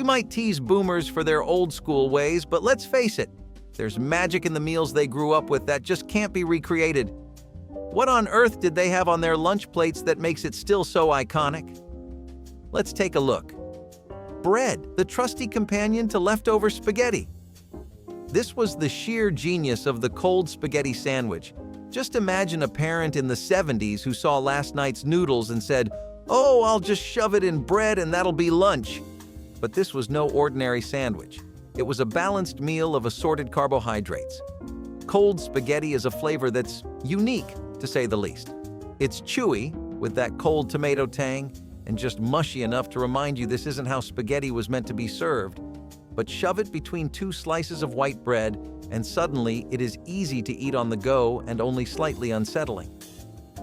might tease boomers for their old-school ways, but let's face it, there's magic in the meals they grew up with that just can't be recreated. What on earth did they have on their lunch plates that makes it still so iconic? Let's take a look. Bread, the trusty companion to leftover spaghetti. This was the sheer genius of the cold spaghetti sandwich. Just imagine a parent in the 70s who saw last night's noodles and said, "Oh, I'll just shove it in bread and that'll be lunch." But this was no ordinary sandwich. It was a balanced meal of assorted carbohydrates. Cold spaghetti is a flavor that's unique, to say the least. It's chewy, with that cold tomato tang, and just mushy enough to remind you this isn't how spaghetti was meant to be served. But shove it between two slices of white bread, and suddenly it is easy to eat on the go and only slightly unsettling.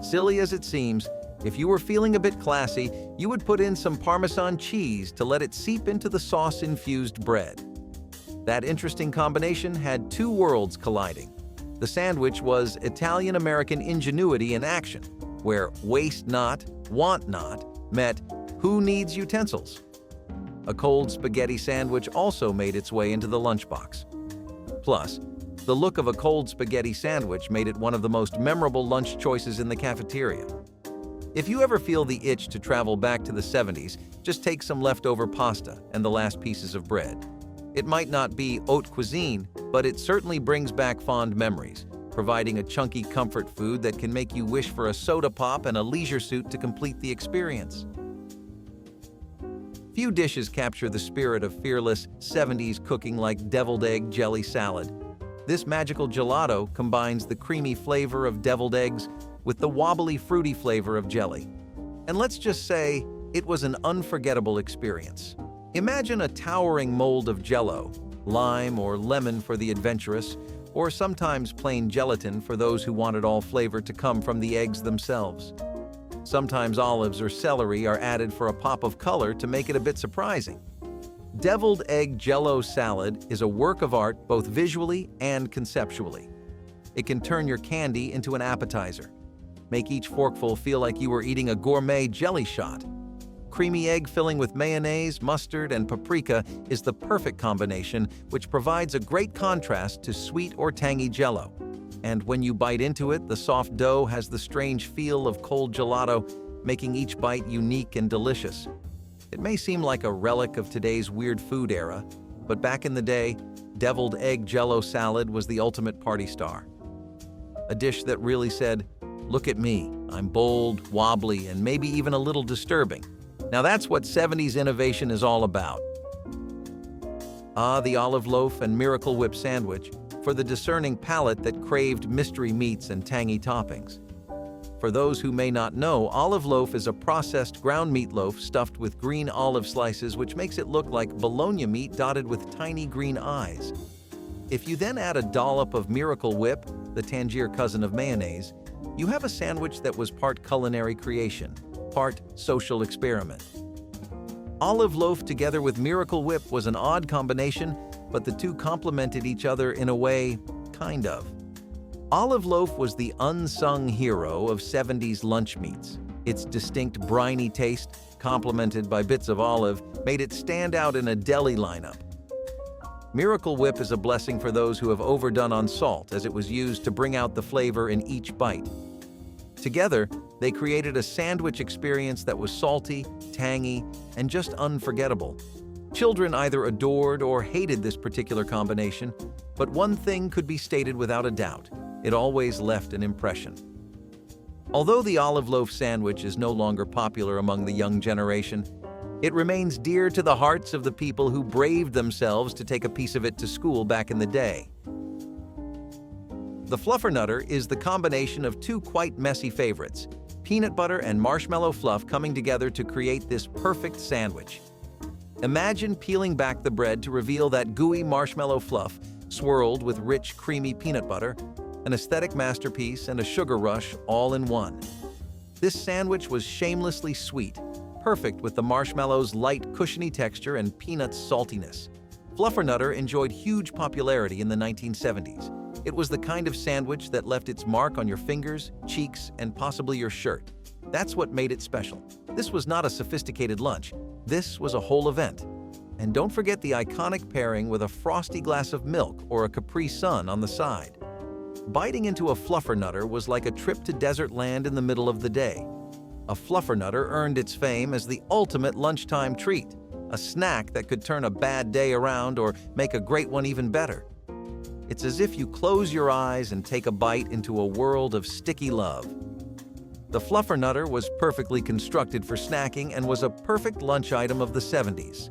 Silly as it seems, if you were feeling a bit classy, you would put in some Parmesan cheese to let it seep into the sauce-infused bread. That interesting combination had two worlds colliding. The sandwich was Italian-American ingenuity in action, where waste not, want not met who needs utensils. A cold spaghetti sandwich also made its way into the lunchbox. Plus, the look of a cold spaghetti sandwich made it one of the most memorable lunch choices in the cafeteria. If you ever feel the itch to travel back to the 70s, just take some leftover pasta and the last pieces of bread. It might not be haute cuisine, but it certainly brings back fond memories, providing a chunky comfort food that can make you wish for a soda pop and a leisure suit to complete the experience. Few dishes capture the spirit of fearless 70s cooking like deviled egg jelly salad. This magical gelato combines the creamy flavor of deviled eggs with the wobbly fruity flavor of jelly. And let's just say, it was an unforgettable experience. Imagine a towering mold of Jell-O, lime or lemon for the adventurous, or sometimes plain gelatin for those who wanted all flavor to come from the eggs themselves. Sometimes olives or celery are added for a pop of color to make it a bit surprising. Deviled egg Jell-O salad is a work of art both visually and conceptually. It can turn your candy into an appetizer. Make each forkful feel like you were eating a gourmet jelly shot. Creamy egg filling with mayonnaise, mustard, and paprika is the perfect combination, which provides a great contrast to sweet or tangy Jell-O. And when you bite into it, the soft dough has the strange feel of cold gelato, making each bite unique and delicious. It may seem like a relic of today's weird food era, but back in the day, deviled egg Jell-O salad was the ultimate party star. A dish that really said, "Look at me, I'm bold, wobbly, and maybe even a little disturbing." Now that's what 70s innovation is all about. The olive loaf and Miracle Whip sandwich, for the discerning palate that craved mystery meats and tangy toppings. For those who may not know, olive loaf is a processed ground meatloaf stuffed with green olive slices, which makes it look like bologna meat dotted with tiny green eyes. If you then add a dollop of Miracle Whip, the Tangier cousin of mayonnaise, you have a sandwich that was part culinary creation, part social experiment. Olive loaf together with Miracle Whip was an odd combination, but the two complemented each other in a way, kind of. Olive loaf was the unsung hero of 70s lunch meats. Its distinct briny taste, complemented by bits of olive, made it stand out in a deli lineup. Miracle Whip is a blessing for those who have overdone on salt, as it was used to bring out the flavor in each bite. Together, they created a sandwich experience that was salty, tangy, and just unforgettable. Children either adored or hated this particular combination, but one thing could be stated without a doubt: it always left an impression. Although the olive loaf sandwich is no longer popular among the young generation, it remains dear to the hearts of the people who braved themselves to take a piece of it to school back in the day. The Fluffernutter is the combination of two quite messy favorites, peanut butter and marshmallow fluff coming together to create this perfect sandwich. Imagine peeling back the bread to reveal that gooey marshmallow fluff swirled with rich, creamy peanut butter, an aesthetic masterpiece and a sugar rush all in one. This sandwich was shamelessly sweet, perfect with the marshmallow's light, cushiony texture and peanuts' saltiness. Fluffernutter enjoyed huge popularity in the 1970s. It was the kind of sandwich that left its mark on your fingers, cheeks, and possibly your shirt. That's what made it special. This was not a sophisticated lunch. This was a whole event. And don't forget the iconic pairing with a frosty glass of milk or a Capri Sun on the side. Biting into a fluffernutter was like a trip to desert land in the middle of the day. A fluffernutter earned its fame as the ultimate lunchtime treat, a snack that could turn a bad day around or make a great one even better. It's as if you close your eyes and take a bite into a world of sticky love. The fluffernutter was perfectly constructed for snacking and was a perfect lunch item of the 70s.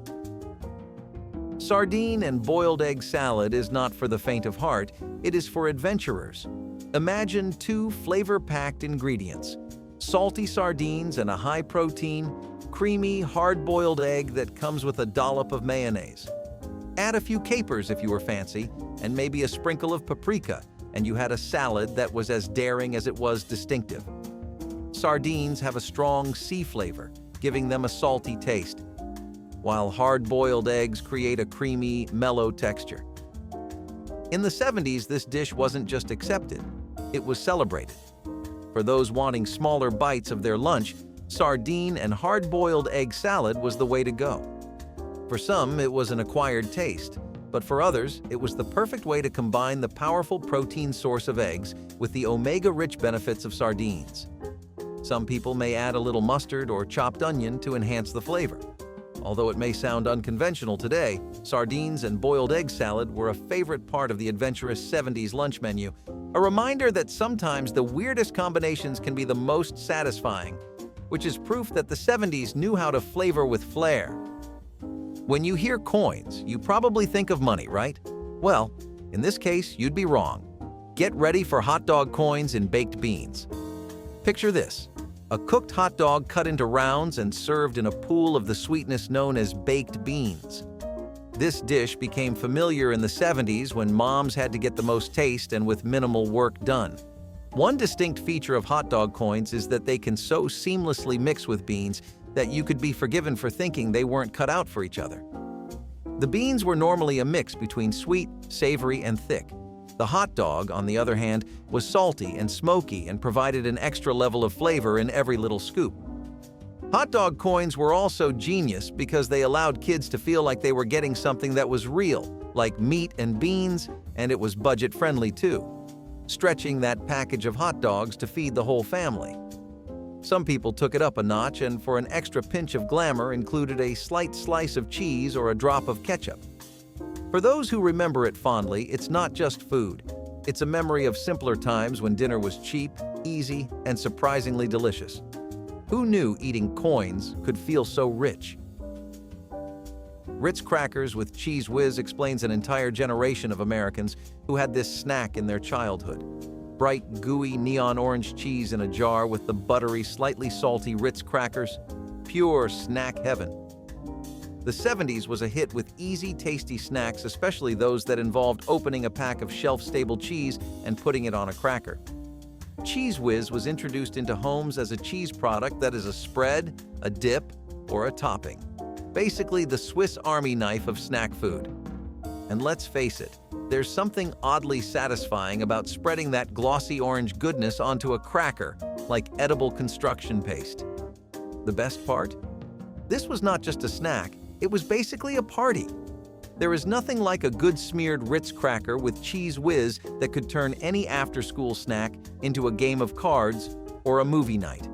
Sardine and boiled egg salad is not for the faint of heart, it is for adventurers. Imagine two flavor-packed ingredients: salty sardines and a high-protein, creamy, hard-boiled egg that comes with a dollop of mayonnaise. Add a few capers if you were fancy, and maybe a sprinkle of paprika, and you had a salad that was as daring as it was distinctive. Sardines have a strong sea flavor, giving them a salty taste, while hard-boiled eggs create a creamy, mellow texture. In the 70s, this dish wasn't just accepted, it was celebrated. For those wanting smaller bites of their lunch, sardine and hard-boiled egg salad was the way to go. For some, it was an acquired taste, but for others, it was the perfect way to combine the powerful protein source of eggs with the omega-rich benefits of sardines. Some people may add a little mustard or chopped onion to enhance the flavor. Although it may sound unconventional today, sardines and boiled egg salad were a favorite part of the adventurous 70s lunch menu, a reminder that sometimes the weirdest combinations can be the most satisfying, which is proof that the 70s knew how to flavor with flair. When you hear coins, you probably think of money, right? Well, in this case, you'd be wrong. Get ready for hot dog coins in baked beans. Picture this: a cooked hot dog cut into rounds and served in a pool of the sweetness known as baked beans. This dish became familiar in the 70s when moms had to get the most taste and with minimal work done. One distinct feature of hot dog coins is that they can so seamlessly mix with beans that you could be forgiven for thinking they weren't cut out for each other. The beans were normally a mix between sweet, savory, and thick. The hot dog, on the other hand, was salty and smoky and provided an extra level of flavor in every little scoop. Hot dog coins were also genius because they allowed kids to feel like they were getting something that was real, like meat and beans, and it was budget-friendly too, stretching that package of hot dogs to feed the whole family. Some people took it up a notch and for an extra pinch of glamour included a slight slice of cheese or a drop of ketchup. For those who remember it fondly, it's not just food. It's a memory of simpler times when dinner was cheap, easy, and surprisingly delicious. Who knew eating coins could feel so rich? Ritz crackers with Cheese Whiz explains an entire generation of Americans who had this snack in their childhood. Bright, gooey, neon orange cheese in a jar with the buttery, slightly salty Ritz crackers. Pure snack heaven. The 70s was a hit with easy, tasty snacks, especially those that involved opening a pack of shelf-stable cheese and putting it on a cracker. Cheese Whiz was introduced into homes as a cheese product that is a spread, a dip, or a topping. Basically, the Swiss Army knife of snack food. And let's face it, there's something oddly satisfying about spreading that glossy orange goodness onto a cracker, like edible construction paste. The best part? This was not just a snack, it was basically a party. There is nothing like a good smeared Ritz cracker with Cheese Whiz that could turn any after-school snack into a game of cards or a movie night.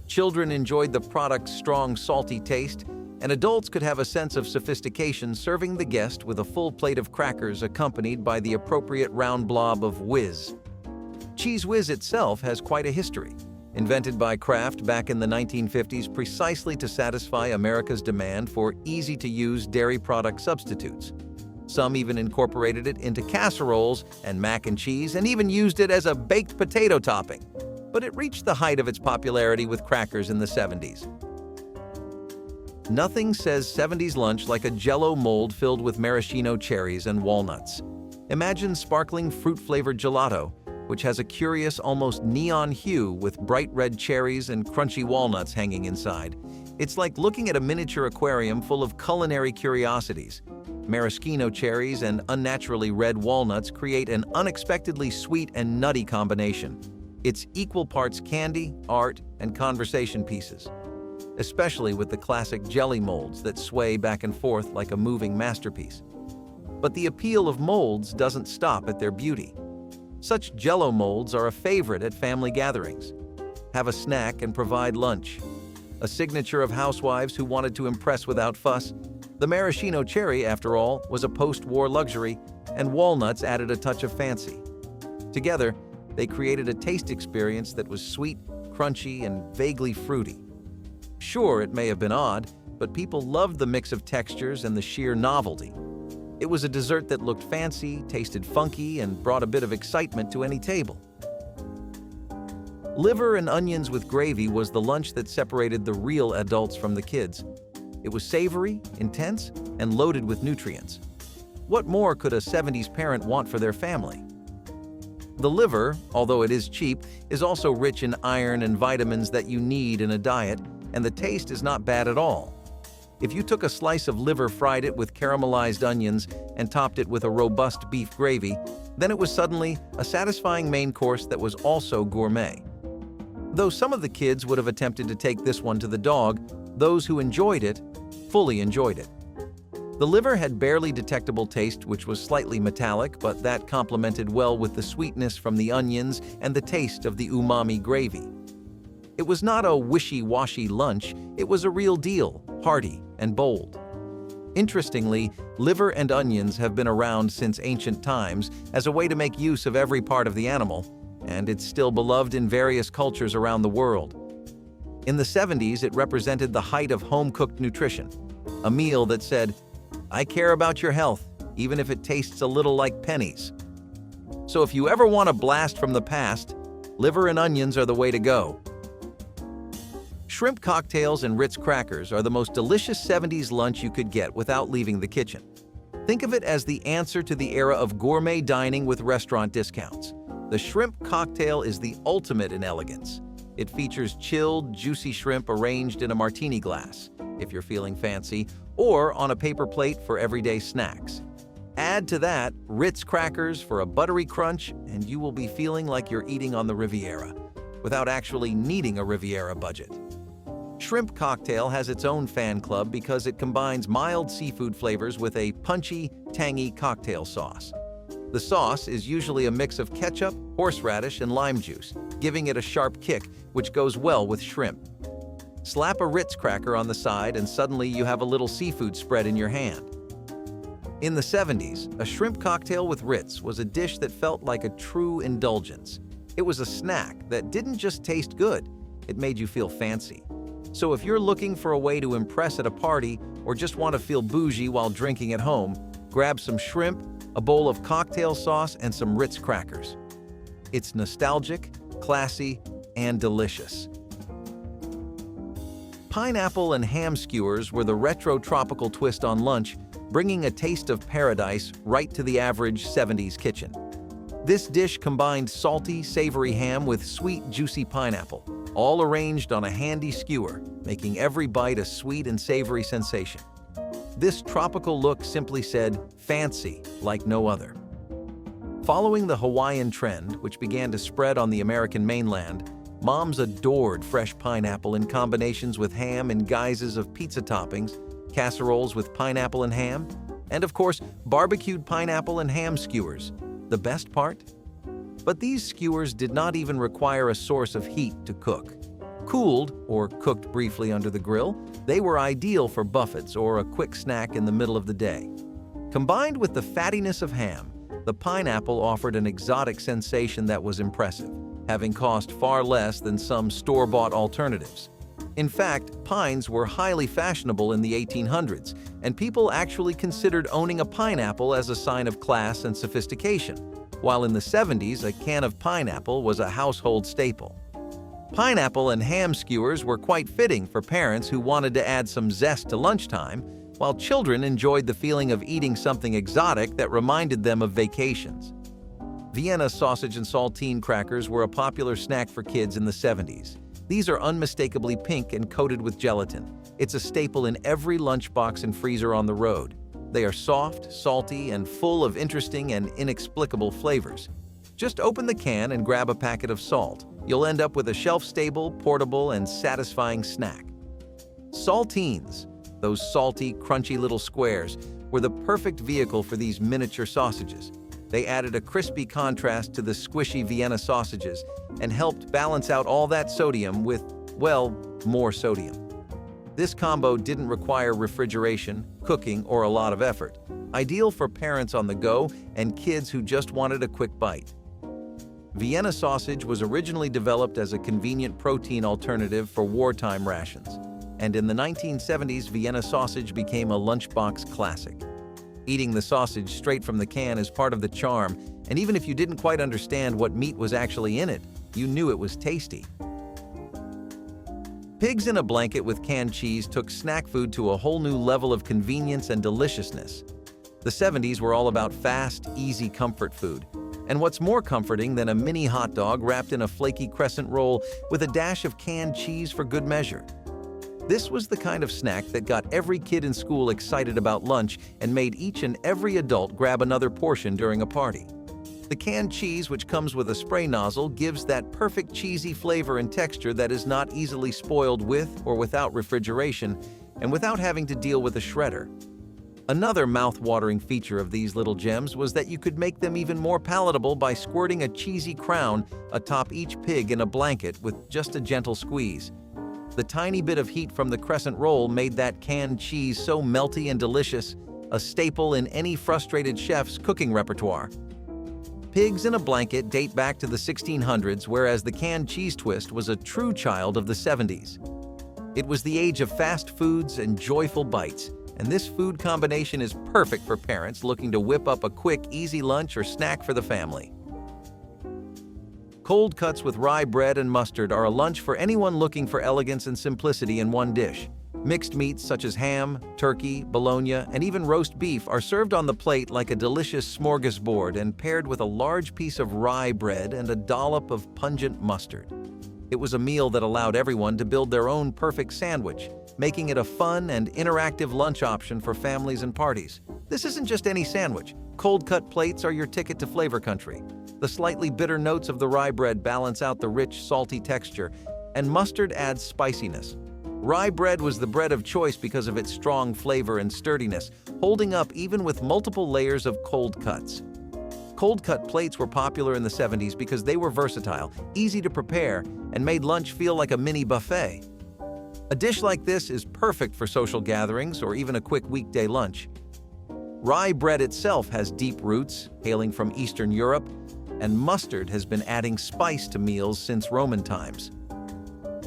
Children enjoyed the product's strong, salty taste, and adults could have a sense of sophistication serving the guest with a full plate of crackers accompanied by the appropriate round blob of whiz. Cheese Whiz itself has quite a history. Invented by Kraft back in the 1950s precisely to satisfy America's demand for easy-to-use dairy product substitutes. Some even incorporated it into casseroles and mac and cheese and even used it as a baked potato topping. But it reached the height of its popularity with crackers in the 70s. Nothing says 70s lunch like a Jell-O mold filled with maraschino cherries and walnuts. Imagine sparkling fruit-flavored gelato, which has a curious, almost neon hue with bright red cherries and crunchy walnuts hanging inside. It's like looking at a miniature aquarium full of culinary curiosities. Maraschino cherries and unnaturally red walnuts create an unexpectedly sweet and nutty combination. It's equal parts candy, art, and conversation pieces. especially with the classic jelly molds that sway back and forth like a moving masterpiece. But the appeal of molds doesn't stop at their beauty. Such Jell-O molds are a favorite at family gatherings. Have a snack and provide lunch. A signature of housewives who wanted to impress without fuss, the maraschino cherry, after all, was a post-war luxury, and walnuts added a touch of fancy. Together, they created a taste experience that was sweet, crunchy, and vaguely fruity. Sure, it may have been odd, but people loved the mix of textures and the sheer novelty. It was a dessert that looked fancy, tasted funky, and brought a bit of excitement to any table. Liver and onions with gravy was the lunch that separated the real adults from the kids. It was savory, intense, and loaded with nutrients. What more could a 70s parent want for their family? The liver, although it is cheap, is also rich in iron and vitamins that you need in a diet, and the taste is not bad at all. If you took a slice of liver, fried it with caramelized onions, and topped it with a robust beef gravy, then it was suddenly a satisfying main course that was also gourmet. Though some of the kids would have attempted to take this one to the dog, those who enjoyed it fully enjoyed it. The liver had barely detectable taste, which was slightly metallic, but that complemented well with the sweetness from the onions and the taste of the umami gravy. It was not a wishy-washy lunch, it was a real deal, hearty and bold. Interestingly, liver and onions have been around since ancient times as a way to make use of every part of the animal, and it's still beloved in various cultures around the world. In the 70s, it represented the height of home-cooked nutrition, a meal that said, "I care about your health, even if it tastes a little like pennies." So if you ever want a blast from the past, liver and onions are the way to go. Shrimp cocktails and Ritz crackers are the most delicious 70s lunch you could get without leaving the kitchen. Think of it as the answer to the era of gourmet dining with restaurant discounts. The shrimp cocktail is the ultimate in elegance. It features chilled, juicy shrimp arranged in a martini glass, if you're feeling fancy, or on a paper plate for everyday snacks. Add to that Ritz crackers for a buttery crunch, and you will be feeling like you're eating on the Riviera, without actually needing a Riviera budget. Shrimp cocktail has its own fan club because it combines mild seafood flavors with a punchy, tangy cocktail sauce. The sauce is usually a mix of ketchup, horseradish, and lime juice, giving it a sharp kick, which goes well with shrimp. Slap a Ritz cracker on the side and suddenly you have a little seafood spread in your hand. In the 70s, a shrimp cocktail with Ritz was a dish that felt like a true indulgence. It was a snack that didn't just taste good, it made you feel fancy. So if you're looking for a way to impress at a party or just want to feel bougie while drinking at home, grab some shrimp, a bowl of cocktail sauce, and some Ritz crackers. It's nostalgic, classy, and delicious. Pineapple and ham skewers were the retro tropical twist on lunch, bringing a taste of paradise right to the average 70s kitchen. This dish combined salty, savory ham with sweet, juicy pineapple, all arranged on a handy skewer, making every bite a sweet and savory sensation. This tropical look simply said, fancy like no other. Following the Hawaiian trend, which began to spread on the American mainland, moms adored fresh pineapple in combinations with ham in guises of pizza toppings, casseroles with pineapple and ham, and of course, barbecued pineapple and ham skewers. The best part? But these skewers did not even require a source of heat to cook. Cooled, or cooked briefly under the grill, they were ideal for buffets or a quick snack in the middle of the day. Combined with the fattiness of ham, the pineapple offered an exotic sensation that was impressive, having cost far less than some store-bought alternatives. In fact, pines were highly fashionable in the 1800s, and people actually considered owning a pineapple as a sign of class and sophistication, while in the 70s, a can of pineapple was a household staple. Pineapple and ham skewers were quite fitting for parents who wanted to add some zest to lunchtime, while children enjoyed the feeling of eating something exotic that reminded them of vacations. Vienna sausage and saltine crackers were a popular snack for kids in the 70s. These are unmistakably pink and coated with gelatin. It's a staple in every lunchbox and freezer on the road. They are soft, salty, and full of interesting and inexplicable flavors. Just open the can and grab a packet of salt. You'll end up with a shelf-stable, portable, and satisfying snack. Saltines, those salty, crunchy little squares, were the perfect vehicle for these miniature sausages. They added a crispy contrast to the squishy Vienna sausages and helped balance out all that sodium with, well, more sodium. This combo didn't require refrigeration, cooking, or a lot of effort. Ideal for parents on the go and kids who just wanted a quick bite. Vienna sausage was originally developed as a convenient protein alternative for wartime rations, and in the 1970s, Vienna sausage became a lunchbox classic. Eating the sausage straight from the can is part of the charm, and even if you didn't quite understand what meat was actually in it, you knew it was tasty. Pigs in a blanket with canned cheese took snack food to a whole new level of convenience and deliciousness. The 70s were all about fast, easy comfort food. And what's more comforting than a mini hot dog wrapped in a flaky crescent roll with a dash of canned cheese for good measure? This was the kind of snack that got every kid in school excited about lunch and made each and every adult grab another portion during a party. The canned cheese, which comes with a spray nozzle, gives that perfect cheesy flavor and texture that is not easily spoiled with or without refrigeration and without having to deal with a shredder. Another mouth-watering feature of these little gems was that you could make them even more palatable by squirting a cheesy crown atop each pig in a blanket with just a gentle squeeze. The tiny bit of heat from the crescent roll made that canned cheese so melty and delicious, a staple in any frustrated chef's cooking repertoire. Pigs in a blanket date back to the 1600s, whereas the canned cheese twist was a true child of the 70s. It was the age of fast foods and joyful bites, and this food combination is perfect for parents looking to whip up a quick, easy lunch or snack for the family. Cold cuts with rye bread and mustard are a lunch for anyone looking for elegance and simplicity in one dish. Mixed meats such as ham, turkey, bologna, and even roast beef are served on the plate like a delicious smorgasbord and paired with a large piece of rye bread and a dollop of pungent mustard. It was a meal that allowed everyone to build their own perfect sandwich, making it a fun and interactive lunch option for families and parties. This isn't just any sandwich. Cold-cut plates are your ticket to flavor country. The slightly bitter notes of the rye bread balance out the rich, salty texture, and mustard adds spiciness. Rye bread was the bread of choice because of its strong flavor and sturdiness, holding up even with multiple layers of cold cuts. Cold-cut plates were popular in the 70s because they were versatile, easy to prepare, and made lunch feel like a mini buffet. A dish like this is perfect for social gatherings or even a quick weekday lunch. Rye bread itself has deep roots, hailing from Eastern Europe, and mustard has been adding spice to meals since Roman times.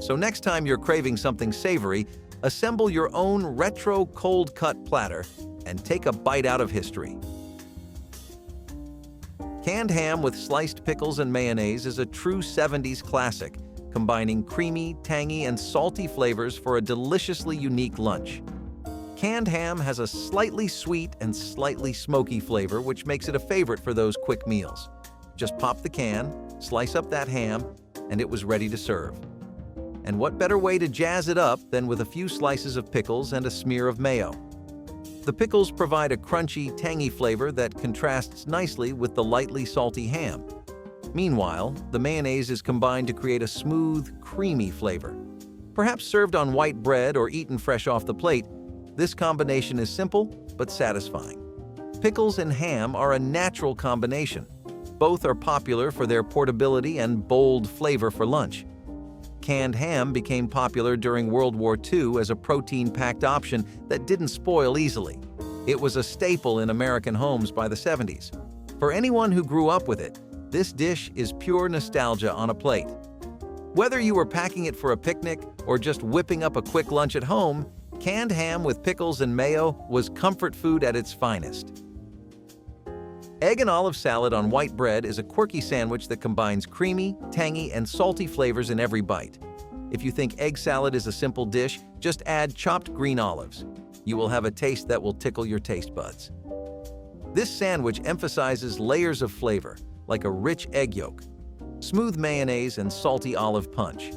So next time you're craving something savory, assemble your own retro cold-cut platter and take a bite out of history. Canned ham with sliced pickles and mayonnaise is a true 70s classic, combining creamy, tangy, and salty flavors for a deliciously unique lunch. Canned ham has a slightly sweet and slightly smoky flavor, which makes it a favorite for those quick meals. Just pop the can, slice up that ham, and it was ready to serve. And what better way to jazz it up than with a few slices of pickles and a smear of mayo? The pickles provide a crunchy, tangy flavor that contrasts nicely with the lightly salty ham. Meanwhile, the mayonnaise is combined to create a smooth, creamy flavor. Perhaps served on white bread or eaten fresh off the plate, this combination is simple but satisfying. Pickles and ham are a natural combination. Both are popular for their portability and bold flavor for lunch. Canned ham became popular during World War II as a protein-packed option that didn't spoil easily. It was a staple in American homes by the 70s. For anyone who grew up with it, this dish is pure nostalgia on a plate. Whether you were packing it for a picnic or just whipping up a quick lunch at home, canned ham with pickles and mayo was comfort food at its finest. Egg and olive salad on white bread is a quirky sandwich that combines creamy, tangy, and salty flavors in every bite. If you think egg salad is a simple dish, just add chopped green olives. You will have a taste that will tickle your taste buds. This sandwich emphasizes layers of flavor, like a rich egg yolk, smooth mayonnaise, and salty olive punch.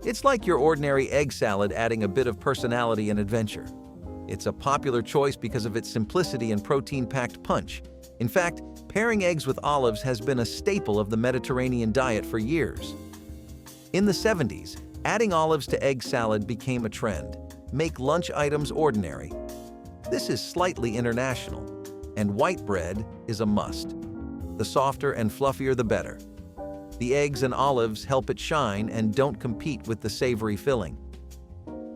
It's like your ordinary egg salad adding a bit of personality and adventure. It's a popular choice because of its simplicity and protein-packed punch. In fact, pairing eggs with olives has been a staple of the Mediterranean diet for years. In the 70s, adding olives to egg salad became a trend. make lunch items ordinary. This is slightly international, and white bread is a must. The softer and fluffier the better. The eggs and olives help it shine and don't compete with the savory filling.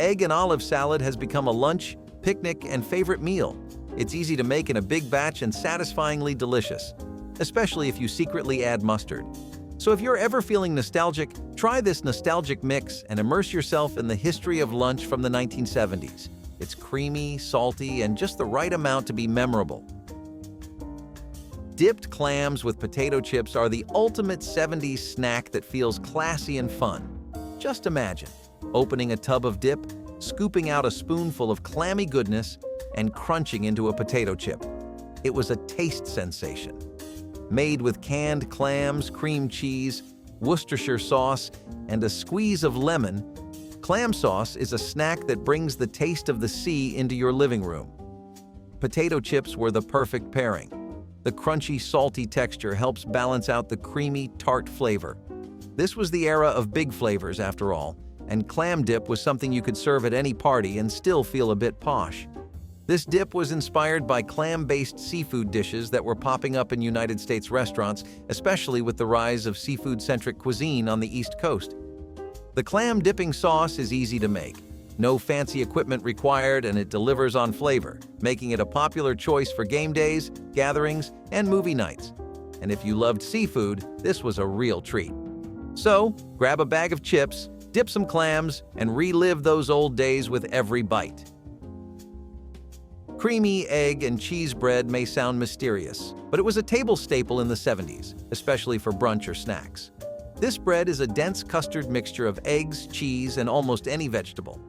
Egg and olive salad has become a lunch, picnic, and favorite meal. It's easy to make in a big batch and satisfyingly delicious, especially if you secretly add mustard. So if you're ever feeling nostalgic, try this nostalgic mix and immerse yourself in the history of lunch from the 1970s. It's creamy, salty, and just the right amount to be memorable. Dipped clams with potato chips are the ultimate 70s snack that feels classy and fun. Just imagine opening a tub of dip, scooping out a spoonful of clammy goodness, and crunching into a potato chip. It was a taste sensation. Made with canned clams, cream cheese, Worcestershire sauce, and a squeeze of lemon, clam sauce is a snack that brings the taste of the sea into your living room. Potato chips were the perfect pairing. The crunchy, salty texture helps balance out the creamy, tart flavor. This was the era of big flavors, after all, and clam dip was something you could serve at any party and still feel a bit posh. This dip was inspired by clam-based seafood dishes that were popping up in United States restaurants, especially with the rise of seafood-centric cuisine on the East Coast. The clam dipping sauce is easy to make. No fancy equipment required, and it delivers on flavor, making it a popular choice for game days, gatherings, and movie nights. And if you loved seafood, this was a real treat. So, grab a bag of chips, dip some clams, and relive those old days with every bite. Creamy egg and cheese bread may sound mysterious, but it was a table staple in the 70s, especially for brunch or snacks. This bread is a dense custard mixture of eggs, cheese, and almost any vegetable.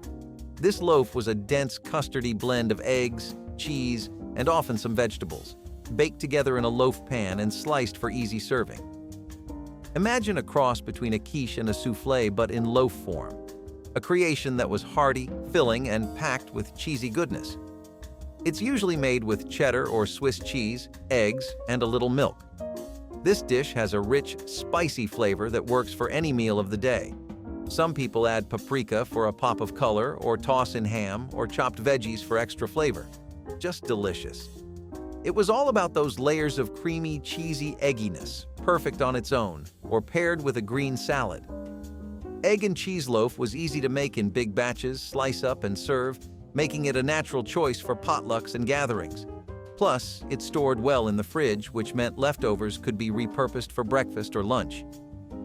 This loaf was a dense custardy blend of eggs, cheese, and often some vegetables, baked together in a loaf pan and sliced for easy serving. Imagine a cross between a quiche and a soufflé, but in loaf form. A creation that was hearty, filling, and packed with cheesy goodness. It's usually made with cheddar or Swiss cheese, eggs, and a little milk. This dish has a rich, spicy flavor that works for any meal of the day. Some people add paprika for a pop of color, or toss in ham or chopped veggies for extra flavor. Just delicious. It was all about those layers of creamy, cheesy egginess, perfect on its own, or paired with a green salad. Egg and cheese loaf was easy to make in big batches, slice up and serve, making it a natural choice for potlucks and gatherings. Plus, it stored well in the fridge, which meant leftovers could be repurposed for breakfast or lunch.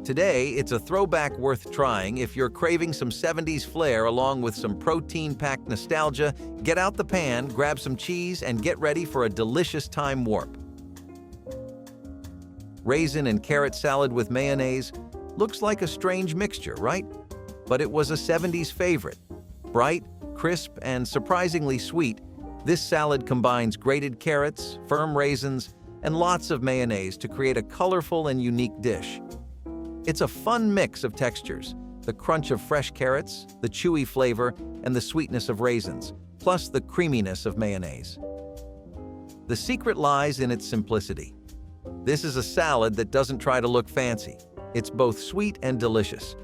Today, it's a throwback worth trying if you're craving some 70s flair along with some protein-packed nostalgia. Get out the pan, grab some cheese, and get ready for a delicious time warp. Raisin and carrot salad with mayonnaise looks like a strange mixture, right? But it was a 70s favorite. Bright, crisp, and surprisingly sweet, this salad combines grated carrots, firm raisins, and lots of mayonnaise to create a colorful and unique dish. It's a fun mix of textures, the crunch of fresh carrots, the chewy flavor, and the sweetness of raisins, plus the creaminess of mayonnaise. The secret lies in its simplicity. This is a salad that doesn't try to look fancy. It's both sweet and delicious.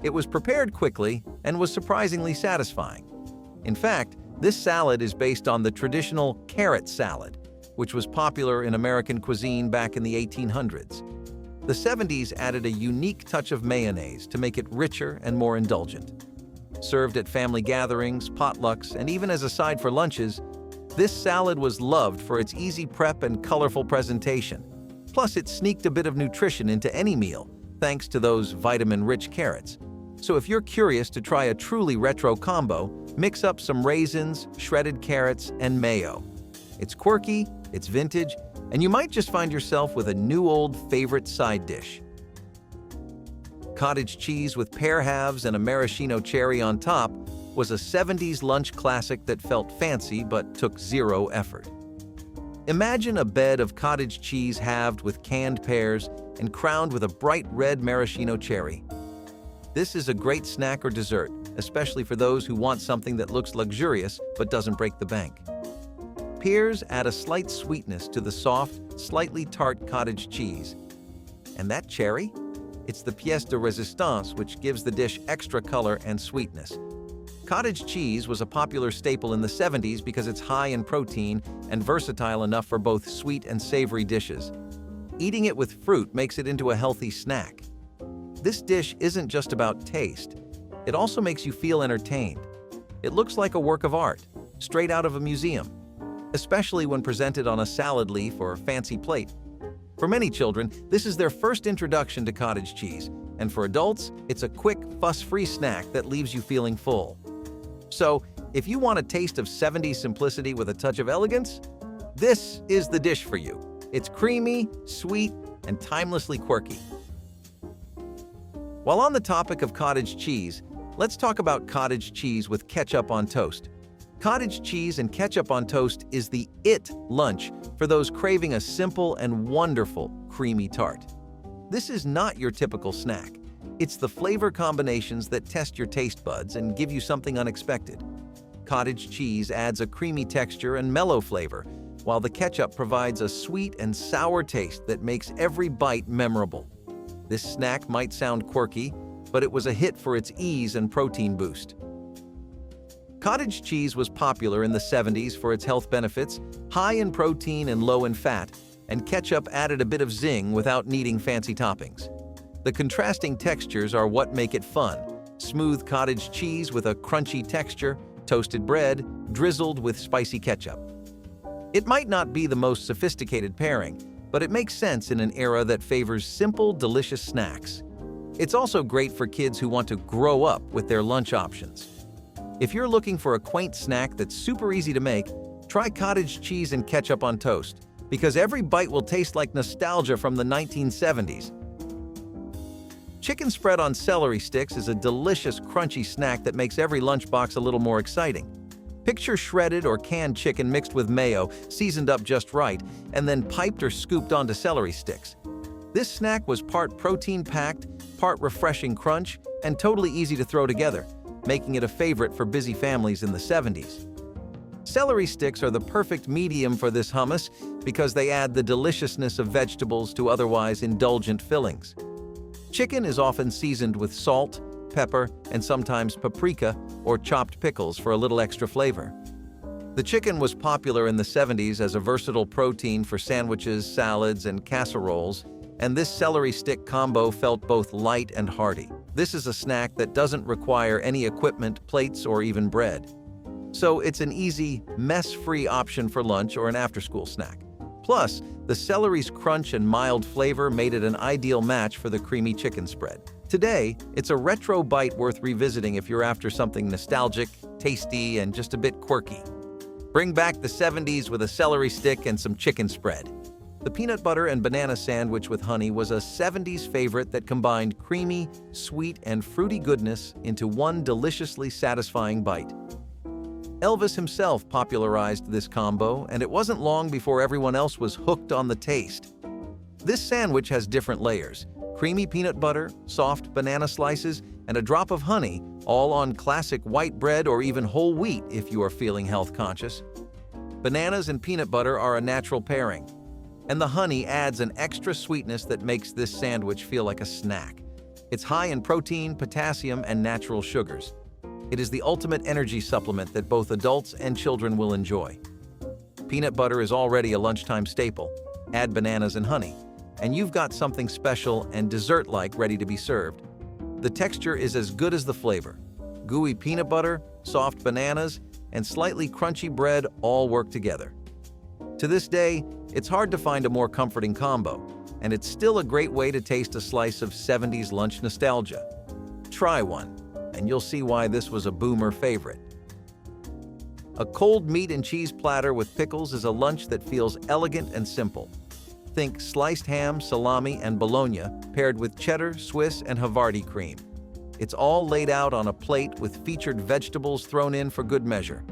It was prepared quickly and was surprisingly satisfying. In fact, this salad is based on the traditional carrot salad, which was popular in American cuisine back in the 1800s. The 70s added a unique touch of mayonnaise to make it richer and more indulgent. Served at family gatherings, potlucks, and even as a side for lunches, this salad was loved for its easy prep and colorful presentation. Plus, it sneaked a bit of nutrition into any meal, thanks to those vitamin-rich carrots. So if you're curious to try a truly retro combo, mix up some raisins, shredded carrots, and mayo. It's quirky, it's vintage, and you might just find yourself with a new old favorite side dish. Cottage cheese with pear halves and a maraschino cherry on top was a 70s lunch classic that felt fancy but took zero effort. Imagine a bed of cottage cheese halved with canned pears and crowned with a bright red maraschino cherry. This is a great snack or dessert, especially for those who want something that looks luxurious but doesn't break the bank. Pears add a slight sweetness to the soft, slightly tart cottage cheese. And that cherry? It's the pièce de résistance, which gives the dish extra color and sweetness. Cottage cheese was a popular staple in the 70s because it's high in protein and versatile enough for both sweet and savory dishes. Eating it with fruit makes it into a healthy snack. This dish isn't just about taste. It also makes you feel entertained. It looks like a work of art, straight out of a museum, especially when presented on a salad leaf or fancy plate. For many children, this is their first introduction to cottage cheese, and for adults, it's a quick, fuss-free snack that leaves you feeling full. So, if you want a taste of 70s simplicity with a touch of elegance, this is the dish for you. It's creamy, sweet, and timelessly quirky. While on the topic of cottage cheese, let's talk about cottage cheese with ketchup on toast. Cottage cheese and ketchup on toast is the it lunch for those craving a simple and wonderful creamy tart. This is not your typical snack. It's the flavor combinations that test your taste buds and give you something unexpected. Cottage cheese adds a creamy texture and mellow flavor, while the ketchup provides a sweet and sour taste that makes every bite memorable. This snack might sound quirky, but it was a hit for its ease and protein boost. Cottage cheese was popular in the 70s for its health benefits, high in protein and low in fat, and ketchup added a bit of zing without needing fancy toppings. The contrasting textures are what make it fun. Smooth cottage cheese with a crunchy texture, toasted bread, drizzled with spicy ketchup. It might not be the most sophisticated pairing, but it makes sense in an era that favors simple, delicious snacks. It's also great for kids who want to grow up with their lunch options. If you're looking for a quaint snack that's super easy to make, try cottage cheese and ketchup on toast, because every bite will taste like nostalgia from the 1970s. Chicken spread on celery sticks is a delicious, crunchy snack that makes every lunchbox a little more exciting. Picture shredded or canned chicken mixed with mayo, seasoned up just right, and then piped or scooped onto celery sticks. This snack was part protein-packed, part refreshing crunch, and totally easy to throw together, making it a favorite for busy families in the 70s. Celery sticks are the perfect medium for this hummus because they add the deliciousness of vegetables to otherwise indulgent fillings. Chicken is often seasoned with salt, pepper, and sometimes paprika or chopped pickles for a little extra flavor. The chicken was popular in the 70s as a versatile protein for sandwiches, salads, and casseroles, and this celery stick combo felt both light and hearty. This is a snack that doesn't require any equipment, plates, or even bread. So it's an easy, mess-free option for lunch or an after-school snack. Plus, the celery's crunch and mild flavor made it an ideal match for the creamy chicken spread. Today, it's a retro bite worth revisiting if you're after something nostalgic, tasty, and just a bit quirky. Bring back the 70s with a celery stick and some chicken spread. The peanut butter and banana sandwich with honey was a 70s favorite that combined creamy, sweet, and fruity goodness into one deliciously satisfying bite. Elvis himself popularized this combo, and it wasn't long before everyone else was hooked on the taste. This sandwich has different layers: creamy peanut butter, soft banana slices, and a drop of honey, all on classic white bread or even whole wheat if you are feeling health conscious. Bananas and peanut butter are a natural pairing, and the honey adds an extra sweetness that makes this sandwich feel like a snack. It's high in protein, potassium, and natural sugars. It is the ultimate energy supplement that both adults and children will enjoy. Peanut butter is already a lunchtime staple. Add bananas and honey, and you've got something special and dessert-like ready to be served. The texture is as good as the flavor. Gooey peanut butter, soft bananas, and slightly crunchy bread all work together. To this day, it's hard to find a more comforting combo, and it's still a great way to taste a slice of 70s lunch nostalgia. Try one, and you'll see why this was a boomer favorite. A cold meat and cheese platter with pickles is a lunch that feels elegant and simple. Think sliced ham, salami, and bologna paired with cheddar, Swiss, and Havarti cream. It's all laid out on a plate with featured vegetables thrown in for good measure.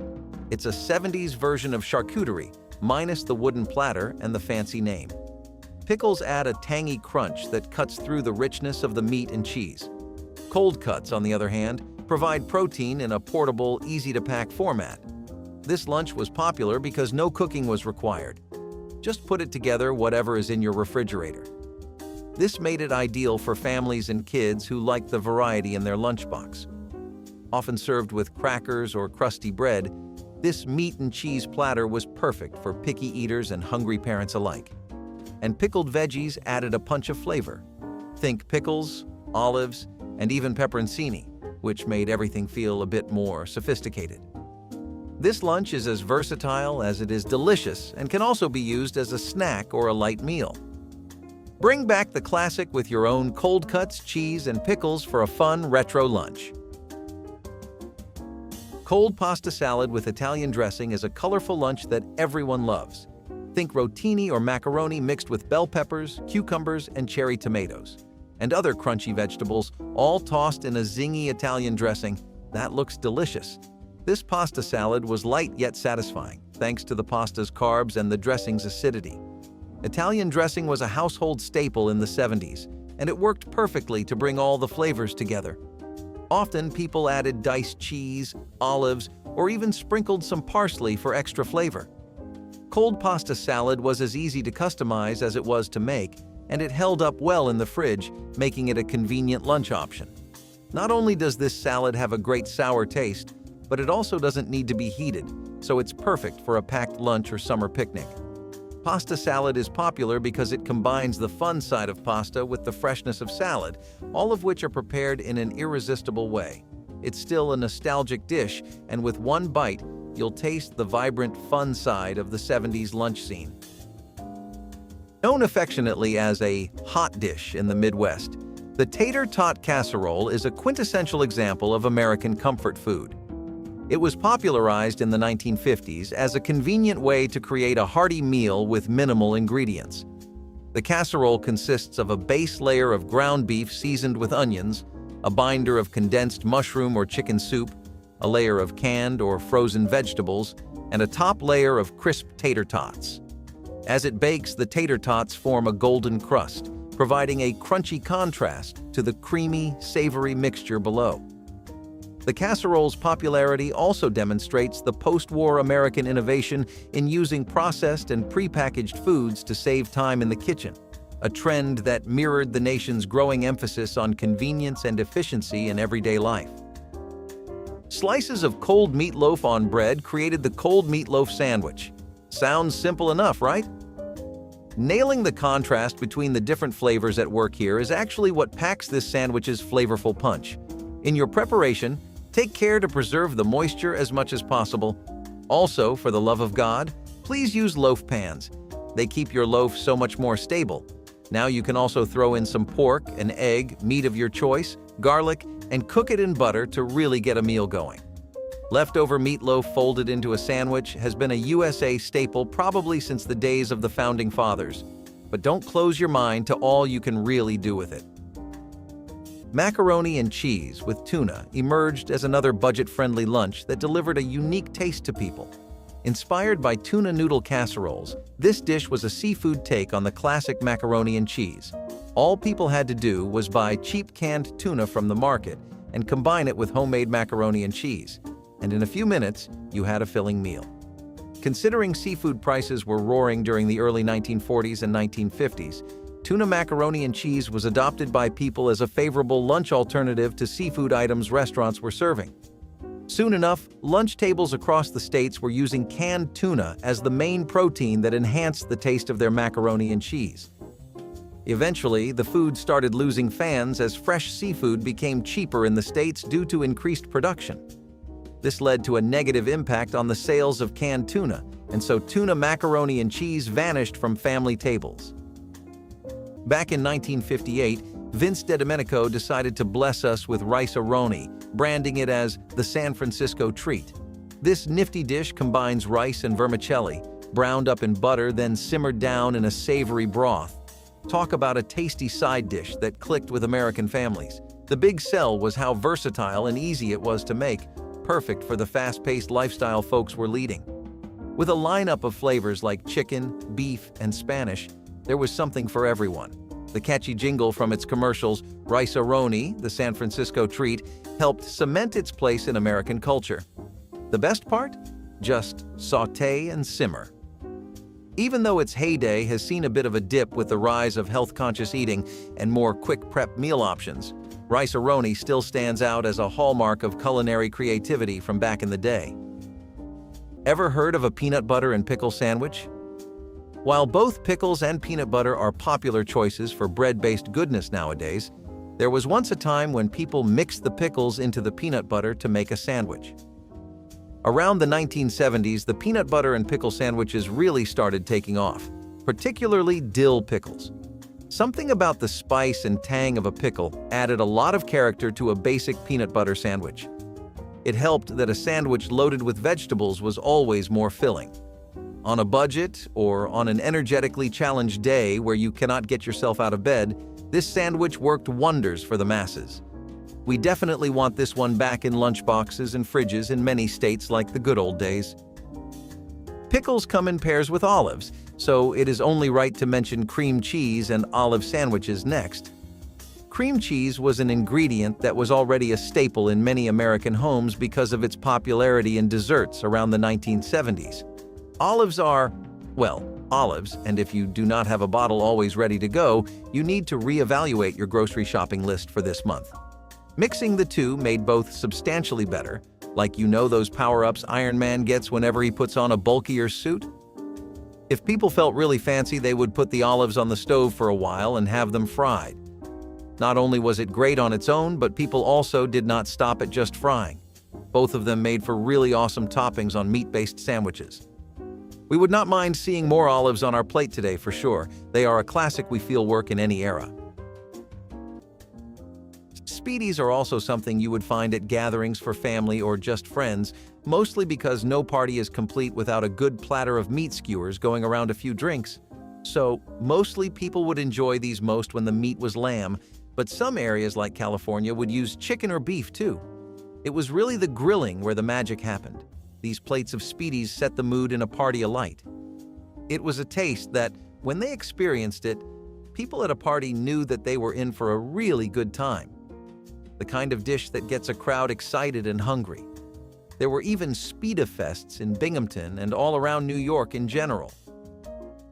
It's a 70s version of charcuterie, minus the wooden platter and the fancy name. Pickles add a tangy crunch that cuts through the richness of the meat and cheese. Cold cuts, on the other hand, provide protein in a portable, easy-to-pack format. This lunch was popular because no cooking was required. Just put it together whatever is in your refrigerator. This made it ideal for families and kids who like the variety in their lunchbox. often served with crackers or crusty bread, this meat and cheese platter was perfect for picky eaters and hungry parents alike. And pickled veggies added a punch of flavor. Think pickles, olives, and even pepperoncini, which made everything feel a bit more sophisticated. This lunch is as versatile as it is delicious and can also be used as a snack or a light meal. Bring back the classic with your own cold cuts, cheese, and pickles for a fun retro lunch. Cold pasta salad with Italian dressing is a colorful lunch that everyone loves. Think rotini or macaroni mixed with bell peppers, cucumbers, and cherry tomatoes, and other crunchy vegetables, all tossed in a zingy Italian dressing. That looks delicious. This pasta salad was light yet satisfying, thanks to the pasta's carbs and the dressing's acidity. Italian dressing was a household staple in the 70s, and it worked perfectly to bring all the flavors together. Often, people added diced cheese, olives, or even sprinkled some parsley for extra flavor. Cold pasta salad was as easy to customize as it was to make, and it held up well in the fridge, making it a convenient lunch option. Not only does this salad have a great sour taste, but it also doesn't need to be heated, so it's perfect for a packed lunch or summer picnic. Pasta salad is popular because it combines the fun side of pasta with the freshness of salad, all of which are prepared in an irresistible way. It's still a nostalgic dish, and with one bite, you'll taste the vibrant, fun side of the 70s lunch scene. Known affectionately as a hot dish in the Midwest, the tater tot casserole is a quintessential example of American comfort food. It was popularized in the 1950s as a convenient way to create a hearty meal with minimal ingredients. The casserole consists of a base layer of ground beef seasoned with onions, a binder of condensed mushroom or chicken soup, a layer of canned or frozen vegetables, and a top layer of crisp tater tots. As it bakes, the tater tots form a golden crust, providing a crunchy contrast to the creamy, savory mixture below. The casserole's popularity also demonstrates the post-war American innovation in using processed and prepackaged foods to save time in the kitchen, a trend that mirrored the nation's growing emphasis on convenience and efficiency in everyday life. Slices of cold meatloaf on bread created the cold meatloaf sandwich. Sounds simple enough, right? Nailing the contrast between the different flavors at work here is actually what packs this sandwich's flavorful punch. In your preparation, take care to preserve the moisture as much as possible. Also, for the love of God, please use loaf pans. They keep your loaf so much more stable. Now you can also throw in some pork, an egg, meat of your choice, garlic, and cook it in butter to really get a meal going. Leftover meatloaf folded into a sandwich has been a USA staple probably since the days of the Founding Fathers. But don't close your mind to all you can really do with it. Macaroni and cheese with tuna emerged as another budget-friendly lunch that delivered a unique taste to people. Inspired by tuna noodle casseroles, this dish was a seafood take on the classic macaroni and cheese. All people had to do was buy cheap canned tuna from the market and combine it with homemade macaroni and cheese. And in a few minutes, you had a filling meal. Considering seafood prices were roaring during the early 1940s and 1950s, tuna macaroni and cheese was adopted by people as a favorable lunch alternative to seafood items restaurants were serving. Soon enough, lunch tables across the states were using canned tuna as the main protein that enhanced the taste of their macaroni and cheese. Eventually, the food started losing fans as fresh seafood became cheaper in the states due to increased production. This led to a negative impact on the sales of canned tuna, and so tuna macaroni and cheese vanished from family tables. Back in 1958, Vince DeDomenico decided to bless us with rice-a-roni, branding it as the San Francisco treat. This nifty dish combines rice and vermicelli, browned up in butter, then simmered down in a savory broth. Talk about a tasty side dish that clicked with American families. The big sell was how versatile and easy it was to make, perfect for the fast-paced lifestyle folks were leading. With a lineup of flavors like chicken, beef, and Spanish, there was something for everyone. The catchy jingle from its commercials, Rice-A-Roni, the San Francisco treat, helped cement its place in American culture. The best part? Just sauté and simmer. Even though its heyday has seen a bit of a dip with the rise of health-conscious eating and more quick-prep meal options, Rice-A-Roni still stands out as a hallmark of culinary creativity from back in the day. Ever heard of a peanut butter and pickle sandwich? While both pickles and peanut butter are popular choices for bread-based goodness nowadays, there was once a time when people mixed the pickles into the peanut butter to make a sandwich. Around the 1970s, the peanut butter and pickle sandwiches really started taking off, particularly dill pickles. Something about the spice and tang of a pickle added a lot of character to a basic peanut butter sandwich. It helped that a sandwich loaded with vegetables was always more filling. On a budget or on an energetically challenged day where you cannot get yourself out of bed, this sandwich worked wonders for the masses. We definitely want this one back in lunchboxes and fridges in many states like the good old days. Pickles come in pairs with olives, so it is only right to mention cream cheese and olive sandwiches next. Cream cheese was an ingredient that was already a staple in many American homes because of its popularity in desserts around the 1970s. Olives are, well, olives, and if you do not have a bottle always ready to go, you need to reevaluate your grocery shopping list for this month. Mixing the two made both substantially better, like those power-ups Iron Man gets whenever he puts on a bulkier suit. If people felt really fancy, they would put the olives on the stove for a while and have them fried. Not only was it great on its own, but people also did not stop at just frying. Both of them made for really awesome toppings on meat-based sandwiches. We would not mind seeing more olives on our plate today for sure. They are a classic we feel work in any era. Speedies are also something you would find at gatherings for family or just friends, mostly because no party is complete without a good platter of meat skewers going around a few drinks. So, mostly people would enjoy these most when the meat was lamb, but some areas like California would use chicken or beef too. It was really the grilling where the magic happened. These plates of Speedies set the mood in a party alight. It was a taste that, when they experienced it, people at a party knew that they were in for a really good time. The kind of dish that gets a crowd excited and hungry. There were even Speedafests in Binghamton and all around New York in general.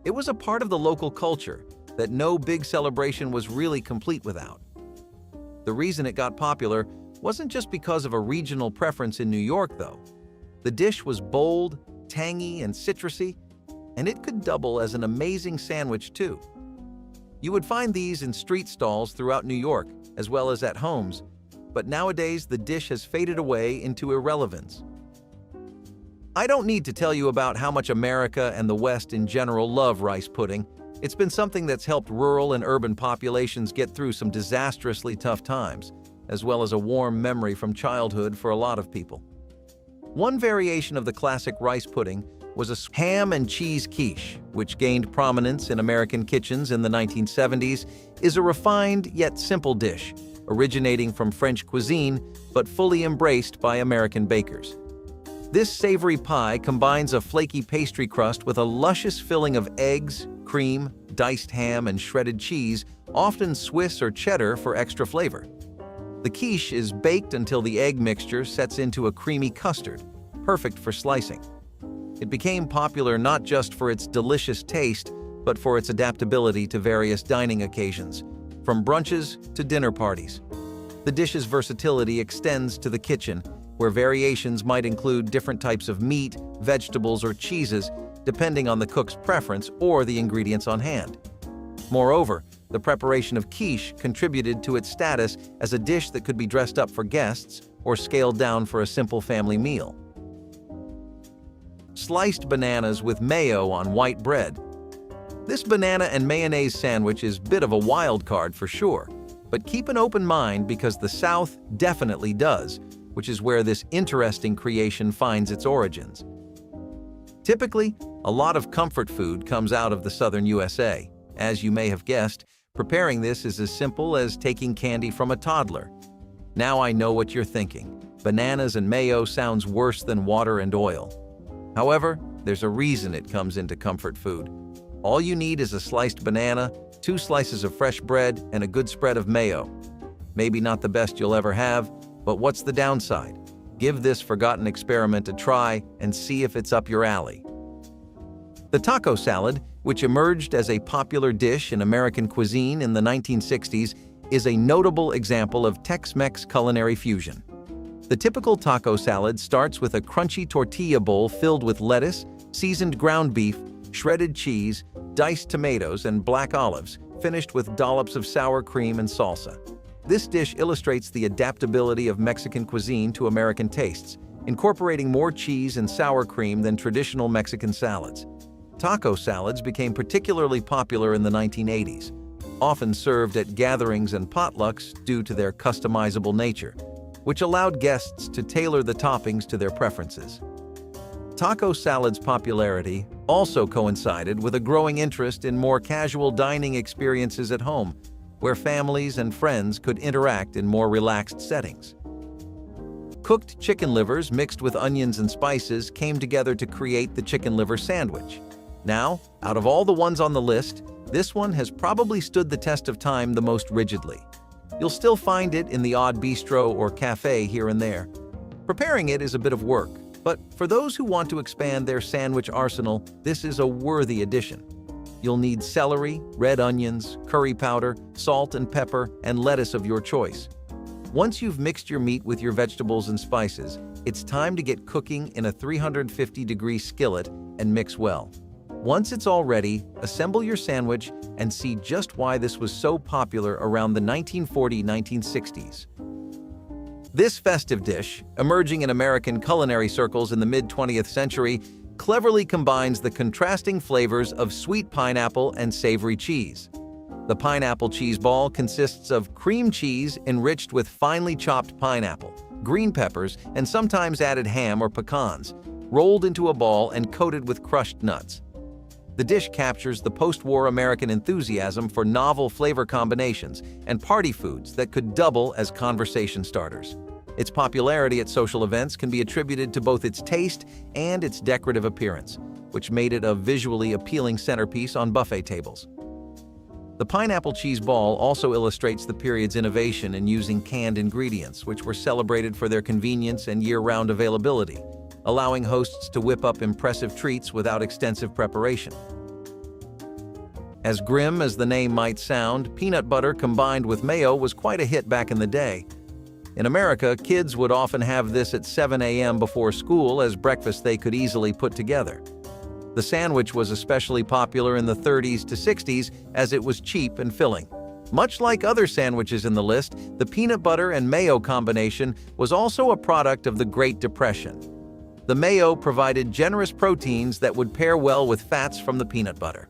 It was a part of the local culture that no big celebration was really complete without. The reason it got popular wasn't just because of a regional preference in New York, though. The dish was bold, tangy, and citrusy, and it could double as an amazing sandwich too. You would find these in street stalls throughout New York, as well as at homes, but nowadays the dish has faded away into irrelevance. I don't need to tell you about how much America and the West in general love rice pudding. It's been something that's helped rural and urban populations get through some disastrously tough times, as well as a warm memory from childhood for a lot of people. One variation of the classic rice pudding was a ham and cheese quiche, which gained prominence in American kitchens in the 1970s, is a refined yet simple dish, originating from French cuisine but fully embraced by American bakers. This savory pie combines a flaky pastry crust with a luscious filling of eggs, cream, diced ham, and shredded cheese, often Swiss or cheddar for extra flavor. The quiche is baked until the egg mixture sets into a creamy custard, perfect for slicing. It became popular not just for its delicious taste, but for its adaptability to various dining occasions, from brunches to dinner parties. The dish's versatility extends to the kitchen, where variations might include different types of meat, vegetables, or cheeses, depending on the cook's preference or the ingredients on hand. Moreover, the preparation of quiche contributed to its status as a dish that could be dressed up for guests or scaled down for a simple family meal. Sliced bananas with mayo on white bread. This banana and mayonnaise sandwich is a bit of a wild card for sure, but keep an open mind because the South definitely does, which is where this interesting creation finds its origins. Typically, a lot of comfort food comes out of the southern USA. As you may have guessed, preparing this is as simple as taking candy from a toddler. Now I know what you're thinking. Bananas and mayo sounds worse than water and oil. However, there's a reason it comes into comfort food. All you need is a sliced banana, 2 slices of fresh bread, and a good spread of mayo. Maybe not the best you'll ever have, but what's the downside? Give this forgotten experiment a try and see if it's up your alley. The taco salad, which emerged as a popular dish in American cuisine in the 1960s, is a notable example of Tex-Mex culinary fusion. The typical taco salad starts with a crunchy tortilla bowl filled with lettuce, seasoned ground beef, shredded cheese, diced tomatoes, and black olives, finished with dollops of sour cream and salsa. This dish illustrates the adaptability of Mexican cuisine to American tastes, incorporating more cheese and sour cream than traditional Mexican salads. Taco salads became particularly popular in the 1980s, often served at gatherings and potlucks due to their customizable nature, which allowed guests to tailor the toppings to their preferences. Taco salad's popularity also coincided with a growing interest in more casual dining experiences at home, where families and friends could interact in more relaxed settings. Cooked chicken livers mixed with onions and spices came together to create the chicken liver sandwich. Now, out of all the ones on the list, this one has probably stood the test of time the most rigidly. You'll still find it in the odd bistro or cafe here and there. Preparing it is a bit of work, but for those who want to expand their sandwich arsenal, this is a worthy addition. You'll need celery, red onions, curry powder, salt and pepper, and lettuce of your choice. Once you've mixed your meat with your vegetables and spices, it's time to get cooking in a 350-degree skillet and mix well. Once it's all ready, assemble your sandwich and see just why this was so popular around the 1940-1960s. This festive dish, emerging in American culinary circles in the mid-20th century, cleverly combines the contrasting flavors of sweet pineapple and savory cheese. The pineapple cheese ball consists of cream cheese enriched with finely chopped pineapple, green peppers, and sometimes added ham or pecans, rolled into a ball and coated with crushed nuts. The dish captures the post-war American enthusiasm for novel flavor combinations and party foods that could double as conversation starters. Its popularity at social events can be attributed to both its taste and its decorative appearance, which made it a visually appealing centerpiece on buffet tables. The pineapple cheese ball also illustrates the period's innovation in using canned ingredients, which were celebrated for their convenience and year-round availability, allowing hosts to whip up impressive treats without extensive preparation. As grim as the name might sound, peanut butter combined with mayo was quite a hit back in the day. In America, kids would often have this at 7 a.m. before school as breakfast they could easily put together. The sandwich was especially popular in the 30s to 60s as it was cheap and filling. Much like other sandwiches in the list, the peanut butter and mayo combination was also a product of the Great Depression. The mayo provided generous proteins that would pair well with fats from the peanut butter.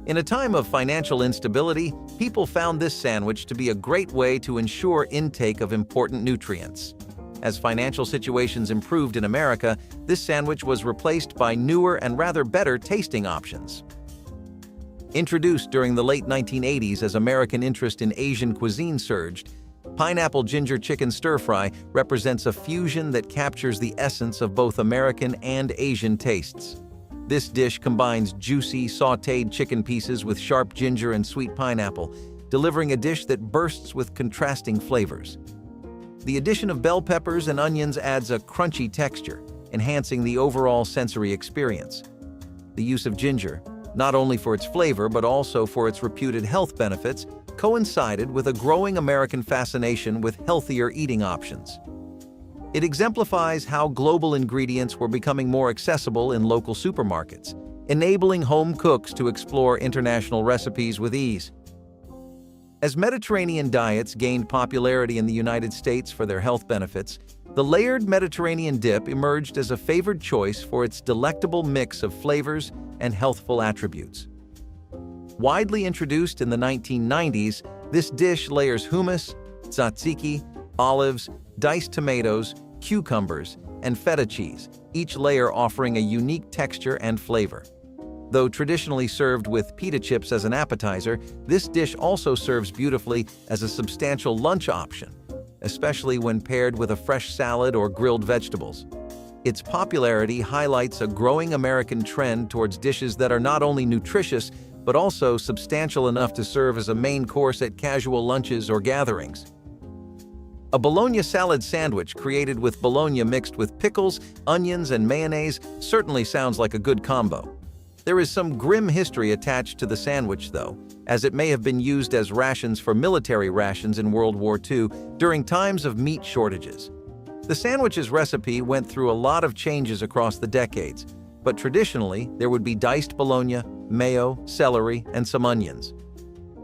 In a time of financial instability, people found this sandwich to be a great way to ensure intake of important nutrients. As financial situations improved in America, this sandwich was replaced by newer and rather better-tasting options. Introduced during the late 1980s as American interest in Asian cuisine surged, pineapple ginger chicken stir-fry represents a fusion that captures the essence of both American and Asian tastes. This dish combines juicy, sautéed chicken pieces with sharp ginger and sweet pineapple, delivering a dish that bursts with contrasting flavors. The addition of bell peppers and onions adds a crunchy texture, enhancing the overall sensory experience. The use of ginger, not only for its flavor but also for its reputed health benefits, coincided with a growing American fascination with healthier eating options. It exemplifies how global ingredients were becoming more accessible in local supermarkets, enabling home cooks to explore international recipes with ease. As Mediterranean diets gained popularity in the United States for their health benefits, the layered Mediterranean dip emerged as a favored choice for its delectable mix of flavors and healthful attributes. Widely introduced in the 1990s, this dish layers hummus, tzatziki, olives, diced tomatoes, cucumbers, and feta cheese, each layer offering a unique texture and flavor. Though traditionally served with pita chips as an appetizer, this dish also serves beautifully as a substantial lunch option, especially when paired with a fresh salad or grilled vegetables. Its popularity highlights a growing American trend towards dishes that are not only nutritious, but also substantial enough to serve as a main course at casual lunches or gatherings. A bologna salad sandwich created with bologna mixed with pickles, onions, and mayonnaise certainly sounds like a good combo. There is some grim history attached to the sandwich, though, as it may have been used as rations for military rations in World War II during times of meat shortages. The sandwich's recipe went through a lot of changes across the decades, but traditionally there would be diced bologna, mayo, celery, and some onions.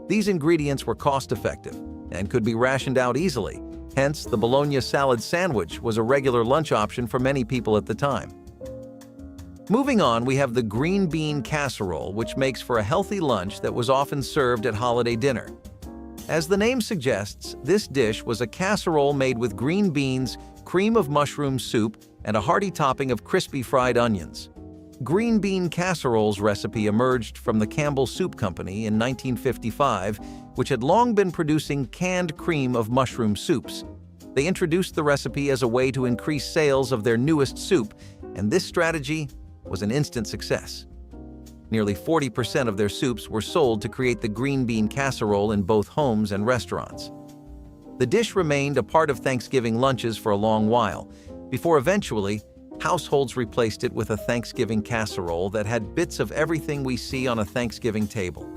These ingredients were cost-effective and could be rationed out easily, hence the bologna salad sandwich was a regular lunch option for many people at the time. Moving on, we have the green bean casserole, which makes for a healthy lunch that was often served at holiday dinner. As the name suggests, this dish was a casserole made with green beans, cream of mushroom soup, and a hearty topping of crispy fried onions. Green bean casserole's recipe emerged from the Campbell Soup Company in 1955, which had long been producing canned cream of mushroom soups. They introduced the recipe as a way to increase sales of their newest soup, and this strategy was an instant success. Nearly 40% of their soups were sold to create the green bean casserole in both homes and restaurants. The dish remained a part of Thanksgiving lunches for a long while, before eventually households replaced it with a Thanksgiving casserole that had bits of everything we see on a Thanksgiving table.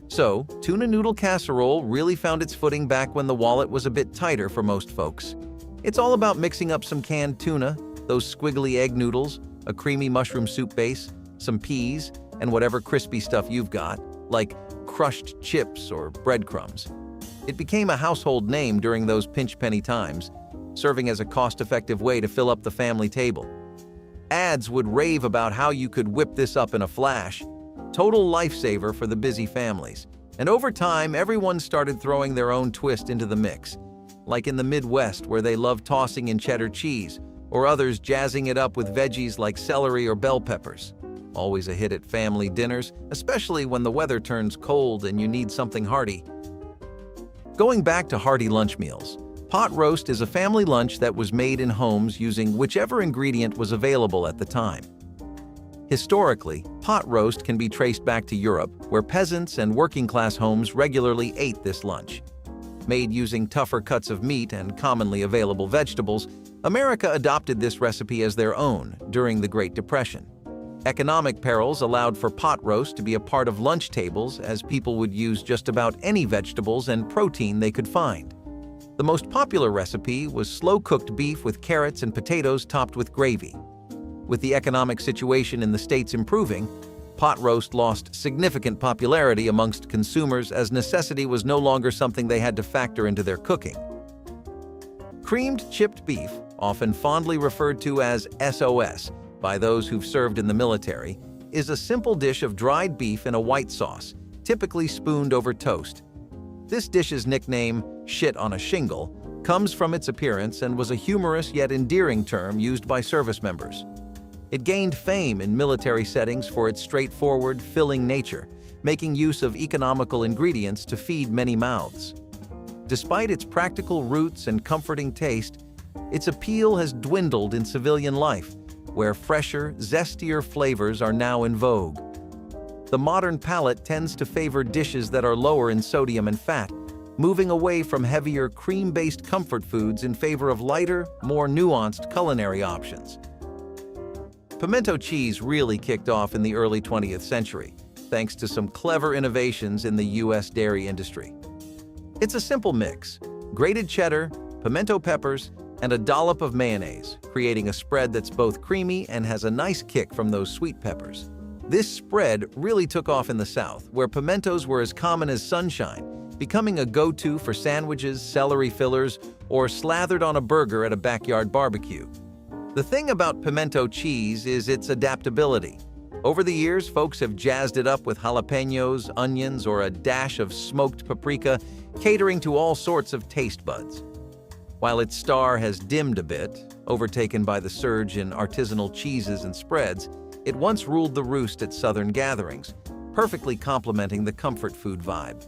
So, tuna noodle casserole really found its footing back when the wallet was a bit tighter for most folks. It's all about mixing up some canned tuna, those squiggly egg noodles, a creamy mushroom soup base, some peas, and whatever crispy stuff you've got, like crushed chips or breadcrumbs. It became a household name during those pinch penny times, serving as a cost-effective way to fill up the family table. Ads would rave about how you could whip this up in a flash. Total lifesaver for the busy families. And over time, everyone started throwing their own twist into the mix, like in the Midwest where they love tossing in cheddar cheese, or others jazzing it up with veggies like celery or bell peppers. Always a hit at family dinners, especially when the weather turns cold and you need something hearty. Going back to hearty lunch meals, pot roast is a family lunch that was made in homes using whichever ingredient was available at the time. Historically, pot roast can be traced back to Europe, where peasants and working-class homes regularly ate this lunch. Made using tougher cuts of meat and commonly available vegetables, America adopted this recipe as their own during the Great Depression. Economic perils allowed for pot roast to be a part of lunch tables, as people would use just about any vegetables and protein they could find. The most popular recipe was slow-cooked beef with carrots and potatoes topped with gravy. With the economic situation in the States improving, pot roast lost significant popularity amongst consumers as necessity was no longer something they had to factor into their cooking. Creamed chipped beef, often fondly referred to as SOS by those who've served in the military, is a simple dish of dried beef in a white sauce, typically spooned over toast. This dish's nickname, "shit on a shingle," comes from its appearance and was a humorous yet endearing term used by service members. It gained fame in military settings for its straightforward, filling nature, making use of economical ingredients to feed many mouths. Despite its practical roots and comforting taste, its appeal has dwindled in civilian life, where fresher, zestier flavors are now in vogue. The modern palate tends to favor dishes that are lower in sodium and fat, moving away from heavier, cream-based comfort foods in favor of lighter, more nuanced culinary options. Pimento cheese really kicked off in the early 20th century, thanks to some clever innovations in the U.S. dairy industry. It's a simple mix: grated cheddar, pimento peppers, and a dollop of mayonnaise, creating a spread that's both creamy and has a nice kick from those sweet peppers. This spread really took off in the South, where pimentos were as common as sunshine, becoming a go-to for sandwiches, celery fillers, or slathered on a burger at a backyard barbecue. The thing about pimento cheese is its adaptability. Over the years, folks have jazzed it up with jalapenos, onions, or a dash of smoked paprika, catering to all sorts of taste buds. While its star has dimmed a bit, overtaken by the surge in artisanal cheeses and spreads, it once ruled the roost at Southern gatherings, perfectly complementing the comfort food vibe.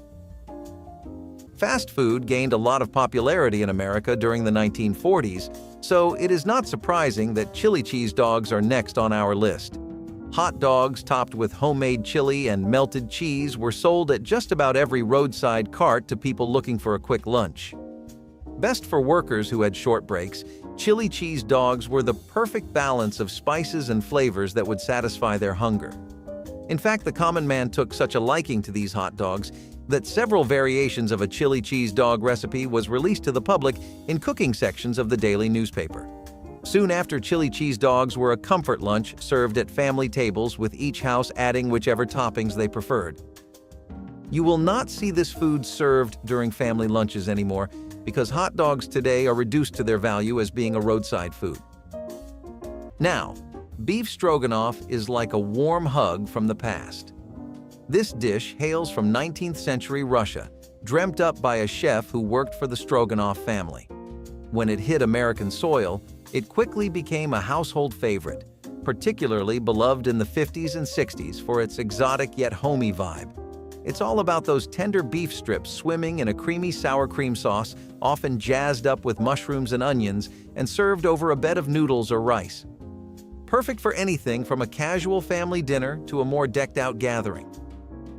Fast food gained a lot of popularity in America during the 1940s, so it is not surprising that chili cheese dogs are next on our list. Hot dogs topped with homemade chili and melted cheese were sold at just about every roadside cart to people looking for a quick lunch. Best for workers who had short breaks, chili cheese dogs were the perfect balance of spices and flavors that would satisfy their hunger. In fact, the common man took such a liking to these hot dogs that several variations of a chili cheese dog recipe was released to the public in cooking sections of the daily newspaper. Soon after, chili cheese dogs were a comfort lunch served at family tables, with each house adding whichever toppings they preferred. You will not see this food served during family lunches anymore because hot dogs today are reduced to their value as being a roadside food. Now, beef stroganoff is like a warm hug from the past. This dish hails from 19th century Russia, dreamt up by a chef who worked for the Stroganoff family. When it hit American soil, it quickly became a household favorite, particularly beloved in the 50s and 60s for its exotic yet homey vibe. It's all about those tender beef strips swimming in a creamy sour cream sauce, often jazzed up with mushrooms and onions, and served over a bed of noodles or rice. Perfect for anything from a casual family dinner to a more decked-out gathering.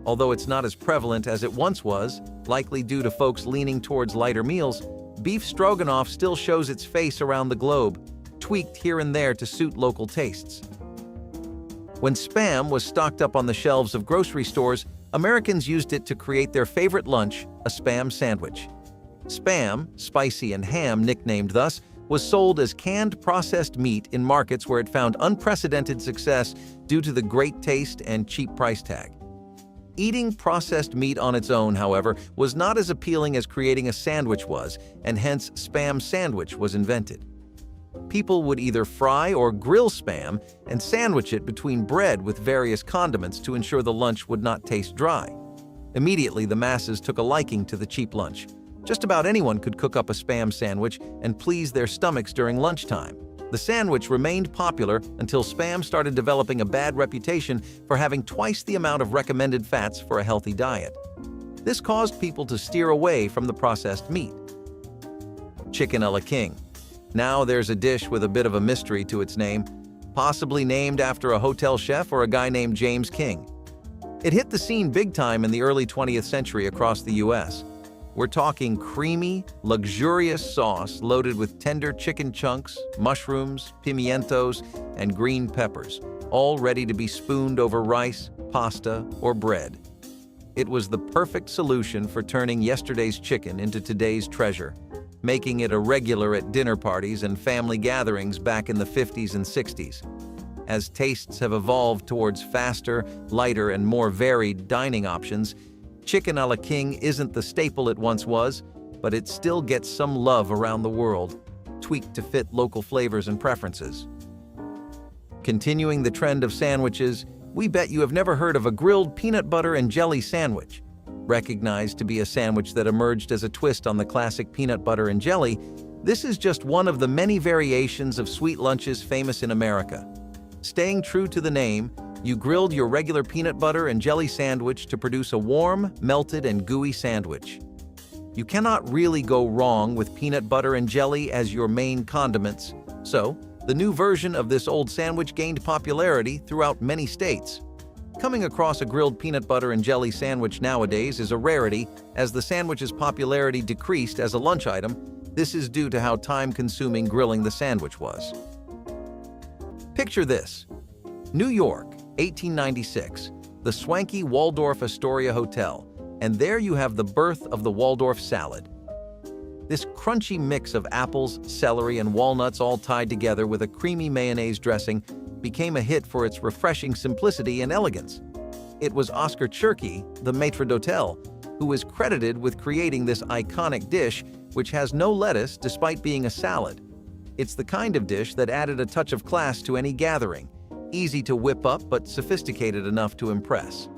Although it's not as prevalent as it once was, likely due to folks leaning towards lighter meals, beef stroganoff still shows its face around the globe, tweaked here and there to suit local tastes. When Spam was stocked up on the shelves of grocery stores, Americans used it to create their favorite lunch, a Spam sandwich. Spam, spicy and ham nicknamed thus, was sold as canned processed meat in markets where it found unprecedented success due to the great taste and cheap price tag. Eating processed meat on its own, however, was not as appealing as creating a sandwich was, and hence Spam sandwich was invented. People would either fry or grill Spam and sandwich it between bread with various condiments to ensure the lunch would not taste dry. Immediately, the masses took a liking to the cheap lunch. Just about anyone could cook up a Spam sandwich and please their stomachs during lunchtime. The sandwich remained popular until Spam started developing a bad reputation for having twice the amount of recommended fats for a healthy diet. This caused people to steer away from the processed meat. Chicken a la king. Now there's a dish with a bit of a mystery to its name, possibly named after a hotel chef or a guy named James King. It hit the scene big time in the early 20th century across the US. We're talking creamy, luxurious sauce loaded with tender chicken chunks, mushrooms, pimientos, and green peppers, all ready to be spooned over rice, pasta, or bread. It was the perfect solution for turning yesterday's chicken into today's treasure, making it a regular at dinner parties and family gatherings back in the 50s and 60s. As tastes have evolved towards faster, lighter, and more varied dining options, chicken a la king isn't the staple it once was, but it still gets some love around the world, tweaked to fit local flavors and preferences. Continuing the trend of sandwiches, we bet you have never heard of a grilled peanut butter and jelly sandwich. Recognized to be a sandwich that emerged as a twist on the classic peanut butter and jelly, this is just one of the many variations of sweet lunches famous in America. Staying true to the name, you grilled your regular peanut butter and jelly sandwich to produce a warm, melted, and gooey sandwich. You cannot really go wrong with peanut butter and jelly as your main condiments, so the new version of this old sandwich gained popularity throughout many states. Coming across a grilled peanut butter and jelly sandwich nowadays is a rarity, as the sandwich's popularity decreased as a lunch item. This is due to how time-consuming grilling the sandwich was. Picture this: New York, 1896, the swanky Waldorf Astoria Hotel, and there you have the birth of the Waldorf salad. This crunchy mix of apples, celery, and walnuts all tied together with a creamy mayonnaise dressing became a hit for its refreshing simplicity and elegance. It was Oscar Cherky, the maître d'hôtel, who is credited with creating this iconic dish, which has no lettuce despite being a salad. It's the kind of dish that added a touch of class to any gathering, easy to whip up but sophisticated enough to impress.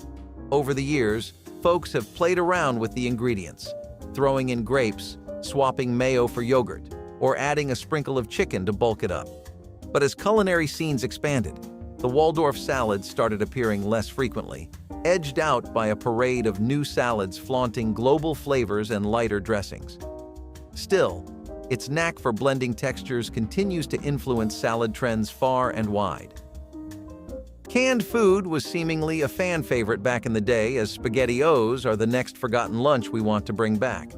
Over the years, folks have played around with the ingredients, throwing in grapes, swapping mayo for yogurt, or adding a sprinkle of chicken to bulk it up. But as culinary scenes expanded, the Waldorf salad started appearing less frequently, edged out by a parade of new salads flaunting global flavors and lighter dressings. Still, its knack for blending textures continues to influence salad trends far and wide. Canned food was seemingly a fan favorite back in the day, as SpaghettiOs are the next forgotten lunch we want to bring back.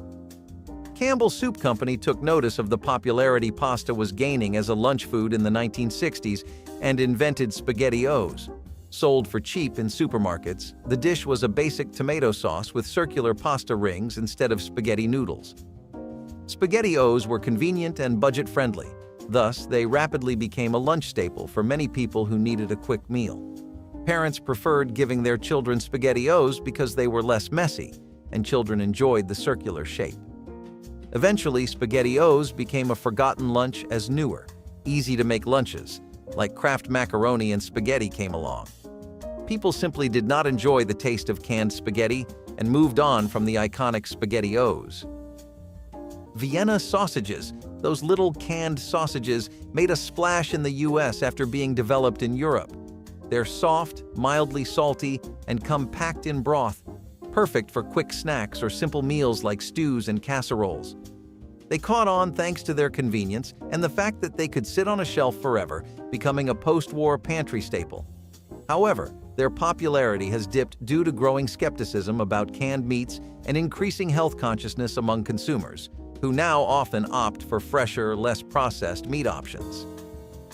Campbell Soup Company took notice of the popularity pasta was gaining as a lunch food in the 1960s and invented SpaghettiOs. Sold for cheap in supermarkets, the dish was a basic tomato sauce with circular pasta rings instead of spaghetti noodles. SpaghettiOs were convenient and budget-friendly. Thus, they rapidly became a lunch staple for many people who needed a quick meal. Parents preferred giving their children SpaghettiOs because they were less messy, and children enjoyed the circular shape. Eventually, SpaghettiOs became a forgotten lunch as newer, easy-to-make lunches, like Kraft macaroni and spaghetti, came along. People simply did not enjoy the taste of canned spaghetti and moved on from the iconic SpaghettiOs. Vienna sausages, those little canned sausages, made a splash in the US after being developed in Europe. They're soft, mildly salty, and come packed in broth, perfect for quick snacks or simple meals like stews and casseroles. They caught on thanks to their convenience and the fact that they could sit on a shelf forever, becoming a post-war pantry staple. However, their popularity has dipped due to growing skepticism about canned meats and increasing health consciousness among consumers, who now often opt for fresher, less processed meat options.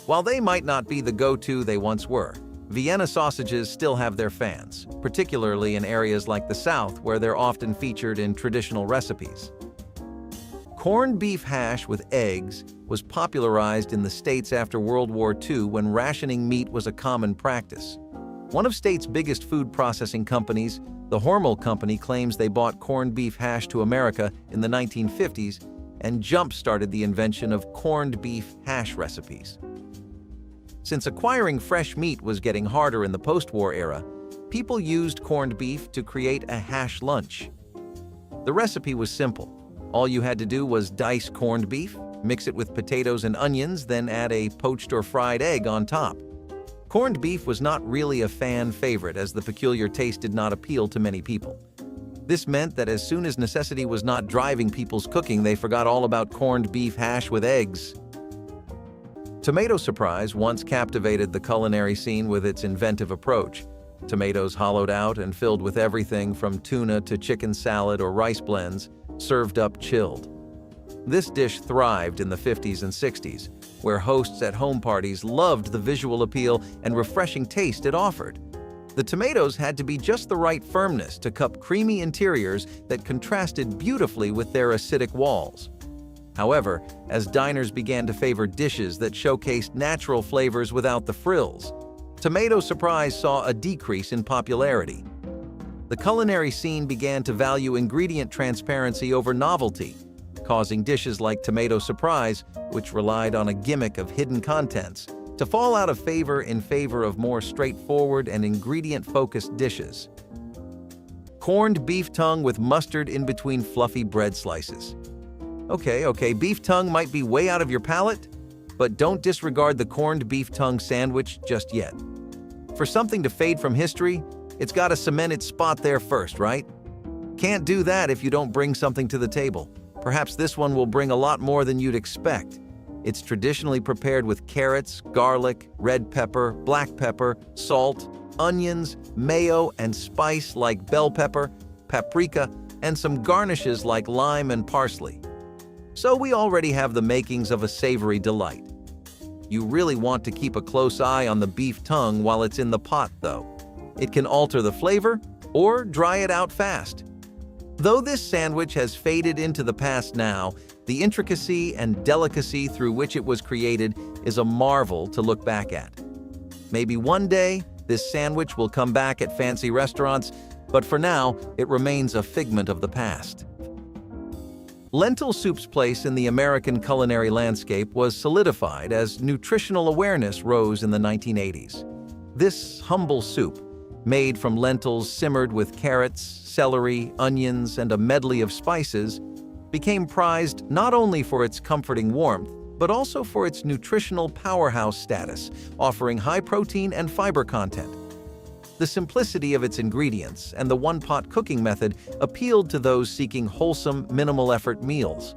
While they might not be the go-to they once were, Vienna sausages still have their fans, particularly in areas like the South where they're often featured in traditional recipes. Corned beef hash with eggs was popularized in the States after World War II when rationing meat was a common practice. One of State's biggest food processing companies, the Hormel Company, claims they bought corned beef hash to America in the 1950s and jump-started the invention of corned beef hash recipes. Since acquiring fresh meat was getting harder in the post-war era, people used corned beef to create a hash lunch. The recipe was simple. All you had to do was dice corned beef, mix it with potatoes and onions, then add a poached or fried egg on top. Corned beef was not really a fan favorite as the peculiar taste did not appeal to many people. This meant that as soon as necessity was not driving people's cooking, they forgot all about corned beef hash with eggs. Tomato surprise once captivated the culinary scene with its inventive approach. Tomatoes hollowed out and filled with everything from tuna to chicken salad or rice blends, served up chilled. This dish thrived in the 50s and 60s, where hosts at home parties loved the visual appeal and refreshing taste it offered. The tomatoes had to be just the right firmness to cup creamy interiors that contrasted beautifully with their acidic walls. However, as diners began to favor dishes that showcased natural flavors without the frills, Tomato Surprise saw a decrease in popularity. The culinary scene began to value ingredient transparency over novelty, causing dishes like Tomato Surprise, which relied on a gimmick of hidden contents, to fall out of favor in favor of more straightforward and ingredient-focused dishes. Corned beef tongue with mustard in between fluffy bread slices. Okay, beef tongue might be way out of your palate, but don't disregard the corned beef tongue sandwich just yet. For something to fade from history, it's got to cement its spot there first, right? Can't do that if you don't bring something to the table. Perhaps this one will bring a lot more than you'd expect. It's traditionally prepared with carrots, garlic, red pepper, black pepper, salt, onions, mayo, and spice like bell pepper, paprika, and some garnishes like lime and parsley. So we already have the makings of a savory delight. You really want to keep a close eye on the beef tongue while it's in the pot, though. It can alter the flavor or dry it out fast. Though this sandwich has faded into the past now, the intricacy and delicacy through which it was created is a marvel to look back at. Maybe one day, this sandwich will come back at fancy restaurants, but for now, it remains a figment of the past. Lentil soup's place in the American culinary landscape was solidified as nutritional awareness rose in the 1980s. This humble soup, made from lentils simmered with carrots, celery, onions, and a medley of spices, became prized not only for its comforting warmth, but also for its nutritional powerhouse status, offering high protein and fiber content. The simplicity of its ingredients and the one-pot cooking method appealed to those seeking wholesome, minimal-effort meals.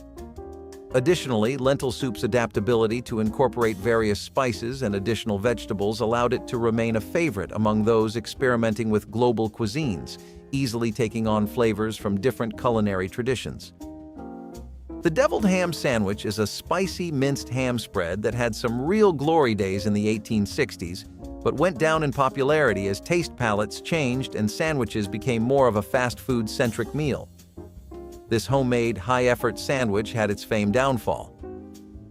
Additionally, lentil soup's adaptability to incorporate various spices and additional vegetables allowed it to remain a favorite among those experimenting with global cuisines, easily taking on flavors from different culinary traditions. The deviled ham sandwich is a spicy minced ham spread that had some real glory days in the 1860s, but went down in popularity as taste palettes changed and sandwiches became more of a fast food-centric meal. This homemade, high-effort sandwich had its fame downfall.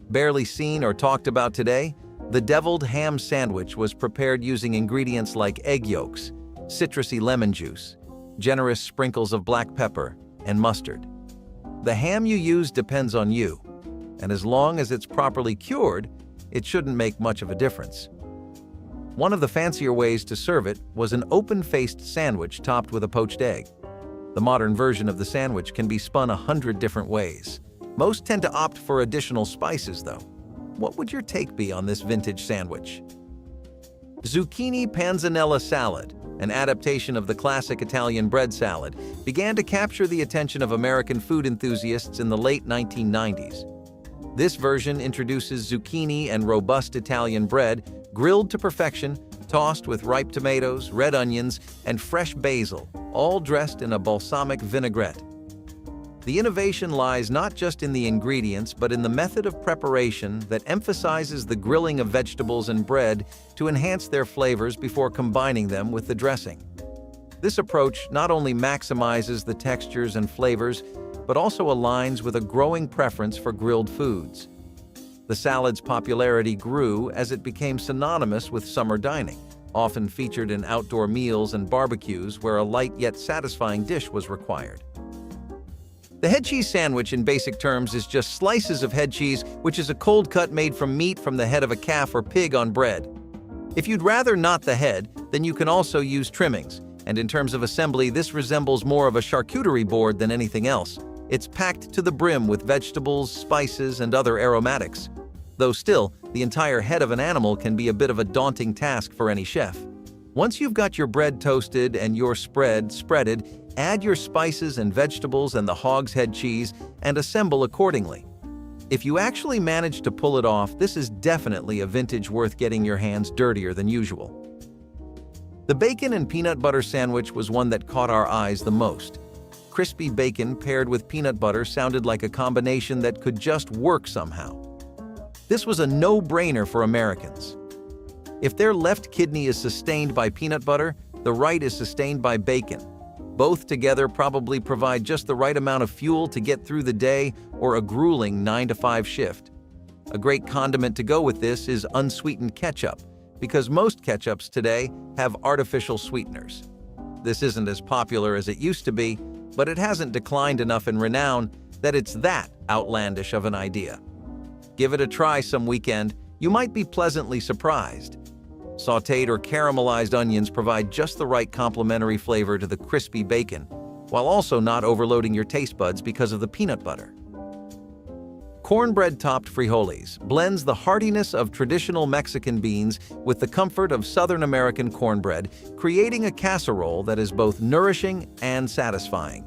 Barely seen or talked about today, the deviled ham sandwich was prepared using ingredients like egg yolks, citrusy lemon juice, generous sprinkles of black pepper, and mustard. The ham you use depends on you, and as long as it's properly cured, it shouldn't make much of a difference. One of the fancier ways to serve it was an open-faced sandwich topped with a poached egg. The modern version of the sandwich can be spun 100 different ways. Most tend to opt for additional spices, though. What would your take be on this vintage sandwich? Zucchini panzanella salad, an adaptation of the classic Italian bread salad, began to capture the attention of American food enthusiasts in the late 1990s. This version introduces zucchini and robust Italian bread, grilled to perfection, tossed with ripe tomatoes, red onions, and fresh basil, all dressed in a balsamic vinaigrette. The innovation lies not just in the ingredients, but in the method of preparation that emphasizes the grilling of vegetables and bread to enhance their flavors before combining them with the dressing. This approach not only maximizes the textures and flavors, but also aligns with a growing preference for grilled foods. The salad's popularity grew as it became synonymous with summer dining, often featured in outdoor meals and barbecues where a light yet satisfying dish was required. The head cheese sandwich in basic terms is just slices of head cheese, which is a cold cut made from meat from the head of a calf or pig on bread. If you'd rather not the head, then you can also use trimmings, and in terms of assembly, this resembles more of a charcuterie board than anything else. It's packed to the brim with vegetables, spices, and other aromatics. Though still, the entire head of an animal can be a bit of a daunting task for any chef. Once you've got your bread toasted and your spread spreaded, add your spices and vegetables and the hog's head cheese and assemble accordingly. If you actually manage to pull it off, this is definitely a vintage worth getting your hands dirtier than usual. The bacon and peanut butter sandwich was one that caught our eyes the most. Crispy bacon paired with peanut butter sounded like a combination that could just work somehow. This was a no-brainer for Americans. If their left kidney is sustained by peanut butter, the right is sustained by bacon. Both together probably provide just the right amount of fuel to get through the day or a grueling 9-to-5 shift. A great condiment to go with this is unsweetened ketchup, because most ketchups today have artificial sweeteners. This isn't as popular as it used to be, but it hasn't declined enough in renown that it's that outlandish of an idea. Give it a try some weekend, you might be pleasantly surprised. Sautéed or caramelized onions provide just the right complementary flavor to the crispy bacon, while also not overloading your taste buds because of the peanut butter. Cornbread-topped frijoles blends the heartiness of traditional Mexican beans with the comfort of Southern American cornbread, creating a casserole that is both nourishing and satisfying.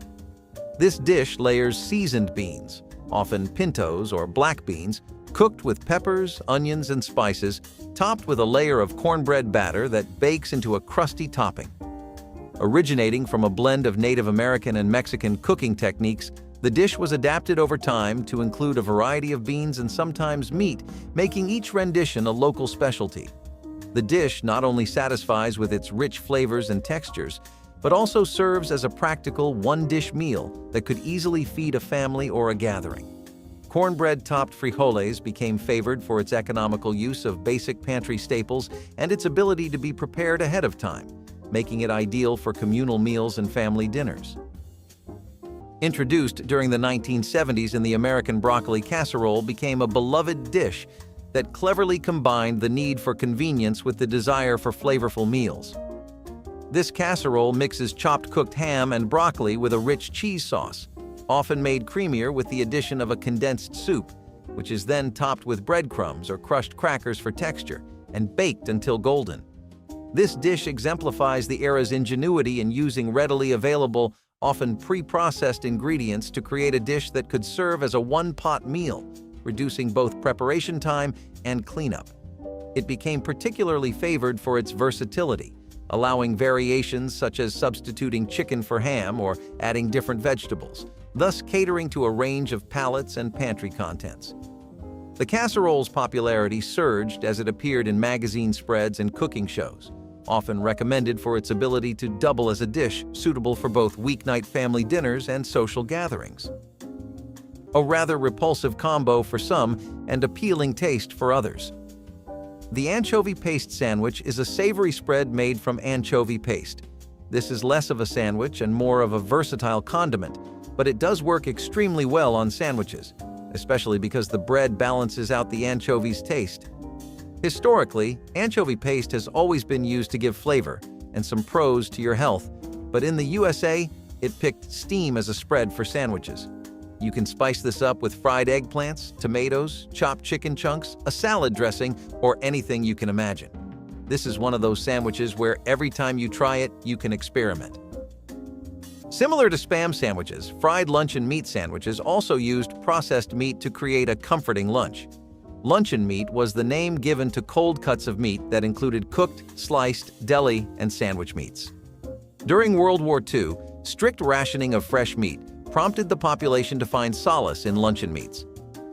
This dish layers seasoned beans, often pintos or black beans, cooked with peppers, onions, and spices, topped with a layer of cornbread batter that bakes into a crusty topping. Originating from a blend of Native American and Mexican cooking techniques, the dish was adapted over time to include a variety of beans and sometimes meat, making each rendition a local specialty. The dish not only satisfies with its rich flavors and textures, but also serves as a practical one-dish meal that could easily feed a family or a gathering. Cornbread-topped frijoles became favored for its economical use of basic pantry staples and its ability to be prepared ahead of time, making it ideal for communal meals and family dinners. Introduced during the 1970s in the American broccoli casserole became a beloved dish that cleverly combined the need for convenience with the desire for flavorful meals. This casserole mixes chopped cooked ham and broccoli with a rich cheese sauce, often made creamier with the addition of a condensed soup, which is then topped with breadcrumbs or crushed crackers for texture and baked until golden. This dish exemplifies the era's ingenuity in using readily available, often pre-processed ingredients to create a dish that could serve as a one-pot meal, reducing both preparation time and cleanup. It became particularly favored for its versatility, allowing variations such as substituting chicken for ham or adding different vegetables, thus catering to a range of palates and pantry contents. The casserole's popularity surged as it appeared in magazine spreads and cooking shows, often recommended for its ability to double as a dish suitable for both weeknight family dinners and social gatherings. A rather repulsive combo for some and appealing taste for others. The anchovy paste sandwich is a savory spread made from anchovy paste. This is less of a sandwich and more of a versatile condiment, but it does work extremely well on sandwiches, especially because the bread balances out the anchovy's taste. Historically, anchovy paste has always been used to give flavor and some pros to your health, but in the USA, it picked steam as a spread for sandwiches. You can spice this up with fried eggplants, tomatoes, chopped chicken chunks, a salad dressing, or anything you can imagine. This is one of those sandwiches where every time you try it, you can experiment. Similar to Spam sandwiches, fried luncheon meat sandwiches also used processed meat to create a comforting lunch. Luncheon meat was the name given to cold cuts of meat that included cooked, sliced, deli, and sandwich meats. During World War II, strict rationing of fresh meat prompted the population to find solace in luncheon meats.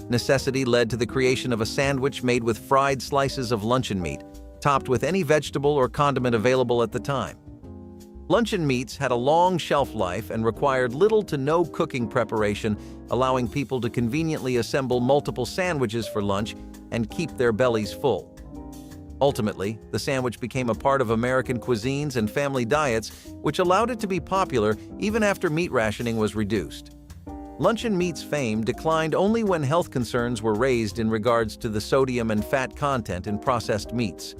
Necessity led to the creation of a sandwich made with fried slices of luncheon meat, topped with any vegetable or condiment available at the time. Luncheon meats had a long shelf life and required little to no cooking preparation, allowing people to conveniently assemble multiple sandwiches for lunch and keep their bellies full. Ultimately, the sandwich became a part of American cuisines and family diets, which allowed it to be popular even after meat rationing was reduced. Luncheon meat's fame declined only when health concerns were raised in regards to the sodium and fat content in processed meats.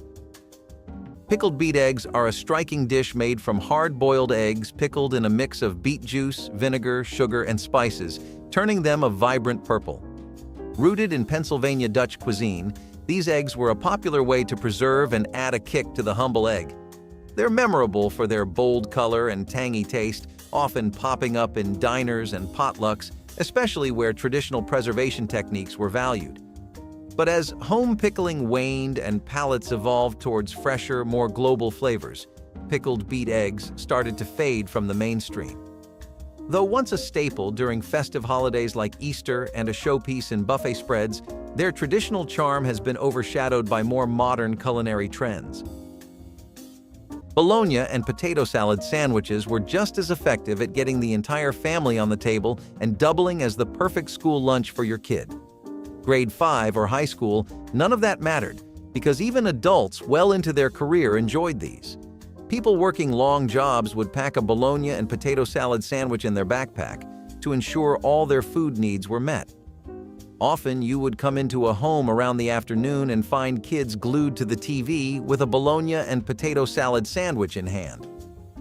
Pickled beet eggs are a striking dish made from hard-boiled eggs pickled in a mix of beet juice, vinegar, sugar, and spices, turning them a vibrant purple. Rooted in Pennsylvania Dutch cuisine, these eggs were a popular way to preserve and add a kick to the humble egg. They're memorable for their bold color and tangy taste, often popping up in diners and potlucks, especially where traditional preservation techniques were valued. But as home pickling waned and palates evolved towards fresher, more global flavors, pickled beet eggs started to fade from the mainstream. Though once a staple during festive holidays like Easter and a showpiece in buffet spreads, their traditional charm has been overshadowed by more modern culinary trends. Bologna and potato salad sandwiches were just as effective at getting the entire family on the table and doubling as the perfect school lunch for your kid. Grade 5 or high school, none of that mattered, because even adults well into their career enjoyed these. People working long jobs would pack a bologna and potato salad sandwich in their backpack to ensure all their food needs were met. Often you would come into a home around the afternoon and find kids glued to the TV with a bologna and potato salad sandwich in hand.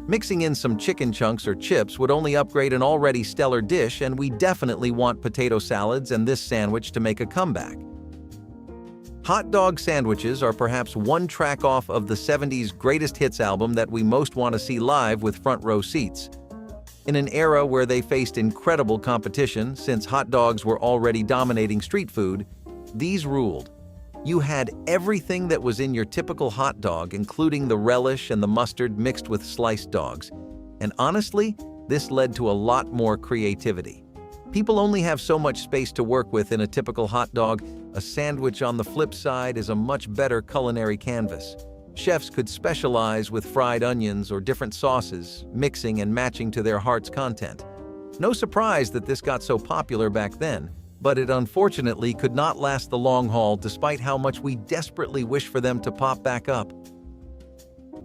Mixing in some chicken chunks or chips would only upgrade an already stellar dish, and we definitely want potato salads and this sandwich to make a comeback. Hot dog sandwiches are perhaps one track off of the 70s greatest hits album that we most want to see live with front row seats. In an era where they faced incredible competition since hot dogs were already dominating street food, these ruled. You had everything that was in your typical hot dog, including the relish and the mustard mixed with sliced dogs. And honestly, this led to a lot more creativity. People only have so much space to work with in a typical hot dog. A sandwich, on the flip side, is a much better culinary canvas. Chefs could specialize with fried onions or different sauces, mixing and matching to their heart's content. No surprise that this got so popular back then, but it unfortunately could not last the long haul despite how much we desperately wish for them to pop back up.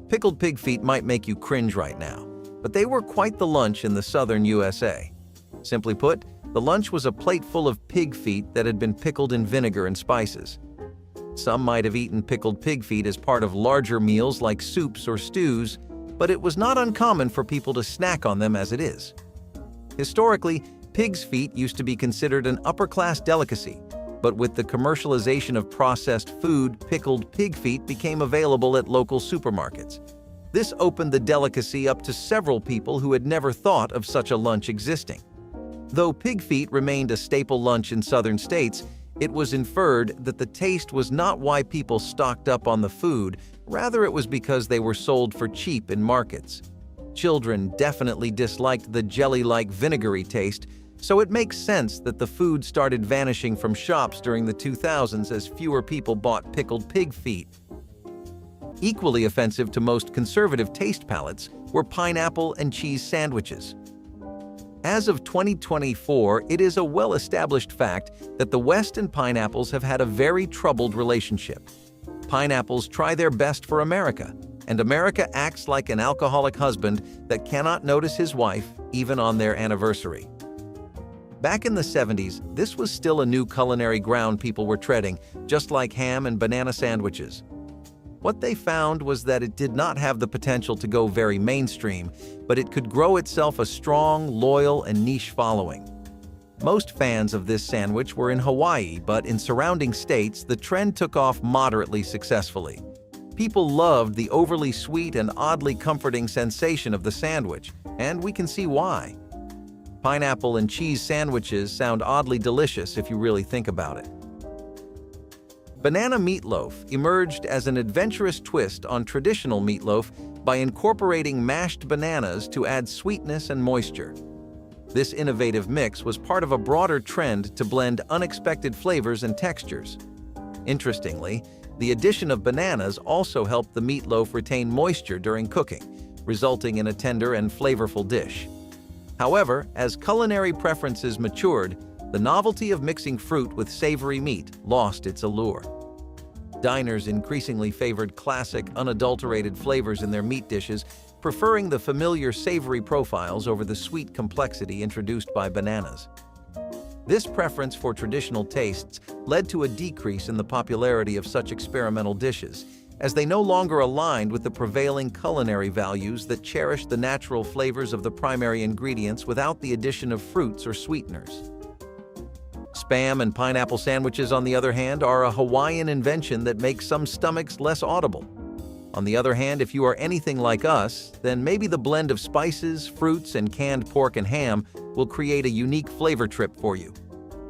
Pickled pig feet might make you cringe right now, but they were quite the lunch in the southern USA. Simply put, the lunch was a plate full of pig feet that had been pickled in vinegar and spices. Some might have eaten pickled pig feet as part of larger meals like soups or stews, but it was not uncommon for people to snack on them as it is. Historically, pig's feet used to be considered an upper-class delicacy, but with the commercialization of processed food, pickled pig feet became available at local supermarkets. This opened the delicacy up to several people who had never thought of such a lunch existing. Though pig feet remained a staple lunch in southern states, it was inferred that the taste was not why people stocked up on the food, rather it was because they were sold for cheap in markets. Children definitely disliked the jelly-like vinegary taste, So it makes sense that the food started vanishing from shops during the 2000s as fewer people bought pickled pig feet. Equally offensive to most conservative taste palates were pineapple and cheese sandwiches. As of 2024, it is a well-established fact that the West and pineapples have had a very troubled relationship. Pineapples try their best for America, and America acts like an alcoholic husband that cannot notice his wife even on their anniversary. Back in the 70s, this was still a new culinary ground people were treading, just like ham and banana sandwiches. What they found was that it did not have the potential to go very mainstream, but it could grow itself a strong, loyal, and niche following. Most fans of this sandwich were in Hawaii, but in surrounding states, the trend took off moderately successfully. People loved the overly sweet and oddly comforting sensation of the sandwich, and we can see why. Pineapple and cheese sandwiches sound oddly delicious if you really think about it. Banana meatloaf emerged as an adventurous twist on traditional meatloaf by incorporating mashed bananas to add sweetness and moisture. This innovative mix was part of a broader trend to blend unexpected flavors and textures. Interestingly, the addition of bananas also helped the meatloaf retain moisture during cooking, resulting in a tender and flavorful dish. However, as culinary preferences matured, the novelty of mixing fruit with savory meat lost its allure. Diners increasingly favored classic, unadulterated flavors in their meat dishes, preferring the familiar savory profiles over the sweet complexity introduced by bananas. This preference for traditional tastes led to a decrease in the popularity of such experimental dishes, as they no longer aligned with the prevailing culinary values that cherished the natural flavors of the primary ingredients without the addition of fruits or sweeteners. Spam and pineapple sandwiches, on the other hand, are a Hawaiian invention that makes some stomachs less audible. On the other hand, if you are anything like us, then maybe the blend of spices, fruits, and canned pork and ham will create a unique flavor trip for you.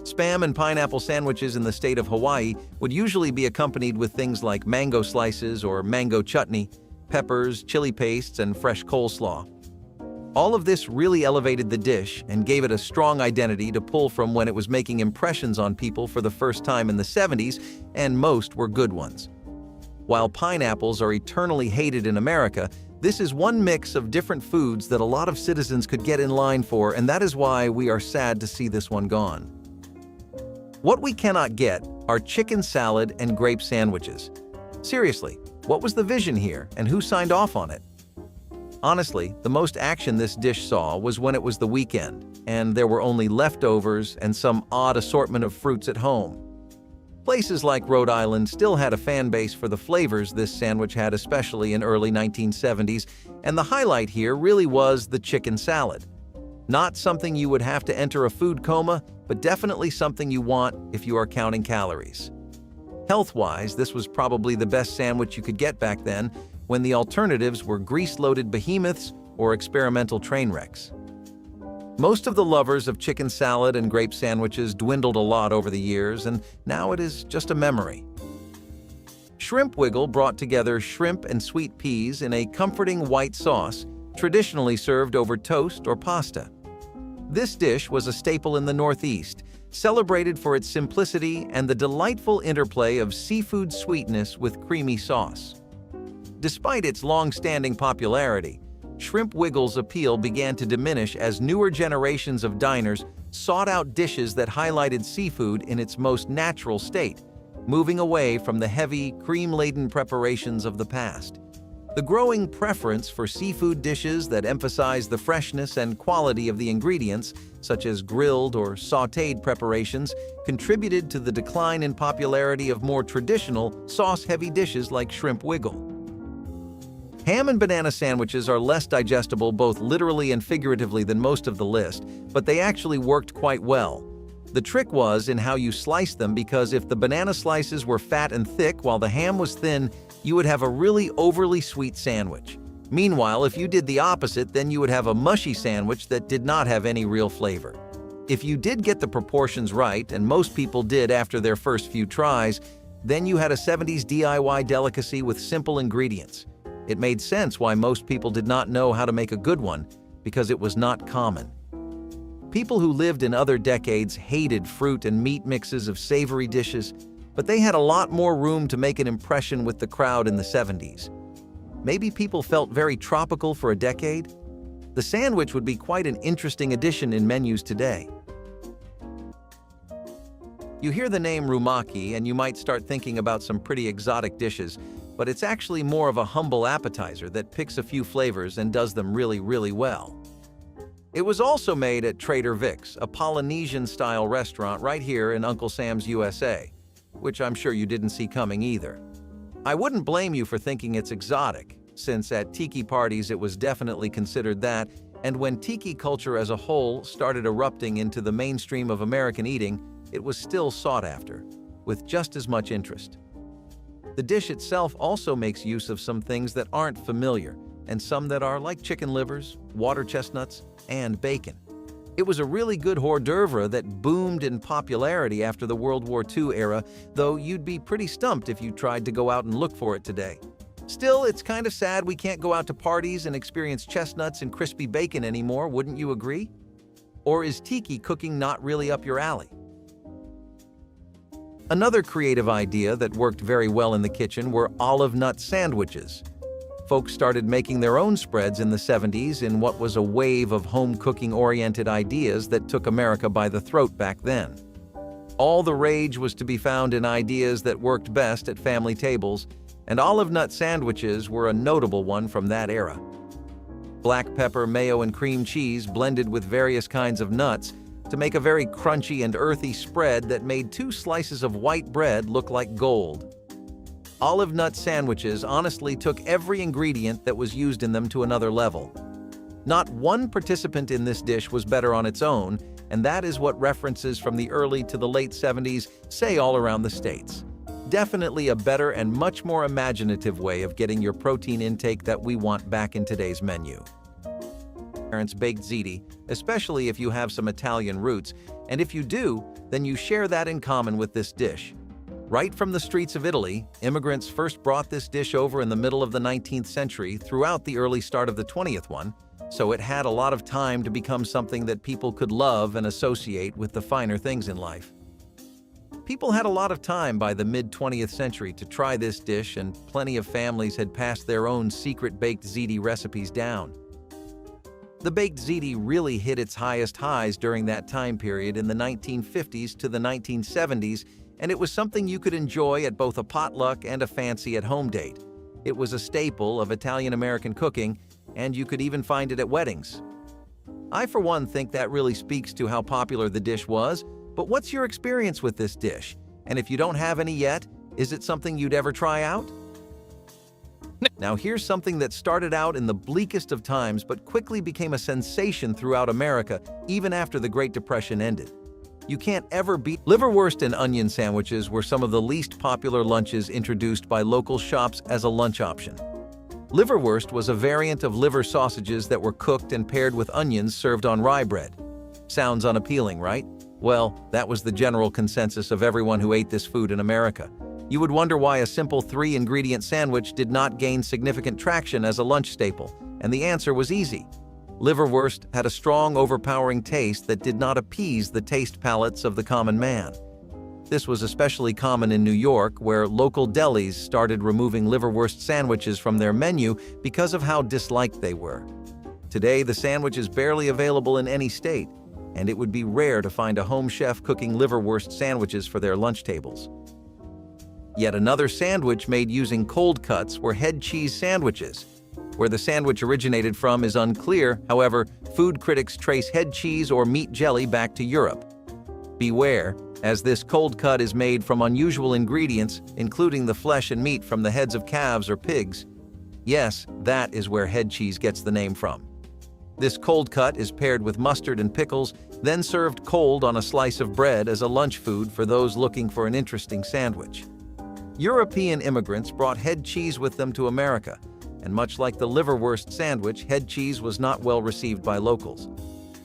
Spam and pineapple sandwiches in the state of Hawaii would usually be accompanied with things like mango slices or mango chutney, peppers, chili pastes, and fresh coleslaw. All of this really elevated the dish and gave it a strong identity to pull from when it was making impressions on people for the first time in the 70s, and most were good ones. While pineapples are eternally hated in America, this is one mix of different foods that a lot of citizens could get in line for, and that is why we are sad to see this one gone. What we cannot get are chicken salad and grape sandwiches. Seriously, what was the vision here, and who signed off on it? Honestly, the most action this dish saw was when it was the weekend, and there were only leftovers and some odd assortment of fruits at home. Places like Rhode Island still had a fan base for the flavors this sandwich had, especially in early 1970s, and the highlight here really was the chicken salad. Not something you would have to enter a food coma, but definitely something you want if you are counting calories. Health-wise, this was probably the best sandwich you could get back then, when the alternatives were grease-loaded behemoths or experimental train wrecks. Most of the lovers of chicken salad and grape sandwiches dwindled a lot over the years, and now it is just a memory. Shrimp Wiggle brought together shrimp and sweet peas in a comforting white sauce, traditionally served over toast or pasta. This dish was a staple in the Northeast, celebrated for its simplicity and the delightful interplay of seafood sweetness with creamy sauce. Despite its long-standing popularity, Shrimp Wiggle's appeal began to diminish as newer generations of diners sought out dishes that highlighted seafood in its most natural state, moving away from the heavy, cream-laden preparations of the past. The growing preference for seafood dishes that emphasize the freshness and quality of the ingredients, such as grilled or sautéed preparations, contributed to the decline in popularity of more traditional, sauce-heavy dishes like Shrimp Wiggle. Ham and banana sandwiches are less digestible both literally and figuratively than most of the list, but they actually worked quite well. The trick was in how you sliced them, because if the banana slices were fat and thick while the ham was thin, you would have a really overly sweet sandwich. Meanwhile, if you did the opposite, then you would have a mushy sandwich that did not have any real flavor. If you did get the proportions right, and most people did after their first few tries, then you had a 70s DIY delicacy with simple ingredients. It made sense why most people did not know how to make a good one, because it was not common. People who lived in other decades hated fruit and meat mixes of savory dishes, but they had a lot more room to make an impression with the crowd in the 70s. Maybe people felt very tropical for a decade? The sandwich would be quite an interesting addition in menus today. You hear the name rumaki and you might start thinking about some pretty exotic dishes, but it's actually more of a humble appetizer that picks a few flavors and does them really, really well. It was also made at Trader Vic's, a Polynesian-style restaurant right here in Uncle Sam's USA, which I'm sure you didn't see coming either. I wouldn't blame you for thinking it's exotic, since at tiki parties it was definitely considered that, and when tiki culture as a whole started erupting into the mainstream of American eating, it was still sought after, with just as much interest. The dish itself also makes use of some things that aren't familiar, and some that are, like chicken livers, water chestnuts, and bacon. It was a really good hors d'oeuvre that boomed in popularity after the World War II era, though you'd be pretty stumped if you tried to go out and look for it today. Still, it's kind of sad we can't go out to parties and experience chestnuts and crispy bacon anymore, wouldn't you agree? Or is tiki cooking not really up your alley? Another creative idea that worked very well in the kitchen were olive nut sandwiches. Folks started making their own spreads in the 70s in what was a wave of home cooking-oriented ideas that took America by the throat back then. All the rage was to be found in ideas that worked best at family tables, and olive nut sandwiches were a notable one from that era. Black pepper, mayo, and cream cheese blended with various kinds of nuts to make a very crunchy and earthy spread that made 2 slices of white bread look like gold. Olive nut sandwiches honestly took every ingredient that was used in them to another level. Not one participant in this dish was better on its own, and that is what references from the early to the late 70s say all around the States. Definitely a better and much more imaginative way of getting your protein intake that we want back in today's menu. Parents baked ziti, especially if you have some Italian roots, and if you do, then you share that in common with this dish. Right from the streets of Italy, immigrants first brought this dish over in the middle of the 19th century throughout the early start of the 20th one, so it had a lot of time to become something that people could love and associate with the finer things in life. People had a lot of time by the mid-20th century to try this dish, and plenty of families had passed their own secret baked ziti recipes down. The baked ziti really hit its highest highs during that time period in the 1950s to the 1970s, and it was something you could enjoy at both a potluck and a fancy at-home date. It was a staple of Italian-American cooking, and you could even find it at weddings. I, for one, think that really speaks to how popular the dish was, but what's your experience with this dish? And if you don't have any yet, is it something you'd ever try out? Now here's something that started out in the bleakest of times but quickly became a sensation throughout America, even after the Great Depression ended. You can't ever beat liverwurst and onion sandwiches were some of the least popular lunches introduced by local shops as a lunch option. Liverwurst was a variant of liver sausages that were cooked and paired with onions served on rye bread. Sounds unappealing, right? Well, that was the general consensus of everyone who ate this food in America. You would wonder why a simple 3-ingredient sandwich did not gain significant traction as a lunch staple, and the answer was easy. Liverwurst had a strong, overpowering taste that did not appease the taste palates of the common man. This was especially common in New York, where local delis started removing liverwurst sandwiches from their menu because of how disliked they were. Today, the sandwich is barely available in any state, and it would be rare to find a home chef cooking liverwurst sandwiches for their lunch tables. Yet another sandwich made using cold cuts were head cheese sandwiches. Where the sandwich originated from is unclear, however, food critics trace head cheese or meat jelly back to Europe. Beware, as this cold cut is made from unusual ingredients, including the flesh and meat from the heads of calves or pigs. Yes, that is where head cheese gets the name from. This cold cut is paired with mustard and pickles, then served cold on a slice of bread as a lunch food for those looking for an interesting sandwich. European immigrants brought head cheese with them to America, and much like the liverwurst sandwich, head cheese was not well received by locals.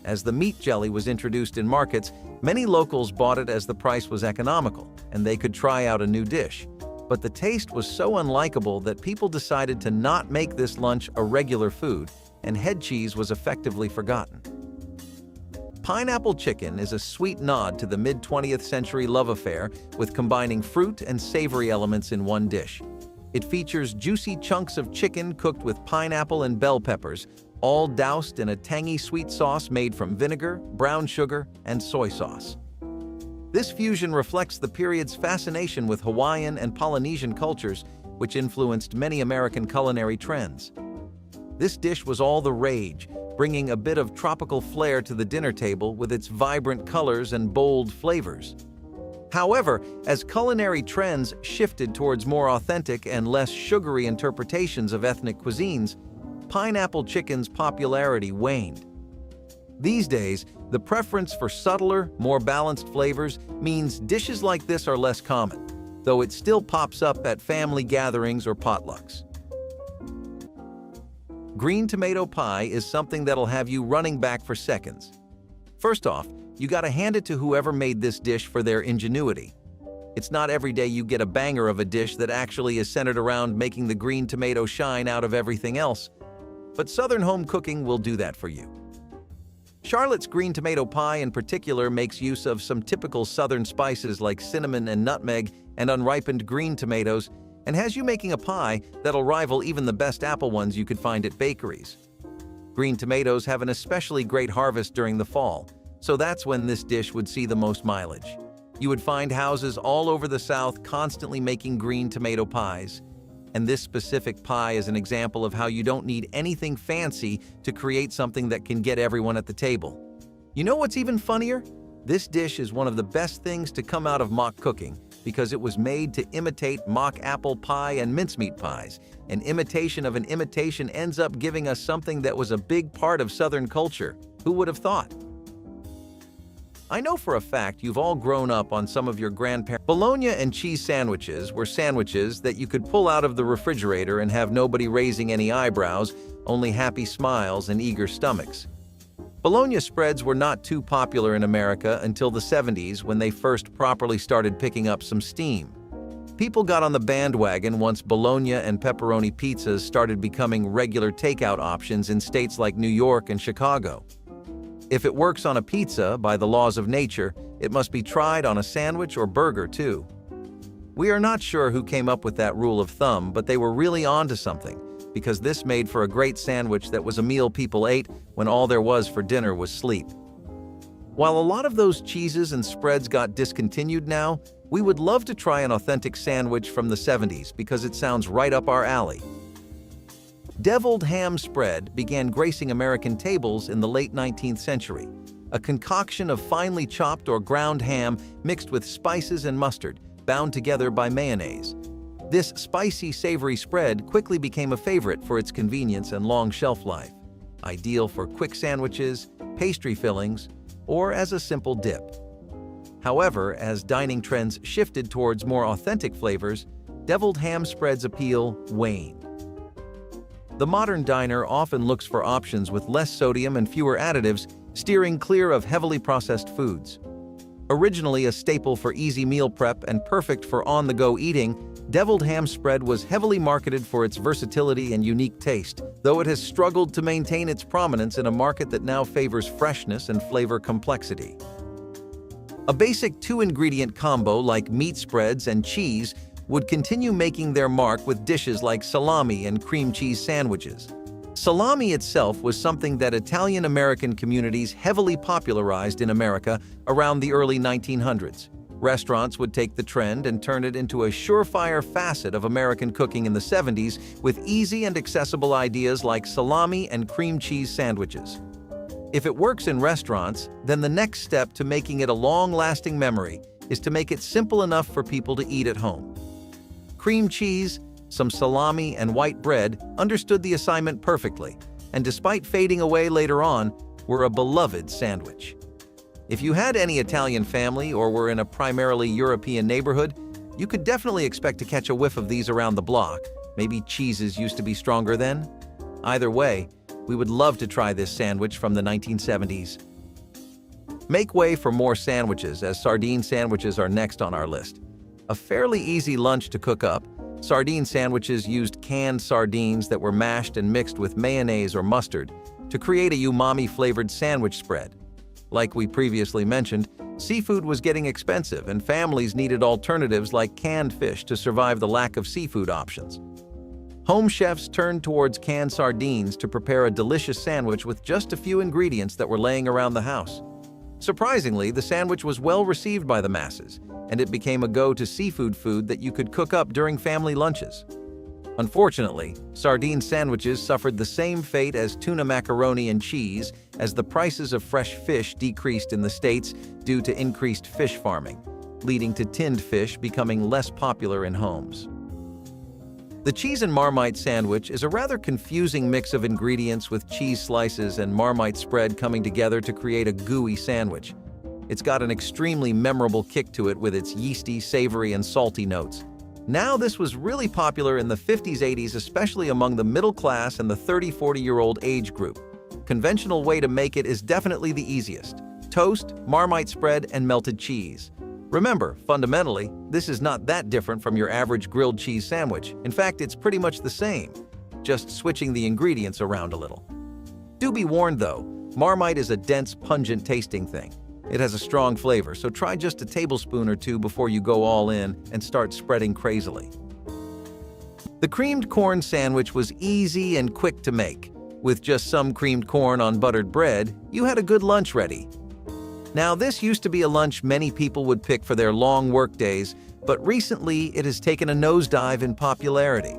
As the meat jelly was introduced in markets, many locals bought it as the price was economical, and they could try out a new dish. But the taste was so unlikable that people decided to not make this lunch a regular food, and head cheese was effectively forgotten. Pineapple chicken is a sweet nod to the mid-20th century love affair with combining fruit and savory elements in one dish. It features juicy chunks of chicken cooked with pineapple and bell peppers, all doused in a tangy sweet sauce made from vinegar, brown sugar, and soy sauce. This fusion reflects the period's fascination with Hawaiian and Polynesian cultures, which influenced many American culinary trends. This dish was all the rage, bringing a bit of tropical flair to the dinner table with its vibrant colors and bold flavors. However, as culinary trends shifted towards more authentic and less sugary interpretations of ethnic cuisines, pineapple chicken's popularity waned. These days, the preference for subtler, more balanced flavors means dishes like this are less common, though it still pops up at family gatherings or potlucks. Green tomato pie is something that'll have you running back for seconds. First off, you gotta hand it to whoever made this dish for their ingenuity. It's not every day you get a banger of a dish that actually is centered around making the green tomato shine out of everything else, but Southern home cooking will do that for you. Charlotte's green tomato pie in particular makes use of some typical Southern spices like cinnamon and nutmeg and unripened green tomatoes, and has you making a pie that'll rival even the best apple ones you could find at bakeries. Green tomatoes have an especially great harvest during the fall, so that's when this dish would see the most mileage. You would find houses all over the South constantly making green tomato pies, and this specific pie is an example of how you don't need anything fancy to create something that can get everyone at the table. You know what's even funnier? This dish is one of the best things to come out of mock cooking because it was made to imitate mock apple pie and mincemeat pies. An imitation of an imitation ends up giving us something that was a big part of Southern culture. Who would have thought? I know for a fact you've all grown up on some of your grandparents' bologna and cheese sandwiches were sandwiches that you could pull out of the refrigerator and have nobody raising any eyebrows, only happy smiles and eager stomachs. Bologna spreads were not too popular in America until the 70s when they first properly started picking up some steam. People got on the bandwagon once bologna and pepperoni pizzas started becoming regular takeout options in states like New York and Chicago. If it works on a pizza by the laws of nature, it must be tried on a sandwich or burger too. We are not sure who came up with that rule of thumb, but they were really onto something, because this made for a great sandwich that was a meal people ate when all there was for dinner was sleep. While a lot of those cheeses and spreads got discontinued now, we would love to try an authentic sandwich from the 70s because it sounds right up our alley. Deviled ham spread began gracing American tables in the late 19th century, a concoction of finely chopped or ground ham mixed with spices and mustard, bound together by mayonnaise. This spicy, savory spread quickly became a favorite for its convenience and long shelf life, ideal for quick sandwiches, pastry fillings, or as a simple dip. However, as dining trends shifted towards more authentic flavors, deviled ham spread's appeal waned. The modern diner often looks for options with less sodium and fewer additives, steering clear of heavily processed foods. Originally a staple for easy meal prep and perfect for on-the-go eating, deviled ham spread was heavily marketed for its versatility and unique taste, though it has struggled to maintain its prominence in a market that now favors freshness and flavor complexity. A basic two-ingredient combo like meat spreads and cheese would continue making their mark with dishes like salami and cream cheese sandwiches. Salami itself was something that Italian-American communities heavily popularized in America around the early 1900s. Restaurants would take the trend and turn it into a surefire facet of American cooking in the 70s with easy and accessible ideas like salami and cream cheese sandwiches. If it works in restaurants, then the next step to making it a long-lasting memory is to make it simple enough for people to eat at home. Cream cheese, some salami, and white bread understood the assignment perfectly, and despite fading away later on, were a beloved sandwich. If you had any Italian family or were in a primarily European neighborhood, you could definitely expect to catch a whiff of these around the block. Maybe cheeses used to be stronger then? Either way, we would love to try this sandwich from the 1970s. Make way for more sandwiches, as sardine sandwiches are next on our list. A fairly easy lunch to cook up, sardine sandwiches used canned sardines that were mashed and mixed with mayonnaise or mustard to create a umami-flavored sandwich spread. Like we previously mentioned, seafood was getting expensive and families needed alternatives like canned fish to survive the lack of seafood options. Home chefs turned towards canned sardines to prepare a delicious sandwich with just a few ingredients that were laying around the house. Surprisingly, the sandwich was well received by the masses, and it became a go-to seafood food that you could cook up during family lunches. Unfortunately, sardine sandwiches suffered the same fate as tuna macaroni and cheese as the prices of fresh fish decreased in the States due to increased fish farming, leading to tinned fish becoming less popular in homes. The cheese and Marmite sandwich is a rather confusing mix of ingredients with cheese slices and Marmite spread coming together to create a gooey sandwich. It's got an extremely memorable kick to it with its yeasty, savory, and salty notes. Now, this was really popular in the 50s, 80s, especially among the middle class and the 30-40-year-old age group. Conventional way to make it is definitely the easiest: toast, Marmite spread, and melted cheese. Remember, fundamentally, this is not that different from your average grilled cheese sandwich. In fact, it's pretty much the same, just switching the ingredients around a little. Do be warned though, Marmite is a dense, pungent tasting thing. It has a strong flavor, so try just a tablespoon or two before you go all in and start spreading crazily. The creamed corn sandwich was easy and quick to make. With just some creamed corn on buttered bread, you had a good lunch ready. Now, this used to be a lunch many people would pick for their long work days, but recently it has taken a nosedive in popularity.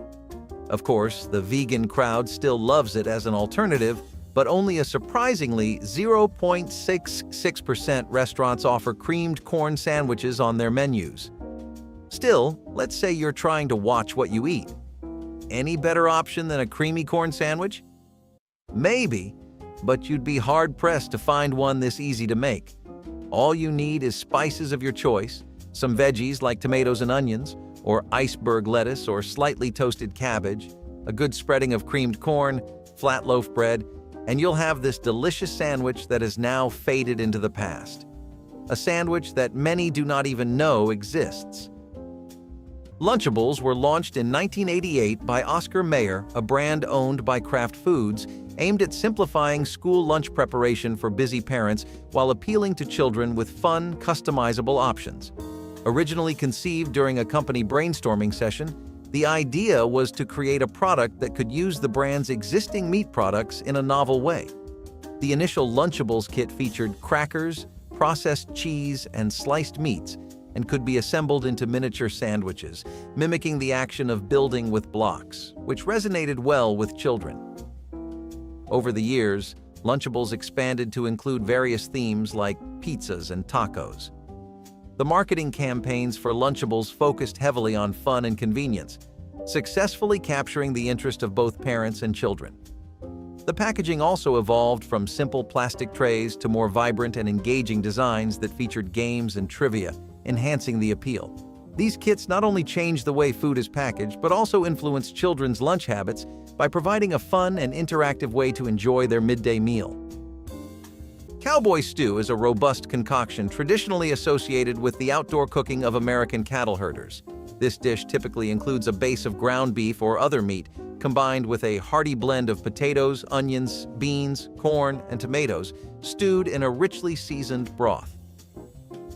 Of course, the vegan crowd still loves it as an alternative, but only a surprisingly 0.66% restaurants offer creamed corn sandwiches on their menus. Still, let's say you're trying to watch what you eat. Any better option than a creamy corn sandwich? Maybe, but you'd be hard-pressed to find one this easy to make. All you need is spices of your choice, some veggies like tomatoes and onions, or iceberg lettuce or slightly toasted cabbage, a good spreading of creamed corn, flat loaf bread, and you'll have this delicious sandwich that has now faded into the past. A sandwich that many do not even know exists. Lunchables were launched in 1988 by Oscar Mayer, a brand owned by Kraft Foods, aimed at simplifying school lunch preparation for busy parents while appealing to children with fun, customizable options. Originally conceived during a company brainstorming session, the idea was to create a product that could use the brand's existing meat products in a novel way. The initial Lunchables kit featured crackers, processed cheese, and sliced meats, and could be assembled into miniature sandwiches, mimicking the action of building with blocks, which resonated well with children. Over the years, Lunchables expanded to include various themes like pizzas and tacos. The marketing campaigns for Lunchables focused heavily on fun and convenience, successfully capturing the interest of both parents and children. The packaging also evolved from simple plastic trays to more vibrant and engaging designs that featured games and trivia, enhancing the appeal. These kits not only changed the way food is packaged, but also influenced children's lunch habits by providing a fun and interactive way to enjoy their midday meal. Cowboy stew is a robust concoction traditionally associated with the outdoor cooking of American cattle herders. This dish typically includes a base of ground beef or other meat, combined with a hearty blend of potatoes, onions, beans, corn, and tomatoes, stewed in a richly seasoned broth.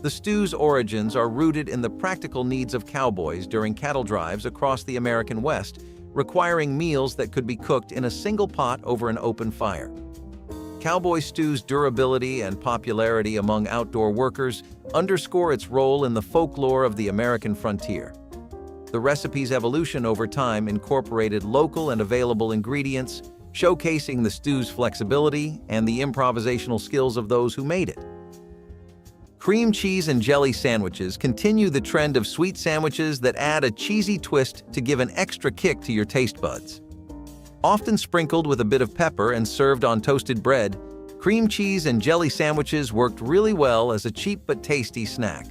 The stew's origins are rooted in the practical needs of cowboys during cattle drives across the American West, requiring meals that could be cooked in a single pot over an open fire. Cowboy stew's durability and popularity among outdoor workers underscore its role in the folklore of the American frontier. The recipe's evolution over time incorporated local and available ingredients, showcasing the stew's flexibility and the improvisational skills of those who made it. Cream cheese and jelly sandwiches continue the trend of sweet sandwiches that add a cheesy twist to give an extra kick to your taste buds. Often sprinkled with a bit of pepper and served on toasted bread, cream cheese and jelly sandwiches worked really well as a cheap but tasty snack.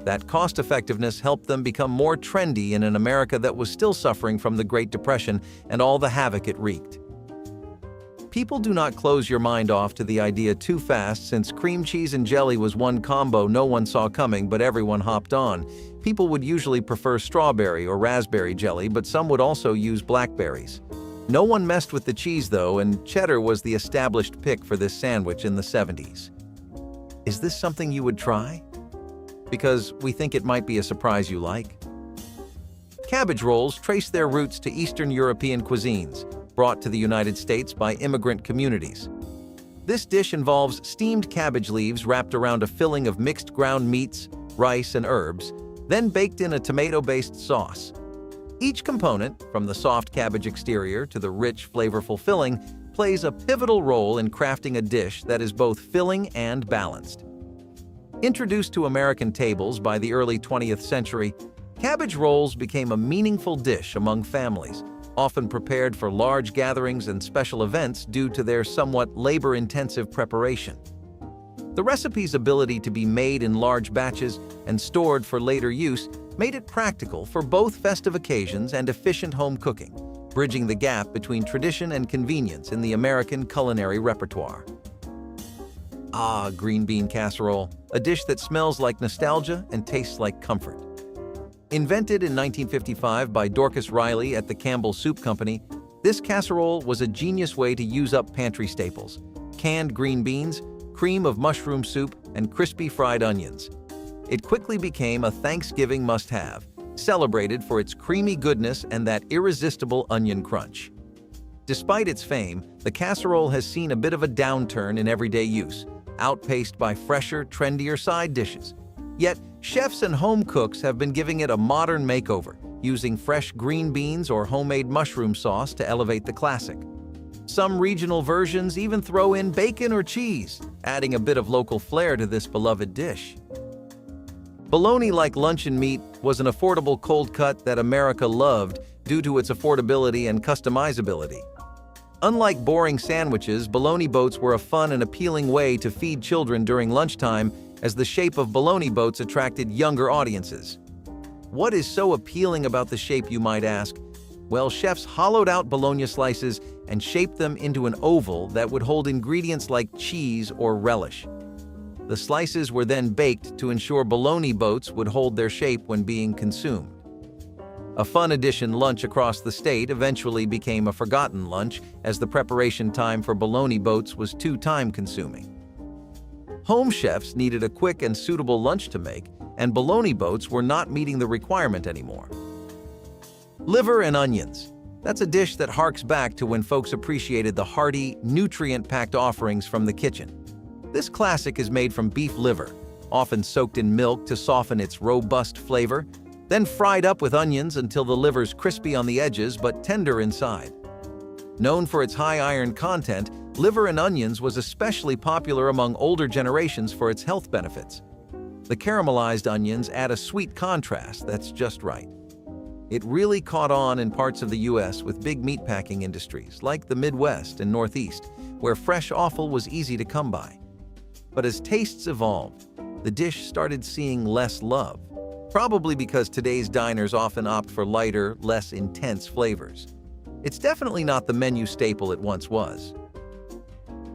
That cost-effectiveness helped them become more trendy in an America that was still suffering from the Great Depression and all the havoc it wreaked. People do not close your mind off to the idea too fast, since cream cheese and jelly was one combo no one saw coming but everyone hopped on. People would usually prefer strawberry or raspberry jelly, but some would also use blackberries. No one messed with the cheese though, and cheddar was the established pick for this sandwich in the 70s. Is this something you would try? Because we think it might be a surprise you like. Cabbage rolls trace their roots to Eastern European cuisines, brought to the United States by immigrant communities. This dish involves steamed cabbage leaves wrapped around a filling of mixed ground meats, rice, and herbs, then baked in a tomato-based sauce. Each component, from the soft cabbage exterior to the rich, flavorful filling, plays a pivotal role in crafting a dish that is both filling and balanced. Introduced to American tables by the early 20th century, cabbage rolls became a meaningful dish among families, often prepared for large gatherings and special events due to their somewhat labor-intensive preparation. The recipe's ability to be made in large batches and stored for later use made it practical for both festive occasions and efficient home cooking, bridging the gap between tradition and convenience in the American culinary repertoire. Ah, green bean casserole, a dish that smells like nostalgia and tastes like comfort. Invented in 1955 by Dorcas Riley at the Campbell Soup Company, this casserole was a genius way to use up pantry staples: canned green beans, cream of mushroom soup, and crispy fried onions. It quickly became a Thanksgiving must-have, celebrated for its creamy goodness and that irresistible onion crunch. Despite its fame, the casserole has seen a bit of a downturn in everyday use, outpaced by fresher, trendier side dishes. Yet, chefs and home cooks have been giving it a modern makeover, using fresh green beans or homemade mushroom sauce to elevate the classic. Some regional versions even throw in bacon or cheese, adding a bit of local flair to this beloved dish. Bologna-like luncheon meat was an affordable cold cut that America loved due to its affordability and customizability. Unlike boring sandwiches, bologna boats were a fun and appealing way to feed children during lunchtime, as the shape of bologna boats attracted younger audiences. What is so appealing about the shape, you might ask? Well, chefs hollowed out bologna slices and shaped them into an oval that would hold ingredients like cheese or relish. The slices were then baked to ensure bologna boats would hold their shape when being consumed. A fun addition lunch across the state eventually became a forgotten lunch, as the preparation time for bologna boats was too time-consuming. Home chefs needed a quick and suitable lunch to make, and bologna boats were not meeting the requirement anymore. Liver and onions. That's a dish that harks back to when folks appreciated the hearty, nutrient-packed offerings from the kitchen. This classic is made from beef liver, often soaked in milk to soften its robust flavor, then fried up with onions until the liver's crispy on the edges but tender inside. Known for its high iron content, liver and onions was especially popular among older generations for its health benefits. The caramelized onions add a sweet contrast that's just right. It really caught on in parts of the U.S. with big meatpacking industries, like the Midwest and Northeast, where fresh offal was easy to come by. But as tastes evolved, the dish started seeing less love, probably because today's diners often opt for lighter, less intense flavors. It's definitely not the menu staple it once was.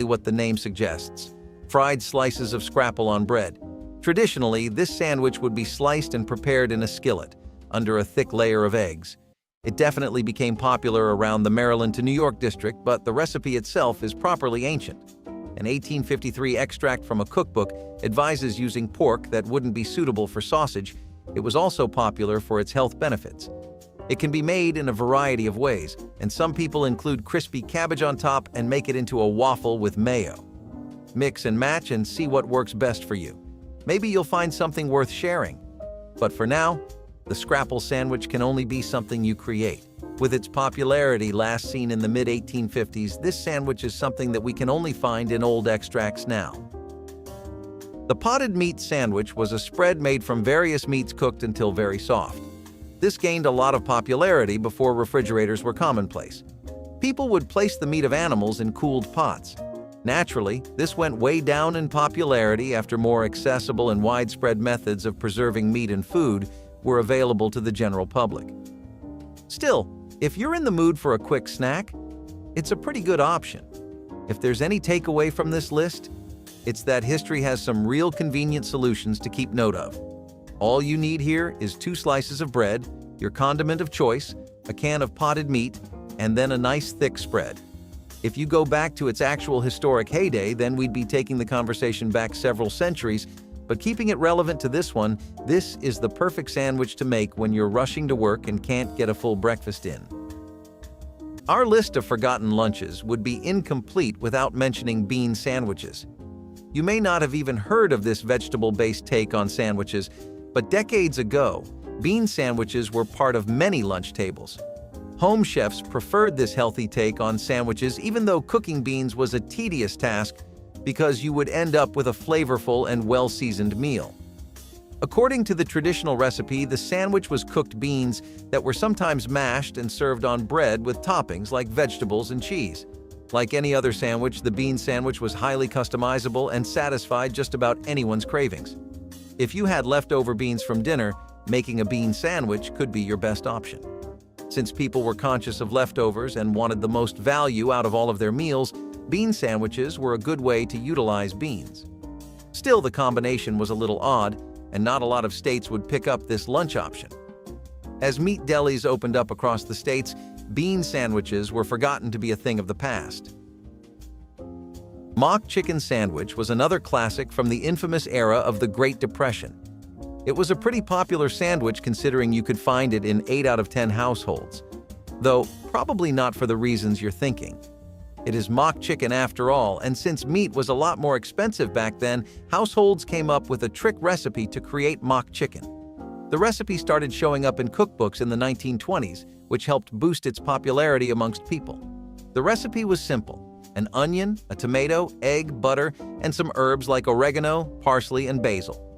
What the name suggests: fried slices of scrapple on bread. Traditionally, this sandwich would be sliced and prepared in a skillet, under a thick layer of eggs. It definitely became popular around the Maryland to New York district, but the recipe itself is properly ancient. An 1853 extract from a cookbook advises using pork that wouldn't be suitable for sausage. It was also popular for its health benefits. It can be made in a variety of ways, and some people include crispy cabbage on top and make it into a waffle with mayo. Mix and match and see what works best for you. Maybe you'll find something worth sharing. But for now, the scrapple sandwich can only be something you create. With its popularity last seen in the mid-1850s, this sandwich is something that we can only find in old extracts now. The potted meat sandwich was a spread made from various meats cooked until very soft. This gained a lot of popularity before refrigerators were commonplace. People would place the meat of animals in cooled pots. Naturally, this went way down in popularity after more accessible and widespread methods of preserving meat and food were available to the general public. Still, if you're in the mood for a quick snack, it's a pretty good option. If there's any takeaway from this list, it's that history has some real convenient solutions to keep note of. All you need here is 2 slices of bread, your condiment of choice, a can of potted meat, and then a nice thick spread. If you go back to its actual historic heyday, then we'd be taking the conversation back several centuries, but keeping it relevant to this one, this is the perfect sandwich to make when you're rushing to work and can't get a full breakfast in. Our list of forgotten lunches would be incomplete without mentioning bean sandwiches. You may not have even heard of this vegetable-based take on sandwiches, but decades ago, bean sandwiches were part of many lunch tables. Home chefs preferred this healthy take on sandwiches even though cooking beans was a tedious task because you would end up with a flavorful and well-seasoned meal. According to the traditional recipe, the sandwich was cooked beans that were sometimes mashed and served on bread with toppings like vegetables and cheese. Like any other sandwich, the bean sandwich was highly customizable and satisfied just about anyone's cravings. If you had leftover beans from dinner, making a bean sandwich could be your best option. Since people were conscious of leftovers and wanted the most value out of all of their meals, bean sandwiches were a good way to utilize beans. Still, the combination was a little odd, and not a lot of states would pick up this lunch option. As meat delis opened up across the states, bean sandwiches were forgotten to be a thing of the past. Mock chicken sandwich was another classic from the infamous era of the Great Depression. It was a pretty popular sandwich considering you could find it in 8 out of 10 households, though probably not for the reasons you're thinking. It is mock chicken after all, and since meat was a lot more expensive back then, households came up with a trick recipe to create mock chicken. The recipe started showing up in cookbooks in the 1920s, which helped boost its popularity amongst people. The recipe was simple: an onion, a tomato, egg, butter, and some herbs like oregano, parsley, and basil.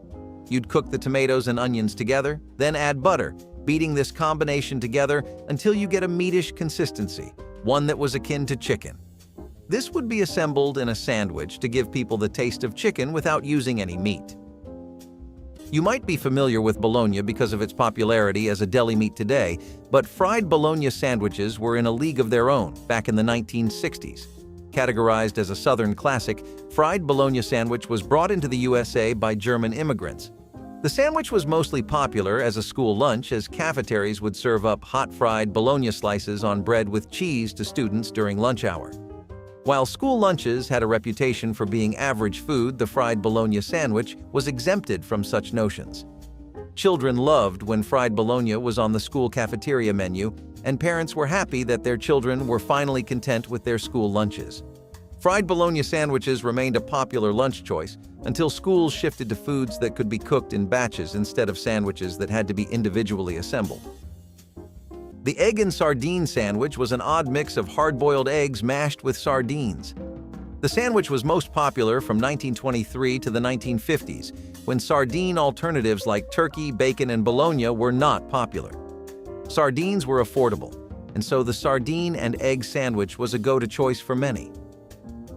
You'd cook the tomatoes and onions together, then add butter, beating this combination together until you get a meatish consistency, one that was akin to chicken. This would be assembled in a sandwich to give people the taste of chicken without using any meat. You might be familiar with bologna because of its popularity as a deli meat today, but fried bologna sandwiches were in a league of their own back in the 1960s. Categorized as a Southern classic, fried bologna sandwich was brought into the USA by German immigrants. The sandwich was mostly popular as a school lunch, as cafeterias would serve up hot fried bologna slices on bread with cheese to students during lunch hour. While school lunches had a reputation for being average food, the fried bologna sandwich was exempted from such notions. Children loved when fried bologna was on the school cafeteria menu, and parents were happy that their children were finally content with their school lunches. Fried bologna sandwiches remained a popular lunch choice until schools shifted to foods that could be cooked in batches instead of sandwiches that had to be individually assembled. The egg and sardine sandwich was an odd mix of hard-boiled eggs mashed with sardines. The sandwich was most popular from 1923 to the 1950s, when sardine alternatives like turkey, bacon, and bologna were not popular. Sardines were affordable, and so the sardine and egg sandwich was a go-to choice for many.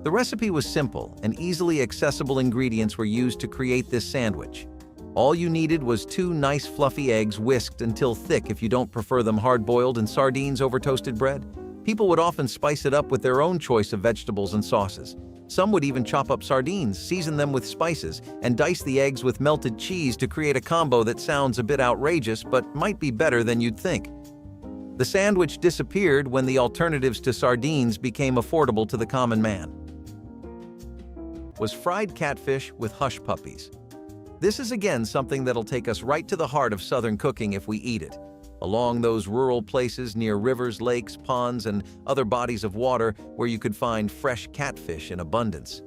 The recipe was simple, and easily accessible ingredients were used to create this sandwich. All you needed was 2 nice fluffy eggs whisked until thick if you don't prefer them hard-boiled, and sardines over toasted bread. People would often spice it up with their own choice of vegetables and sauces. Some would even chop up sardines, season them with spices, and dice the eggs with melted cheese to create a combo that sounds a bit outrageous but might be better than you'd think. The sandwich disappeared when the alternatives to sardines became affordable to the common man. Was fried catfish with hush puppies. This is again something that'll take us right to the heart of Southern cooking if we eat it. Along those rural places near rivers, lakes, ponds, and other bodies of water where you could find fresh catfish in abundance.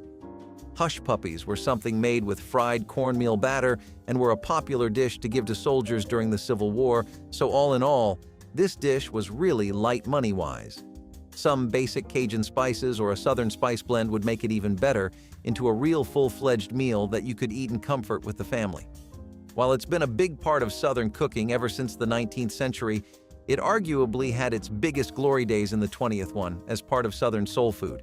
Hush puppies were something made with fried cornmeal batter and were a popular dish to give to soldiers during the Civil War, so all in all, this dish was really light money-wise. Some basic Cajun spices or a Southern spice blend would make it even better into a real full-fledged meal that you could eat in comfort with the family. While it's been a big part of Southern cooking ever since the 19th century, it arguably had its biggest glory days in the 20th one as part of Southern soul food.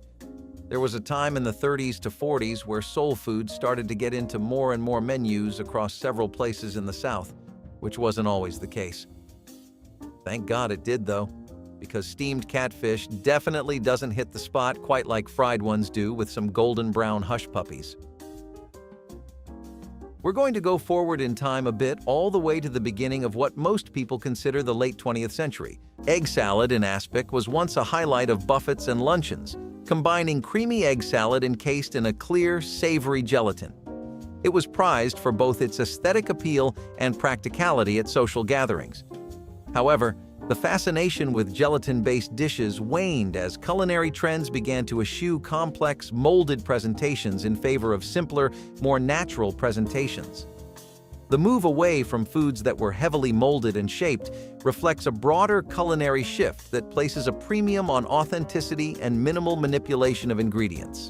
There was a time in the 30s to 40s where soul food started to get into more and more menus across several places in the South, which wasn't always the case. Thank God it did, though, because steamed catfish definitely doesn't hit the spot quite like fried ones do with some golden brown hush puppies. We're going to go forward in time a bit, all the way to the beginning of what most people consider the late 20th century. Egg salad in aspic was once a highlight of buffets and luncheons, combining creamy egg salad encased in a clear, savory gelatin. It was prized for both its aesthetic appeal and practicality at social gatherings. However, the fascination with gelatin-based dishes waned as culinary trends began to eschew complex, molded presentations in favor of simpler, more natural presentations. The move away from foods that were heavily molded and shaped reflects a broader culinary shift that places a premium on authenticity and minimal manipulation of ingredients.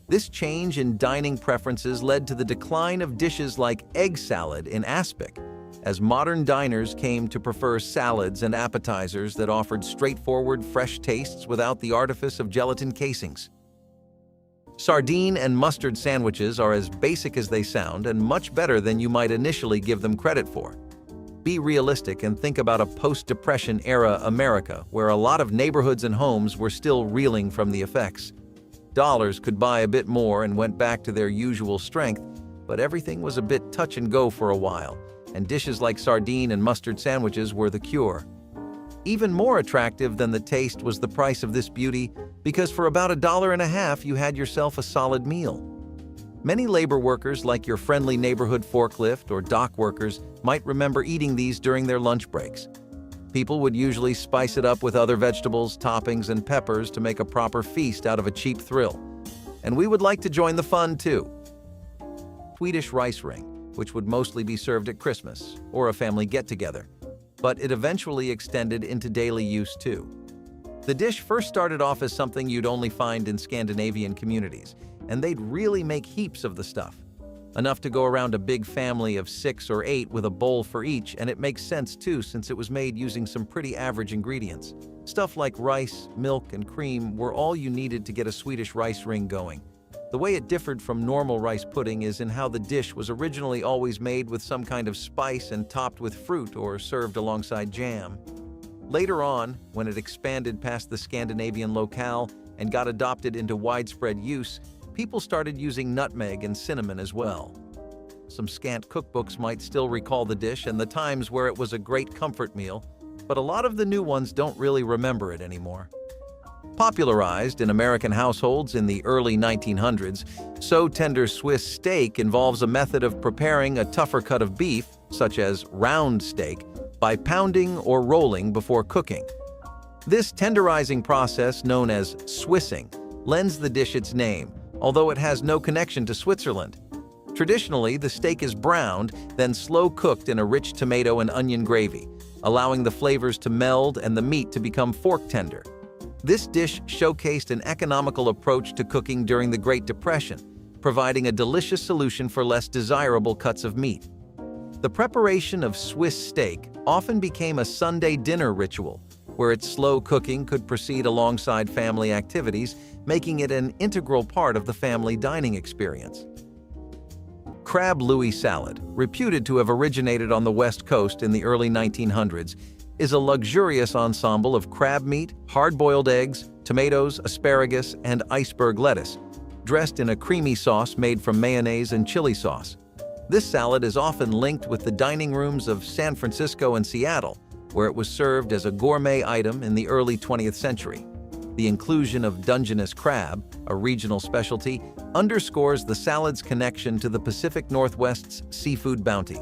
This change in dining preferences led to the decline of dishes like egg salad in aspic, as modern diners came to prefer salads and appetizers that offered straightforward, fresh tastes without the artifice of gelatin casings. Sardine and mustard sandwiches are as basic as they sound and much better than you might initially give them credit for. Be realistic and think about a post-Depression era America where a lot of neighborhoods and homes were still reeling from the effects. Dollars could buy a bit more and went back to their usual strength, but everything was a bit touch and go for a while, and dishes like sardine and mustard sandwiches were the cure. Even more attractive than the taste was the price of this beauty, because for about $1.50 you had yourself a solid meal. Many labor workers, like your friendly neighborhood forklift or dock workers, might remember eating these during their lunch breaks. People would usually spice it up with other vegetables, toppings, and peppers to make a proper feast out of a cheap thrill. And we would like to join the fun too. Swedish rice ring, which would mostly be served at Christmas or a family get-together, but it eventually extended into daily use too. The dish first started off as something you'd only find in Scandinavian communities, and they'd really make heaps of the stuff. Enough to go around a big family of 6 or 8 with a bowl for each, and it makes sense too since it was made using some pretty average ingredients. Stuff like rice, milk, and cream were all you needed to get a Swedish rice ring going. The way it differed from normal rice pudding is in how the dish was originally always made with some kind of spice and topped with fruit or served alongside jam. Later on, when it expanded past the Scandinavian locale and got adopted into widespread use, people started using nutmeg and cinnamon as well. Some scant cookbooks might still recall the dish and the times where it was a great comfort meal, but a lot of the new ones don't really remember it anymore. Popularized in American households in the early 1900s, so-tender Swiss steak involves a method of preparing a tougher cut of beef, such as round steak, by pounding or rolling before cooking. This tenderizing process, known as Swissing, lends the dish its name, although it has no connection to Switzerland. Traditionally, the steak is browned, then slow-cooked in a rich tomato and onion gravy, allowing the flavors to meld and the meat to become fork-tender. This dish showcased an economical approach to cooking during the Great Depression, providing a delicious solution for less desirable cuts of meat. The preparation of Swiss steak often became a Sunday dinner ritual, where its slow cooking could proceed alongside family activities, making it an integral part of the family dining experience. Crab Louis salad, reputed to have originated on the West Coast in the early 1900s, is a luxurious ensemble of crab meat, hard-boiled eggs, tomatoes, asparagus, and iceberg lettuce, dressed in a creamy sauce made from mayonnaise and chili sauce. This salad is often linked with the dining rooms of San Francisco and Seattle, where it was served as a gourmet item in the early 20th century. The inclusion of Dungeness crab, a regional specialty, underscores the salad's connection to the Pacific Northwest's seafood bounty.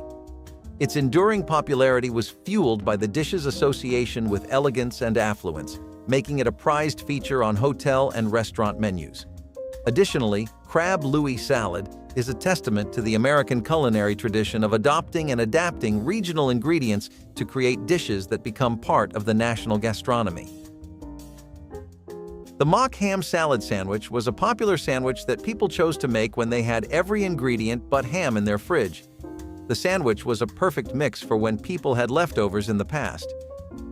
Its enduring popularity was fueled by the dish's association with elegance and affluence, making it a prized feature on hotel and restaurant menus. Additionally, Crab Louis salad is a testament to the American culinary tradition of adopting and adapting regional ingredients to create dishes that become part of the national gastronomy. The mock ham salad sandwich was a popular sandwich that people chose to make when they had every ingredient but ham in their fridge. The sandwich was a perfect mix for when people had leftovers in the past.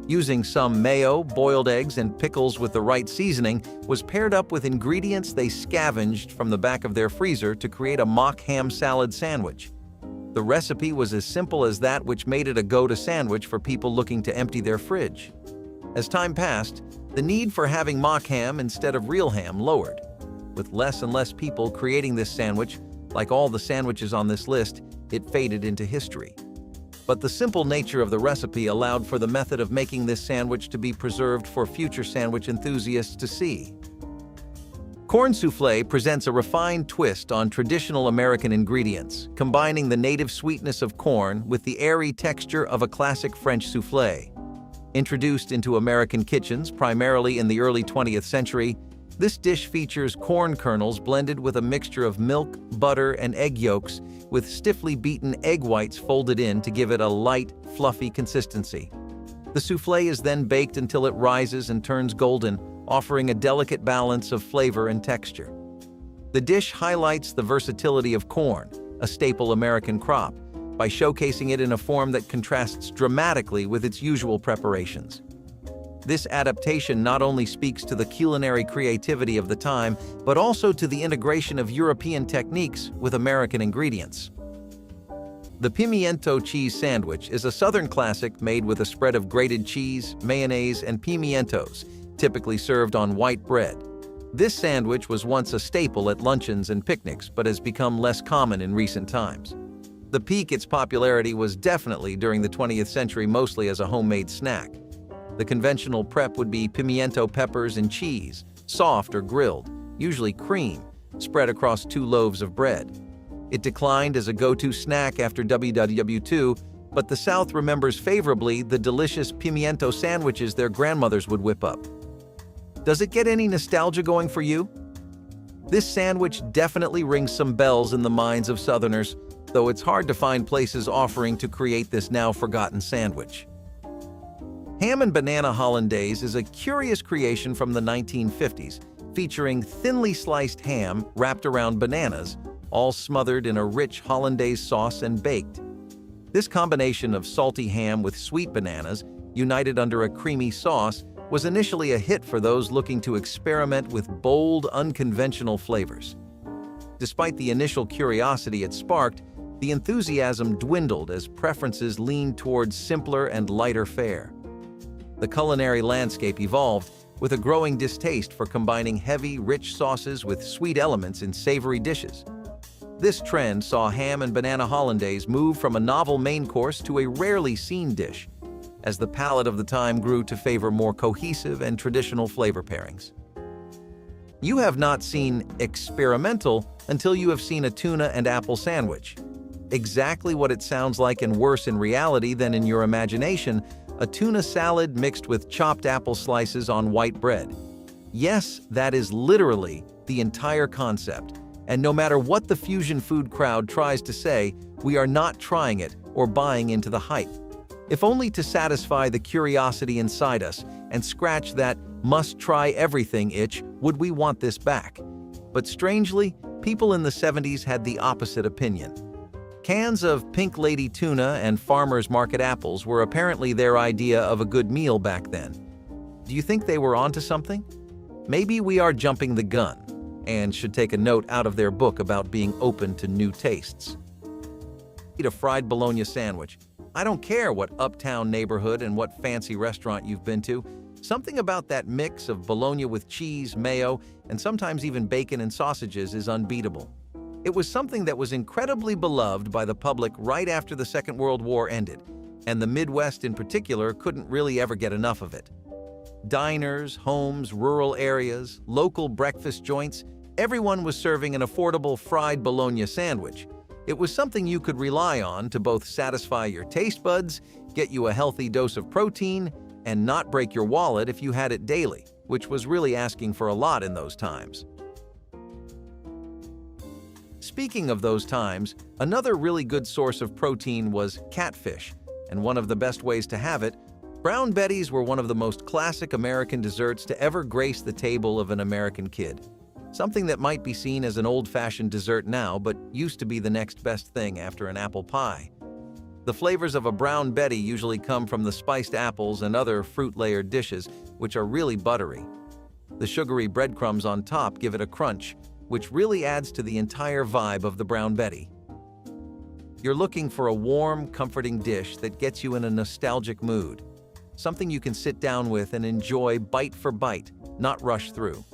Using some mayo, boiled eggs, and pickles with the right seasoning was paired up with ingredients they scavenged from the back of their freezer to create a mock ham salad sandwich. The recipe was as simple as that, which made it a go-to sandwich for people looking to empty their fridge. As time passed, the need for having mock ham instead of real ham lowered. With less and less people creating this sandwich, like all the sandwiches on this list, it faded into history. But the simple nature of the recipe allowed for the method of making this sandwich to be preserved for future sandwich enthusiasts to see. Corn souffle presents a refined twist on traditional American ingredients, combining the native sweetness of corn with the airy texture of a classic French souffle. Introduced into American kitchens primarily in the early 20th century, this dish features corn kernels blended with a mixture of milk, butter, and egg yolks, with stiffly beaten egg whites folded in to give it a light, fluffy consistency. The souffle is then baked until it rises and turns golden, offering a delicate balance of flavor and texture. The dish highlights the versatility of corn, a staple American crop, by showcasing it in a form that contrasts dramatically with its usual preparations. This adaptation not only speaks to the culinary creativity of the time, but also to the integration of European techniques with American ingredients. The pimiento cheese sandwich is a Southern classic made with a spread of grated cheese, mayonnaise, and pimientos, typically served on white bread. This sandwich was once a staple at luncheons and picnics, but has become less common in recent times. The peak its popularity was definitely during the 20th century, mostly as a homemade snack. The conventional prep would be pimiento peppers and cheese, soft or grilled, usually cream, spread across 2 loaves of bread. It declined as a go-to snack after WW2, but the South remembers favorably the delicious pimiento sandwiches their grandmothers would whip up. Does it get any nostalgia going for you? This sandwich definitely rings some bells in the minds of Southerners, though it's hard to find places offering to create this now-forgotten sandwich. Ham and banana hollandaise is a curious creation from the 1950s, featuring thinly sliced ham wrapped around bananas, all smothered in a rich hollandaise sauce and baked. This combination of salty ham with sweet bananas, united under a creamy sauce, was initially a hit for those looking to experiment with bold, unconventional flavors. Despite the initial curiosity it sparked, the enthusiasm dwindled as preferences leaned towards simpler and lighter fare. The culinary landscape evolved, with a growing distaste for combining heavy, rich sauces with sweet elements in savory dishes. This trend saw ham and banana hollandaise move from a novel main course to a rarely seen dish, as the palate of the time grew to favor more cohesive and traditional flavor pairings. You have not seen experimental until you have seen a tuna and apple sandwich. Exactly what it sounds like, and worse in reality than in your imagination: a tuna salad mixed with chopped apple slices on white bread. Yes, that is literally the entire concept, and no matter what the fusion food crowd tries to say, we are not trying it or buying into the hype. If only to satisfy the curiosity inside us and scratch that must-try-everything itch would we want this back. But strangely, people in the 70s had the opposite opinion. Cans of Pink Lady tuna and farmers market apples were apparently their idea of a good meal back then. Do you think they were onto something? Maybe we are jumping the gun and should take a note out of their book about being open to new tastes. Eat a fried bologna sandwich. I don't care what uptown neighborhood and what fancy restaurant you've been to. Something about that mix of bologna with cheese, mayo, and sometimes even bacon and sausages is unbeatable. It was something that was incredibly beloved by the public right after the Second World War ended, and the Midwest in particular couldn't really ever get enough of it. Diners, homes, rural areas, local breakfast joints, everyone was serving an affordable fried bologna sandwich. It was something you could rely on to both satisfy your taste buds, get you a healthy dose of protein, and not break your wallet if you had it daily, which was really asking for a lot in those times. Speaking of those times, another really good source of protein was catfish, and one of the best ways to have it, brown betties were one of the most classic American desserts to ever grace the table of an American kid. Something that might be seen as an old-fashioned dessert now, but used to be the next best thing after an apple pie. The flavors of a brown betty usually come from the spiced apples and other fruit-layered dishes, which are really buttery. The sugary breadcrumbs on top give it a crunch, which really adds to the entire vibe of the brown betty. You're looking for a warm, comforting dish that gets you in a nostalgic mood. Something you can sit down with and enjoy bite for bite, not rush through.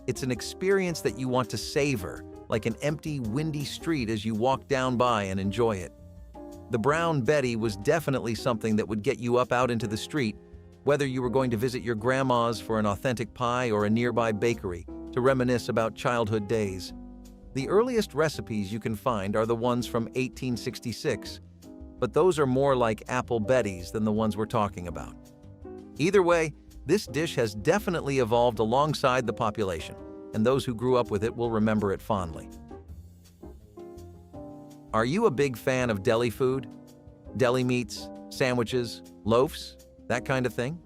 It's an experience that you want to savor, like an empty, windy street as you walk down by and enjoy it. The brown betty was definitely something that would get you up out into the street, whether you were going to visit your grandma's for an authentic pie or a nearby bakery. to reminisce about childhood days. The earliest recipes you can find are the ones from 1866, but those are more like apple betties than the ones we're talking about. Either way, this dish has definitely evolved alongside the population, and those who grew up with it will remember it fondly. Are you a big fan of deli food? Deli meats, sandwiches, loaves, that kind of thing?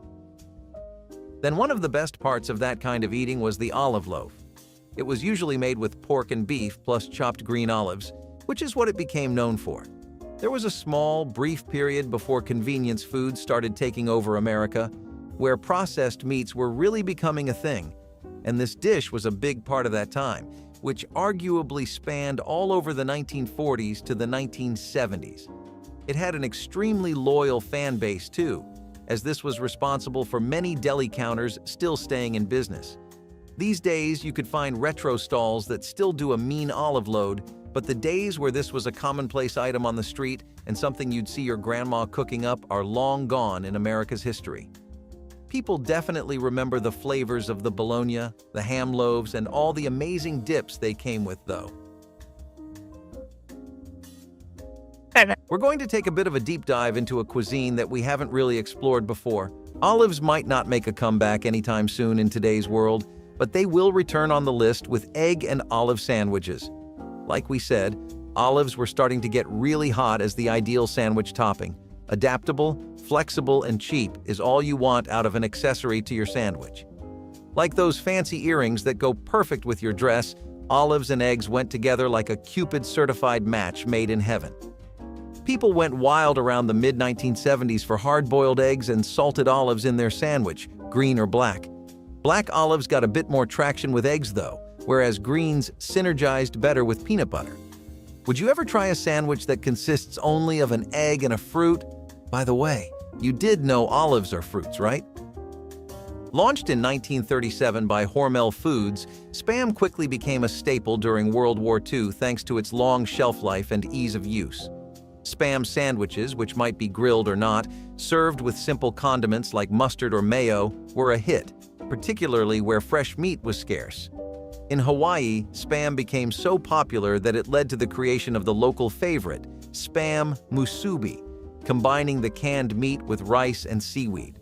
Then one of the best parts of that kind of eating was the olive loaf. It was usually made with pork and beef plus chopped green olives, which is what it became known for. There was a small, brief period before convenience foods started taking over America, where processed meats were really becoming a thing, and this dish was a big part of that time, which arguably spanned all over the 1940s to the 1970s. It had an extremely loyal fan base too, as this was responsible for many deli counters still staying in business. These days, you could find retro stalls that still do a mean olive load, but the days where this was a commonplace item on the street and something you'd see your grandma cooking up are long gone in America's history. People definitely remember the flavors of the bologna, the ham loaves, and all the amazing dips they came with, though. We're going to take a bit of a deep dive into a cuisine that we haven't really explored before. Olives might not make a comeback anytime soon in today's world, but they will return on the list with egg and olive sandwiches. Like we said, olives were starting to get really hot as the ideal sandwich topping. Adaptable, flexible, and cheap is all you want out of an accessory to your sandwich. Like those fancy earrings that go perfect with your dress, olives and eggs went together like a Cupid-certified match made in heaven. People went wild around the mid-1970s for hard-boiled eggs and salted olives in their sandwich, green or black. Black olives got a bit more traction with eggs though, whereas greens synergized better with peanut butter. Would you ever try a sandwich that consists only of an egg and a fruit? By the way, you did know olives are fruits, right? Launched in 1937 by Hormel Foods, Spam quickly became a staple during World War II thanks to its long shelf life and ease of use. Spam sandwiches, which might be grilled or not, served with simple condiments like mustard or mayo, were a hit, particularly where fresh meat was scarce. In Hawaii, Spam became so popular that it led to the creation of the local favorite, Spam musubi, combining the canned meat with rice and seaweed.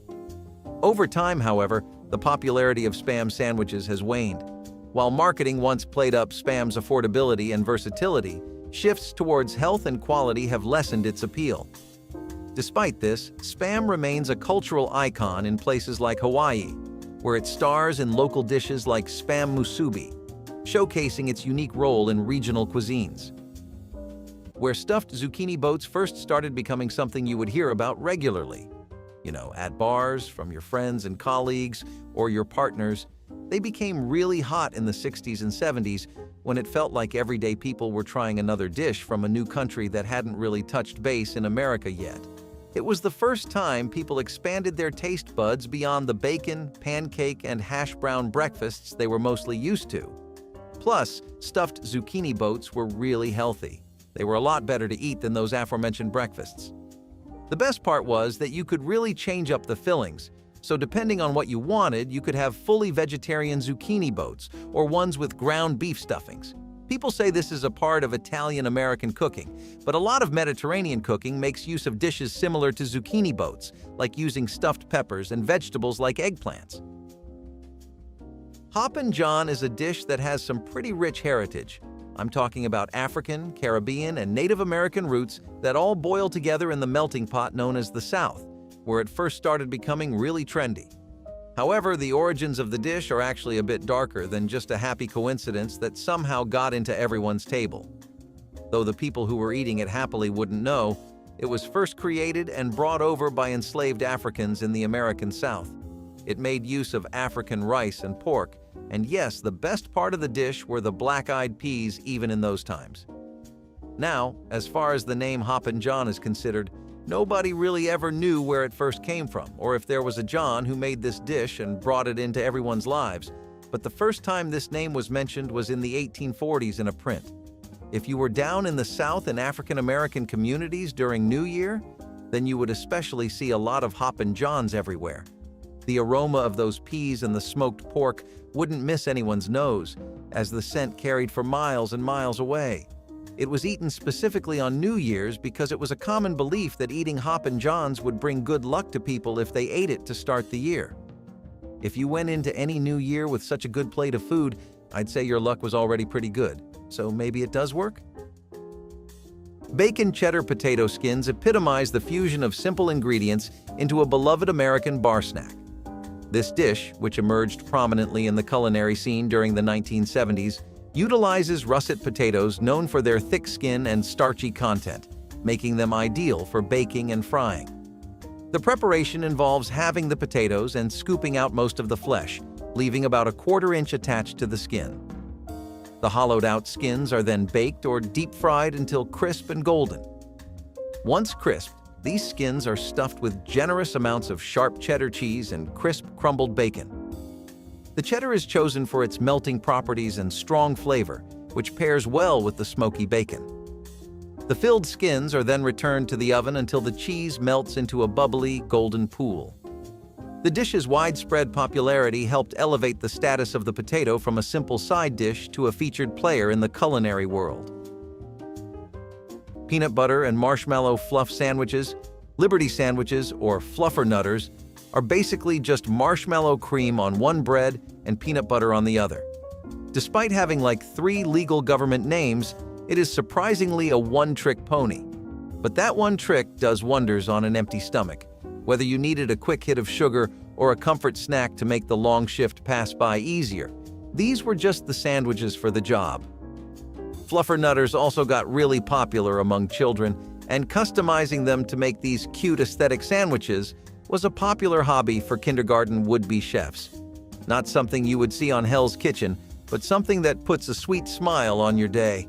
Over time, however, the popularity of Spam sandwiches has waned. While marketing once played up Spam's affordability and versatility, shifts towards health and quality have lessened its appeal. Despite this, Spam remains a cultural icon in places like Hawaii, where it stars in local dishes like Spam musubi, showcasing its unique role in regional cuisines. Where stuffed zucchini boats first started becoming something you would hear about regularly. At bars, from your friends and colleagues, or your partners, they became really hot in the 60s and 70s when it felt like everyday people were trying another dish from a new country that hadn't really touched base in America yet. It was the first time people expanded their taste buds beyond the bacon, pancake, and hash brown breakfasts they were mostly used to. Plus, stuffed zucchini boats were really healthy. They were a lot better to eat than those aforementioned breakfasts. The best part was that you could really change up the fillings, so depending on what you wanted, you could have fully vegetarian zucchini boats or ones with ground beef stuffings. People say this is a part of Italian-American cooking, but a lot of Mediterranean cooking makes use of dishes similar to zucchini boats, like using stuffed peppers and vegetables like eggplants. Hoppin' John is a dish that has some pretty rich heritage. I'm talking about African, Caribbean, and Native American roots that all boil together in the melting pot known as the South, where it first started becoming really trendy. However, the origins of the dish are actually a bit darker than just a happy coincidence that somehow got into everyone's table. Though the people who were eating it happily wouldn't know, it was first created and brought over by enslaved Africans in the American South. It made use of African rice and pork, and yes, the best part of the dish were the black-eyed peas even in those times. Now, as far as the name Hoppin' John is considered, nobody really ever knew where it first came from, or if there was a John who made this dish and brought it into everyone's lives, but the first time this name was mentioned was in the 1840s in a print. If you were down in the South and African American communities during New Year, then you would especially see a lot of Hoppin' Johns everywhere. The aroma of those peas and the smoked pork wouldn't miss anyone's nose, as the scent carried for miles and miles away. It was eaten specifically on New Year's because it was a common belief that eating Hoppin' John's would bring good luck to people if they ate it to start the year. If you went into any new year with such a good plate of food, I'd say your luck was already pretty good. So maybe it does work? Bacon cheddar potato skins epitomize the fusion of simple ingredients into a beloved American bar snack. This dish, which emerged prominently in the culinary scene during the 1970s, utilizes russet potatoes known for their thick skin and starchy content, making them ideal for baking and frying. The preparation involves halving the potatoes and scooping out most of the flesh, leaving about a quarter-inch attached to the skin. The hollowed-out skins are then baked or deep-fried until crisp and golden. Once crisped, these skins are stuffed with generous amounts of sharp cheddar cheese and crisp crumbled bacon. The cheddar is chosen for its melting properties and strong flavor, which pairs well with the smoky bacon. The filled skins are then returned to the oven until the cheese melts into a bubbly, golden pool. The dish's widespread popularity helped elevate the status of the potato from a simple side dish to a featured player in the culinary world. Peanut butter and marshmallow fluff sandwiches, Liberty sandwiches, or fluffernutters, are basically just marshmallow cream on one bread and peanut butter on the other. Despite having like 3 legal government names, it is surprisingly a one-trick pony. But that one trick does wonders on an empty stomach, whether you needed a quick hit of sugar or a comfort snack to make the long shift pass by easier. These were just the sandwiches for the job. Fluffernutters also got really popular among children, and customizing them to make these cute aesthetic sandwiches was a popular hobby for kindergarten would-be chefs. Not something you would see on Hell's Kitchen, but something that puts a sweet smile on your day.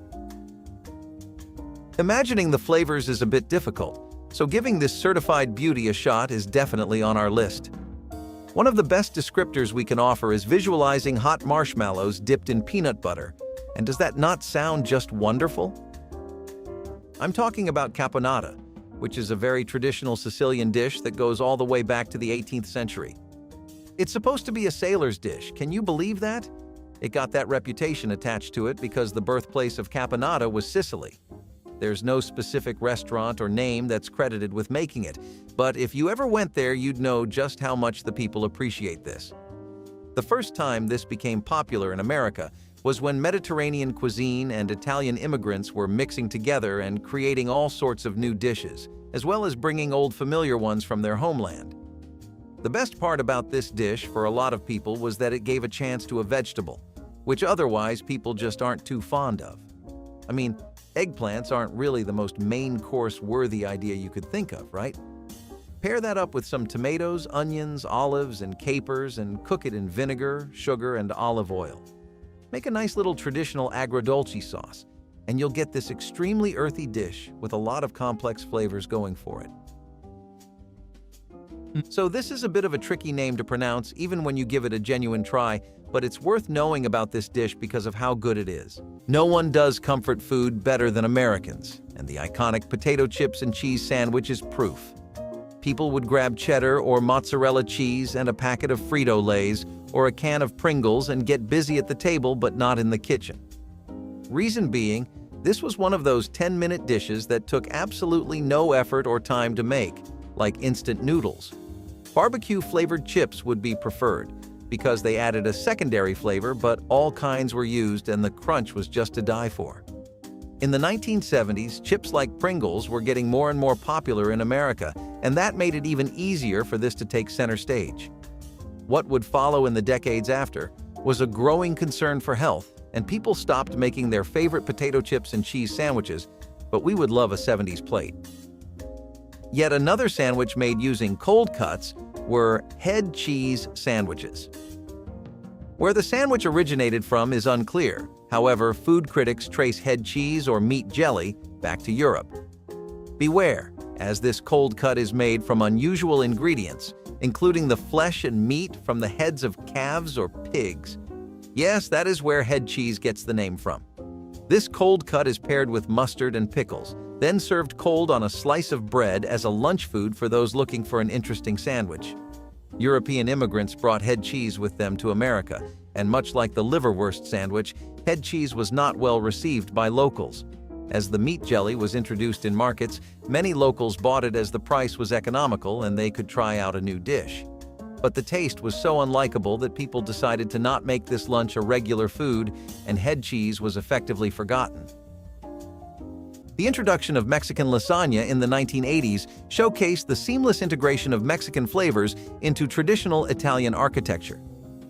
Imagining the flavors is a bit difficult, so giving this certified beauty a shot is definitely on our list. One of the best descriptors we can offer is visualizing hot marshmallows dipped in peanut butter. And does that not sound just wonderful? I'm talking about caponata, which is a very traditional Sicilian dish that goes all the way back to the 18th century. It's supposed to be a sailor's dish. Can you believe that? It got that reputation attached to it because the birthplace of caponata was Sicily. There's no specific restaurant or name that's credited with making it, but if you ever went there, you'd know just how much the people appreciate this. The first time this became popular in America was when Mediterranean cuisine and Italian immigrants were mixing together and creating all sorts of new dishes, as well as bringing old familiar ones from their homeland. The best part about this dish for a lot of people was that it gave a chance to a vegetable, which otherwise people just aren't too fond of. I mean, eggplants aren't really the most main course-worthy idea you could think of, right? Pair that up with some tomatoes, onions, olives, and capers and cook it in vinegar, sugar, and olive oil. Make a nice little traditional agrodolce sauce, and you'll get this extremely earthy dish with a lot of complex flavors going for it. So this is a bit of a tricky name to pronounce even when you give it a genuine try, but it's worth knowing about this dish because of how good it is. No one does comfort food better than Americans, and the iconic potato chips and cheese sandwich is proof. People would grab cheddar or mozzarella cheese and a packet of Frito-Lays or a can of Pringles and get busy at the table but not in the kitchen. Reason being, this was one of those 10-minute dishes that took absolutely no effort or time to make, like instant noodles. Barbecue-flavored chips would be preferred because they added a secondary flavor, but all kinds were used and the crunch was just to die for. In the 1970s, chips like Pringles were getting more and more popular in America, and that made it even easier for this to take center stage. What would follow in the decades after was a growing concern for health, and people stopped making their favorite potato chips and cheese sandwiches, but we would love a 70s plate. Yet another sandwich made using cold cuts were head cheese sandwiches. Where the sandwich originated from is unclear. However, food critics trace head cheese or meat jelly back to Europe. Beware, as this cold cut is made from unusual ingredients, including the flesh and meat from the heads of calves or pigs. Yes, that is where head cheese gets the name from. This cold cut is paired with mustard and pickles, then served cold on a slice of bread as a lunch food for those looking for an interesting sandwich. European immigrants brought head cheese with them to America, and much like the liverwurst sandwich, head cheese was not well received by locals. As the meat jelly was introduced in markets, many locals bought it as the price was economical and they could try out a new dish. But the taste was so unlikable that people decided to not make this lunch a regular food, and head cheese was effectively forgotten. The introduction of Mexican lasagna in the 1980s showcased the seamless integration of Mexican flavors into traditional Italian architecture.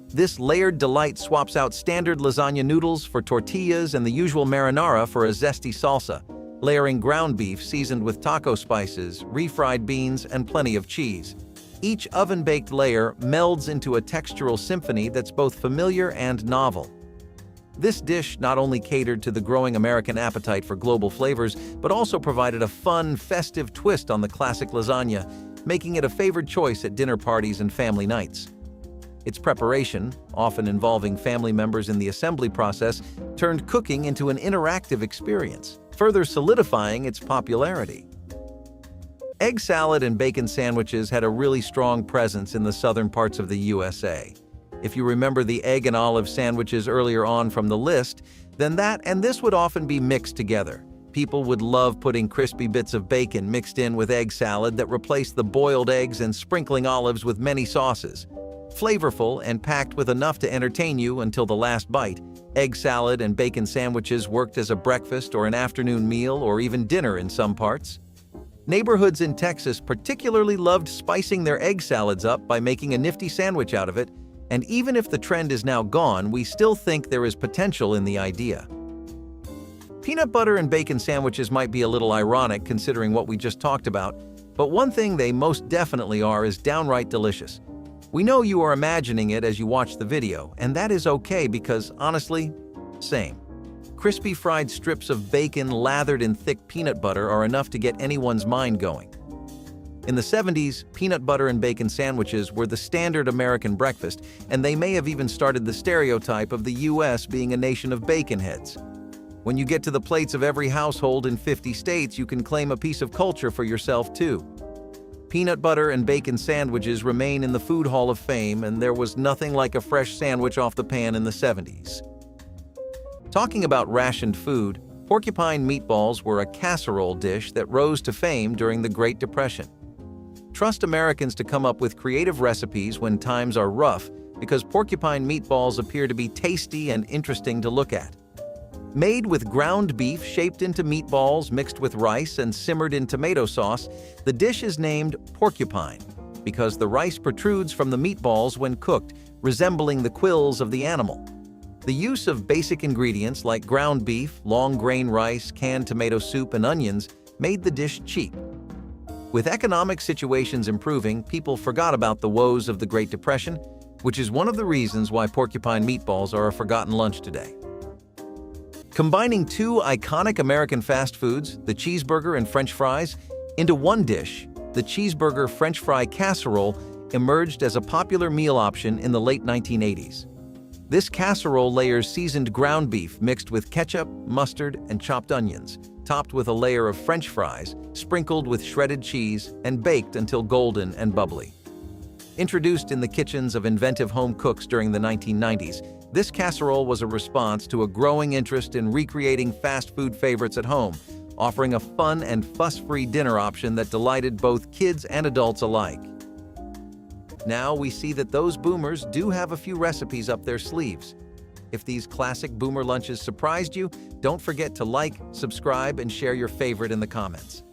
This layered delight swaps out standard lasagna noodles for tortillas and the usual marinara for a zesty salsa, layering ground beef seasoned with taco spices, refried beans, and plenty of cheese. Each oven-baked layer melds into a textural symphony that's both familiar and novel. This dish not only catered to the growing American appetite for global flavors, but also provided a fun, festive twist on the classic lasagna, making it a favored choice at dinner parties and family nights. Its preparation, often involving family members in the assembly process, turned cooking into an interactive experience, further solidifying its popularity. Egg salad and bacon sandwiches had a really strong presence in the southern parts of the USA. If you remember the egg and olive sandwiches earlier on from the list, then that and this would often be mixed together. People would love putting crispy bits of bacon mixed in with egg salad that replaced the boiled eggs and sprinkling olives with many sauces. Flavorful and packed with enough to entertain you until the last bite, egg salad and bacon sandwiches worked as a breakfast or an afternoon meal or even dinner in some parts. Neighborhoods in Texas particularly loved spicing their egg salads up by making a nifty sandwich out of it, and even if the trend is now gone, we still think there is potential in the idea. Peanut butter and bacon sandwiches might be a little ironic considering what we just talked about, but one thing they most definitely are is downright delicious. We know you are imagining it as you watch the video, and that is okay because, honestly, same. Crispy fried strips of bacon lathered in thick peanut butter are enough to get anyone's mind going. In the 70s, peanut butter and bacon sandwiches were the standard American breakfast, and they may have even started the stereotype of the US being a nation of bacon heads. When you get to the plates of every household in 50 states, you can claim a piece of culture for yourself too. Peanut butter and bacon sandwiches remain in the Food Hall of Fame, and there was nothing like a fresh sandwich off the pan in the 70s. Talking about rationed food, porcupine meatballs were a casserole dish that rose to fame during the Great Depression. Trust Americans to come up with creative recipes when times are rough because porcupine meatballs appear to be tasty and interesting to look at. Made with ground beef shaped into meatballs mixed with rice and simmered in tomato sauce, the dish is named porcupine because the rice protrudes from the meatballs when cooked, resembling the quills of the animal. The use of basic ingredients like ground beef, long-grain rice, canned tomato soup, and onions made the dish cheap. With economic situations improving, people forgot about the woes of the Great Depression, which is one of the reasons why porcupine meatballs are a forgotten lunch today. Combining two iconic American fast foods, the cheeseburger and French fries, into one dish, the cheeseburger French fry casserole emerged as a popular meal option in the late 1980s. This casserole layers seasoned ground beef mixed with ketchup, mustard, and chopped onions, topped with a layer of French fries, sprinkled with shredded cheese, and baked until golden and bubbly. Introduced in the kitchens of inventive home cooks during the 1990s, this casserole was a response to a growing interest in recreating fast food favorites at home, offering a fun and fuss-free dinner option that delighted both kids and adults alike. Now we see that those boomers do have a few recipes up their sleeves. If these classic boomer lunches surprised you, don't forget to like, subscribe, and share your favorite in the comments.